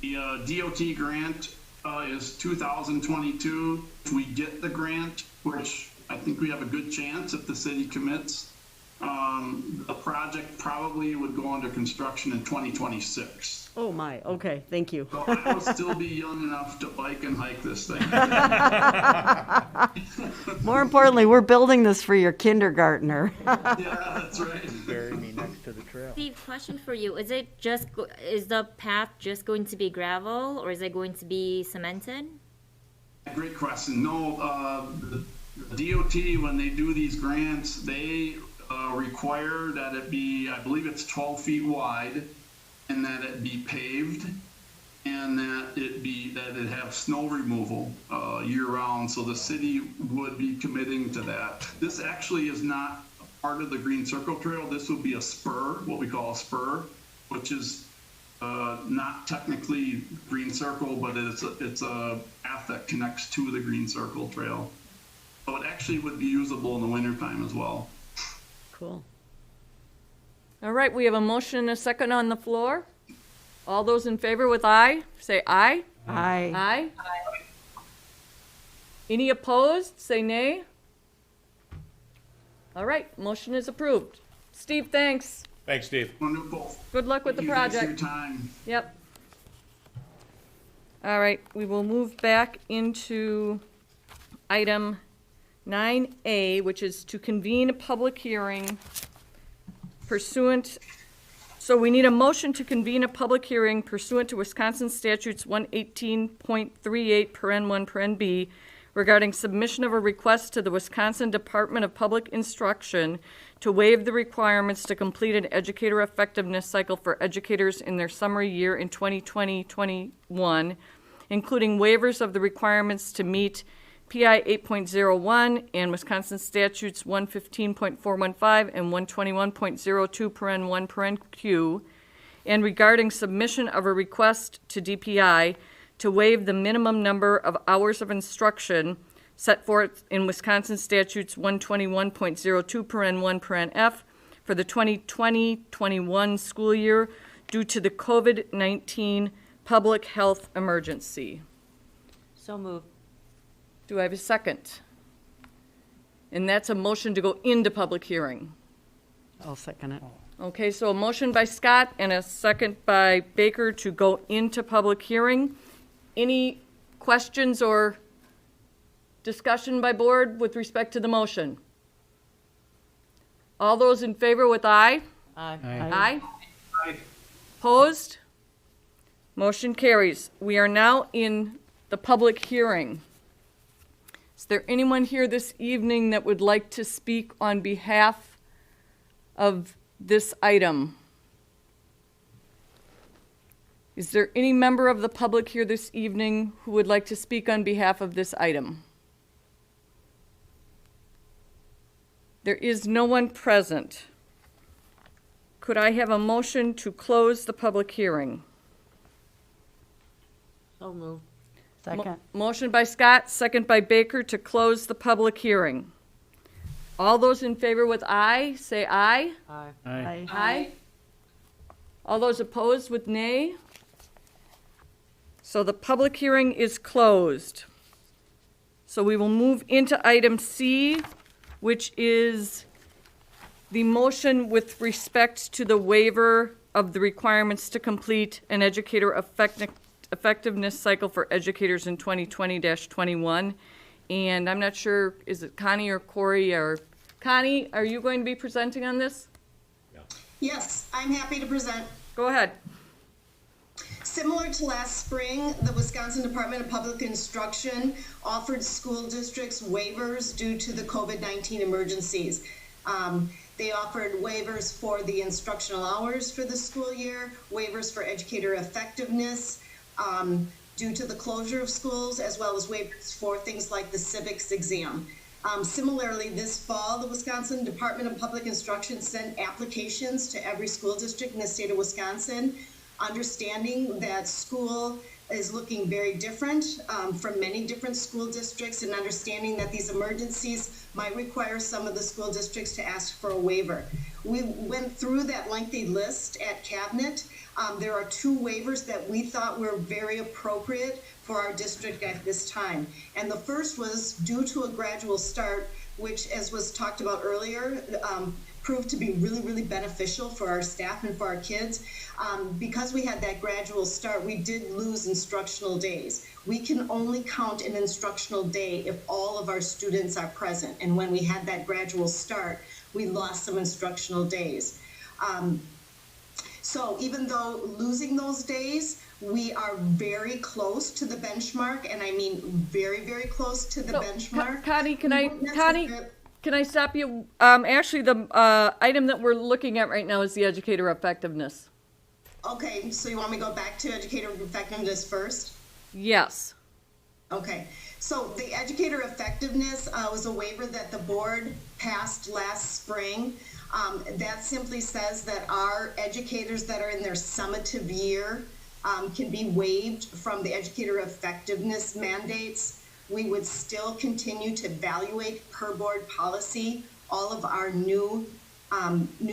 the DOT grant is 2022. If we get the grant, which I think we have a good chance if the city commits, the project probably would go under construction in 2026. Oh my, okay, thank you. So I will still be young enough to bike and hike this thing. More importantly, we're building this for your kindergartner. Yeah, that's right. Bury me next to the trail. Steve, question for you. Is the path just going to be gravel, or is it going to be cemented? Great question. No, the DOT, when they do these grants, they require that it be, I believe it's 12 feet wide, and that it be paved, and that it have snow removal year round. So the city would be committing to that. This actually is not part of the Green Circle Trail. This would be a spur, what we call a spur, which is not technically Green Circle, but it's a path that connects to the Green Circle Trail. So it actually would be usable in the wintertime as well. Cool. All right, we have a motion and a second on the floor. All those in favor with aye, say aye. Aye. Aye. Any opposed, say nay. All right, motion is approved. Steve, thanks. Thanks, Steve. Wonderful. Good luck with the project. Thanks for your time. Yep. All right, we will move back into item 9A, which is to convene a public hearing pursuant, so we need a motion to convene a public hearing pursuant to Wisconsin statutes 118.38 paren 1 paren B regarding submission of a request to the Wisconsin Department of Public Instruction to waive the requirements to complete an educator effectiveness cycle for educators in their summer year in 2020-21, including waivers of the requirements to meet PI 8.01 and Wisconsin statutes 115.415 and 121.02 paren 1 paren Q, and regarding submission of a request to DPI to waive the minimum number of hours of instruction set forth in Wisconsin statutes 121.02 paren 1 paren F for the 2020-21 school year due to the COVID-19 public health emergency. So moved. Do I have a second? And that's a motion to go into public hearing. I'll second it. Okay, so a motion by Scott and a second by Baker to go into public hearing. Any questions or discussion by board with respect to the motion? All those in favor with aye? Aye. Aye. Opposed? Motion carries. We are now in the public hearing. Is there anyone here this evening that would like to speak on behalf of this item? Is there any member of the public here this evening who would like to speak on behalf of this item? There is no one present. Could I have a motion to close the public hearing? So moved. Second. Motion by Scott, second by Baker to close the public hearing. All those in favor with aye, say aye. Aye. Aye. Aye. All those opposed with nay? So the public hearing is closed. So we will move into item C, which is the motion with respect to the waiver of the requirements to complete an educator effectiveness cycle for educators in 2020-21. And I'm not sure, is it Connie or Corey or Connie, are you going to be presenting on this? Yes, I'm happy to present. Go ahead. Similar to last spring, the Wisconsin Department of Public Instruction offered school districts waivers due to the COVID-19 emergencies. They offered waivers for the instructional hours for the school year, waivers for educator effectiveness due to the closure of schools, as well as waivers for things like the civics exam. Similarly, this fall, the Wisconsin Department of Public Instruction sent applications to every school district in the state of Wisconsin, understanding that school is looking very different from many different school districts, and understanding that these emergencies might require some of the school districts to ask for a waiver. We went through that lengthy list at Cabinet. There are two waivers that we thought were very appropriate for our district at this time. And the first was due to a gradual start, which, as was talked about earlier, proved to be really, really beneficial for our staff and for our kids. Because we had that gradual start, we did lose instructional days. We can only count an instructional day if all of our students are present. And when we had that gradual start, we lost some instructional days. So even though losing those days, we are very close to the benchmark, and I mean very, very close to the benchmark. Connie, can I stop you? Actually, the item that we're looking at right now is the educator effectiveness. Okay, so you want me to go back to educator effectiveness first? Yes. Okay, so the educator effectiveness was a waiver that the board passed last spring. That simply says that our educators that are in their summative year can be waived from the educator effectiveness mandates. We would still continue to evaluate per board policy all of our new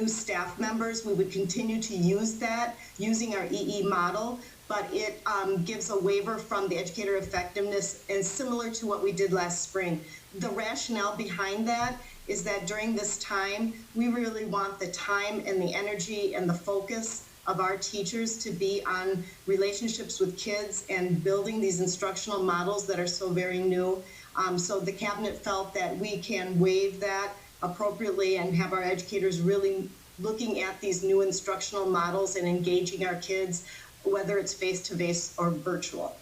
staff members. We would continue to use that using our EE model, but it gives a waiver from the educator effectiveness, and similar to what we did last spring. The rationale behind that is that during this time, we really want the time and the energy and the focus of our teachers to be on relationships with kids and building these instructional models that are so very new. So the cabinet felt that we can waive that appropriately and have our educators really looking at these new instructional models and engaging our kids, whether it's face-to-face or virtual.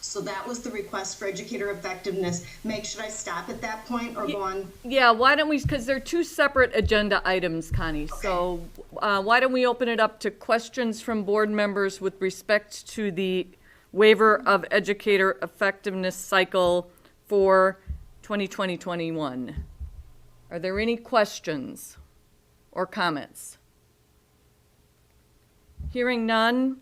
So that was the request for educator effectiveness. Meg, should I stop at that point or go on? Yeah, why don't we, because they're two separate agenda items, Connie. Okay. So why don't we open it up to questions from board members with respect to the waiver of educator effectiveness cycle for 2020-21. Are there any questions or comments? Hearing none,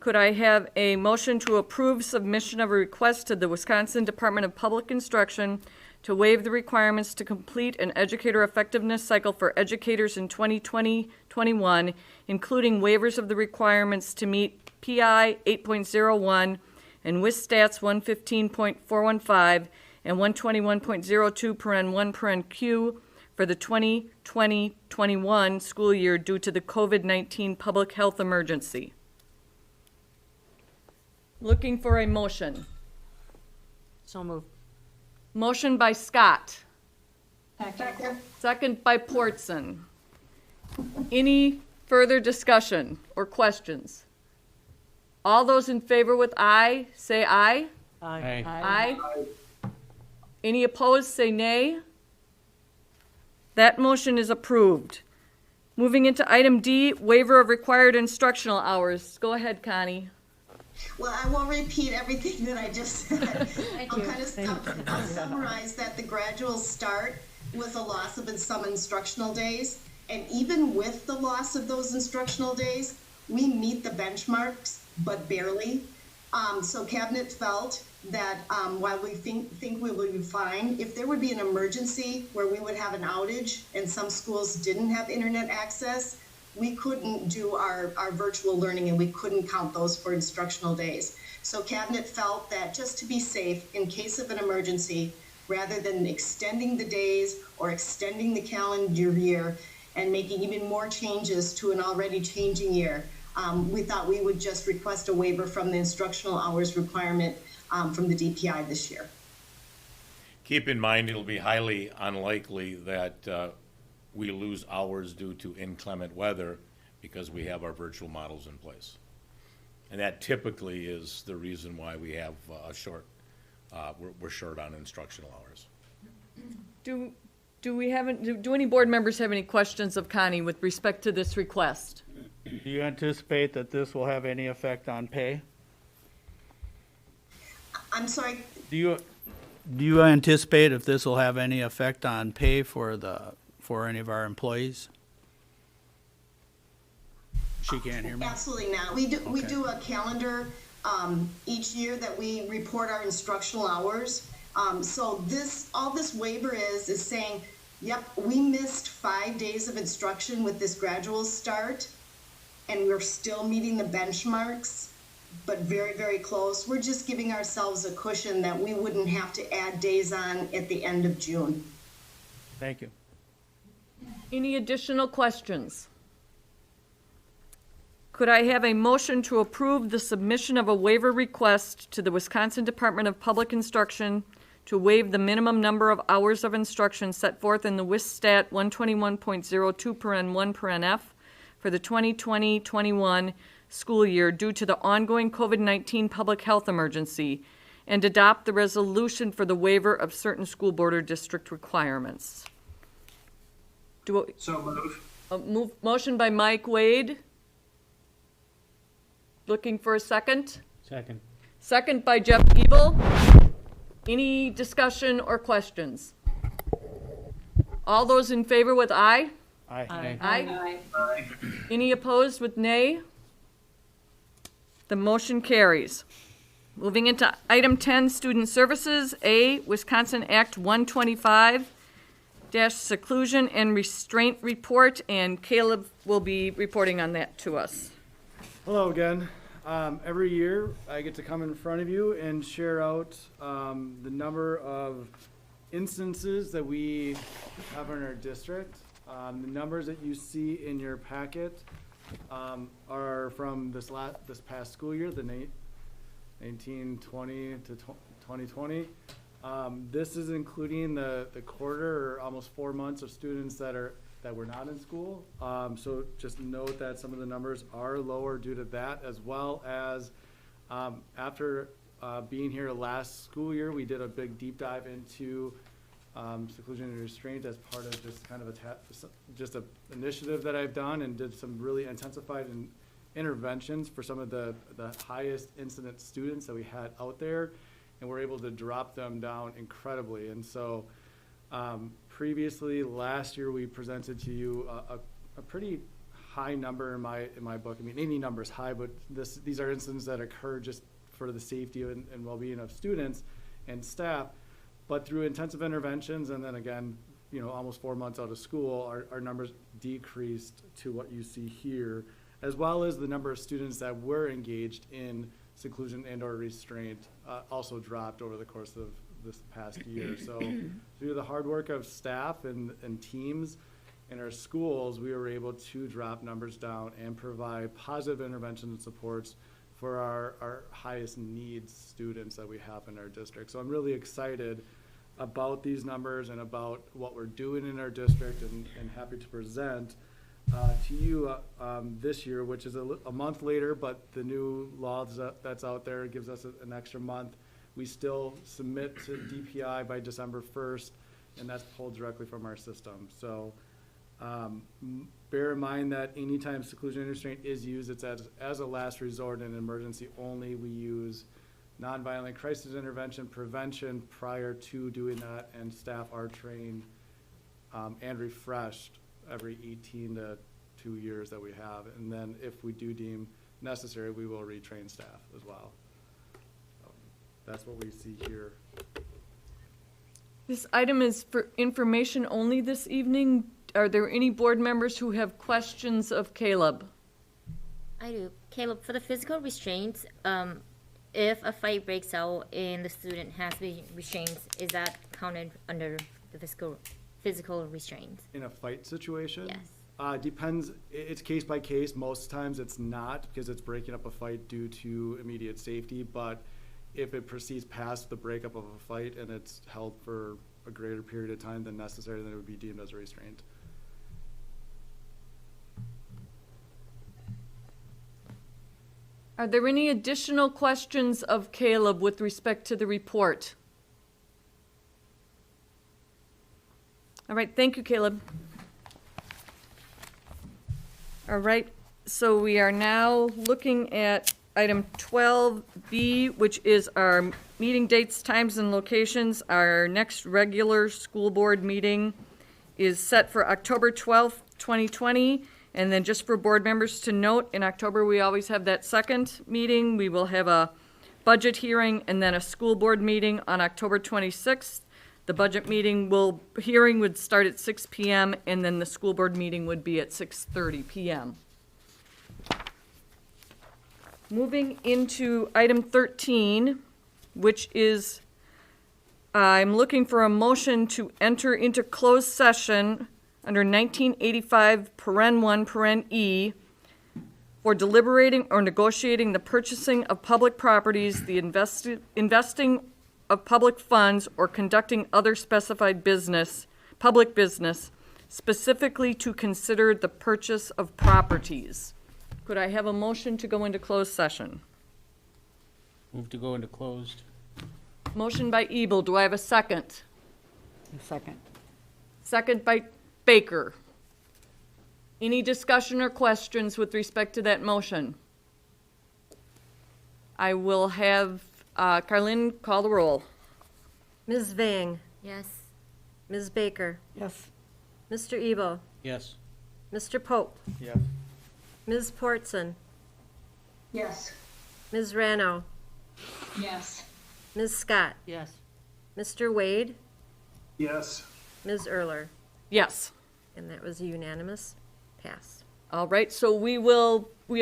could I have a motion to approve submission of a request to the Wisconsin Department of Public Instruction to waive the requirements to complete an educator effectiveness cycle for educators in 2020-21, including waivers of the requirements to meet PI 8.01 and WIS-STATS 115.415 and 121.02(1)(q) for the 2020-21 school year due to the COVID-19 public health emergency. Looking for a motion. So moved. Motion by Scott. Second. Second by Portson. Any further discussion or questions? All those in favor with aye, say aye. Aye. Aye. Any opposed, say nay. That motion is approved. Moving into item D, waiver of required instructional hours. Go ahead, Connie. Well, I won't repeat everything that I just said. I'll summarize that the gradual start was a loss of some instructional days. And even with the loss of those instructional days, we meet the benchmarks, but barely. So Cabinet felt that while we think we will be fine, if there would be an emergency where we would have an outage and some schools didn't have internet access, we couldn't do our virtual learning and we couldn't count those for instructional days. So Cabinet felt that just to be safe in case of an emergency, rather than extending the days or extending the calendar year and making even more changes to an already changing year, we thought we would just request a waiver from the instructional hours requirement from the DPI this year. Keep in mind, it'll be highly unlikely that we lose hours due to inclement weather because we have our virtual models in place. And that typically is the reason why we have we're short on instructional hours. Do any board members have any questions of Connie with respect to this request? Do you anticipate that this will have any effect on pay? I'm sorry. Do you anticipate if this will have any effect on pay for any of our employees? She can't hear me. Absolutely not. We do a calendar each year that we report our instructional hours. So all this waiver is saying, yep, we missed 5 days of instruction with this gradual start, and we're still meeting the benchmarks, but very, very close. We're just giving ourselves a cushion that we wouldn't have to add days on at the end of June. Thank you. Any additional questions? Could I have a motion to approve the submission of a waiver request to the Wisconsin Department of Public Instruction to waive the minimum number of hours of instruction set forth in the WISSTAT 121.02(1)(f) for the 2020-21 school year due to the ongoing COVID-19 public health emergency, and adopt the resolution for the waiver of certain school board or district requirements? So move. Motion by Mike Wade. Looking for a second? Second. Second by Jeff Ebel. Any discussion or questions? All those in favor with aye? Aye. Aye. Any opposed with nay? The motion carries. Moving into item 10, Student Services. A, Wisconsin Act 125 Seclusion and Restraint Report, and Caleb will be reporting on that to us. Hello again. Every year I get to come in front of you and share out the number of instances that we have in our district. The numbers that you see in your packet are from this past school year, the 1920 to 2020. This is including the quarter or almost 4 months of students that were not in school. So just note that some of the numbers are lower due to that, as well as after being here last school year, we did a big deep dive into seclusion and restraint as part of just kind of just an initiative that I've done, and did some really intensified interventions for some of the highest incident students that we had out there, and we're able to drop them down incredibly. And so previously, last year, we presented to you a pretty high number in my book. I mean, any number is high, but these are incidents that occur just for the safety and well-being of students and staff. But through intensive interventions, and then again, almost 4 months out of school, our numbers decreased to what you see here, as well as the number of students that were engaged in seclusion and/or restraint also dropped over the course of this past year. So through the hard work of staff and teams in our schools, we were able to drop numbers down and provide positive intervention and supports for our highest needs students that we have in our district. So I'm really excited about these numbers and about what we're doing in our district, and happy to present to you this year, which is a month later, but the new law that's out there gives us an extra month. We still submit to DPI by December 1st, and that's pulled directly from our system. So bear in mind that anytime seclusion and restraint is used, it's as a last resort and emergency only. We use nonviolent crisis intervention prevention prior to doing that, and staff are trained and refreshed every 18 to 2 years that we have. And then if we do deem necessary, we will retrain staff as well. So that's what we see here. This item is for information only this evening. Are there any board members who have questions of Caleb? I do. Caleb, for the physical restraints, if a fight breaks out and the student has to be restrained, is that counted under the physical restraints? In a fight situation? Yes. Depends. It's case by case. Most times it's not, because it's breaking up a fight due to immediate safety. But if it proceeds past the breakup of a fight and it's held for a greater period of time than necessary, then it would be deemed as a restraint. Are there any additional questions of Caleb with respect to the report? All right, thank you, Caleb. All right, so we are now looking at item 12B, which is our meeting dates, times, and locations. Our next regular school board meeting is set for October 12th, 2020. And then just for board members to note, in October, we always have that second meeting. We will have a budget hearing and then a school board meeting on October 26th. The budget hearing would start at 6 p.m. and then the school board meeting would be at 6:30 p.m. Moving into item 13, which is, I'm looking for a motion to enter into closed session under 1985, paren 1, paren E, for deliberating or negotiating the purchasing of public properties, the investing of public funds, or conducting other specified public business, specifically to consider the purchase of properties. Could I have a motion to go into closed session? Move to go into closed. Motion by Ebel. Do I have a second? Second. Second by Baker. Any discussion or questions with respect to that motion? I will have Carlin call the roll. Ms. Vang, Yes. Ms. Baker, Yes. Mr. Ebo, Yes. Mr. Pope, Yes. Ms. Portson, Yes. Ms. Rano, Yes. Ms. Scott, Yes. Mr. Wade, Yes. Ms. Erler, Yes. and that was a unanimous pass. All right, so we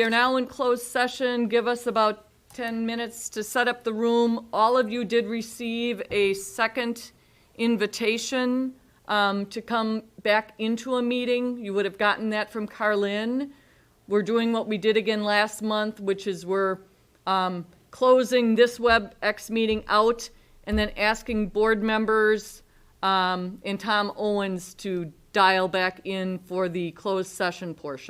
are now in closed session. Give us about 10 minutes to set up the room. All of you did receive a second invitation to come back into a meeting. You would have gotten that from Carlin. We're doing what we did again last month, which is we're closing this WebEx meeting out and then asking board members and Tom Owens to dial back in for the closed session portion.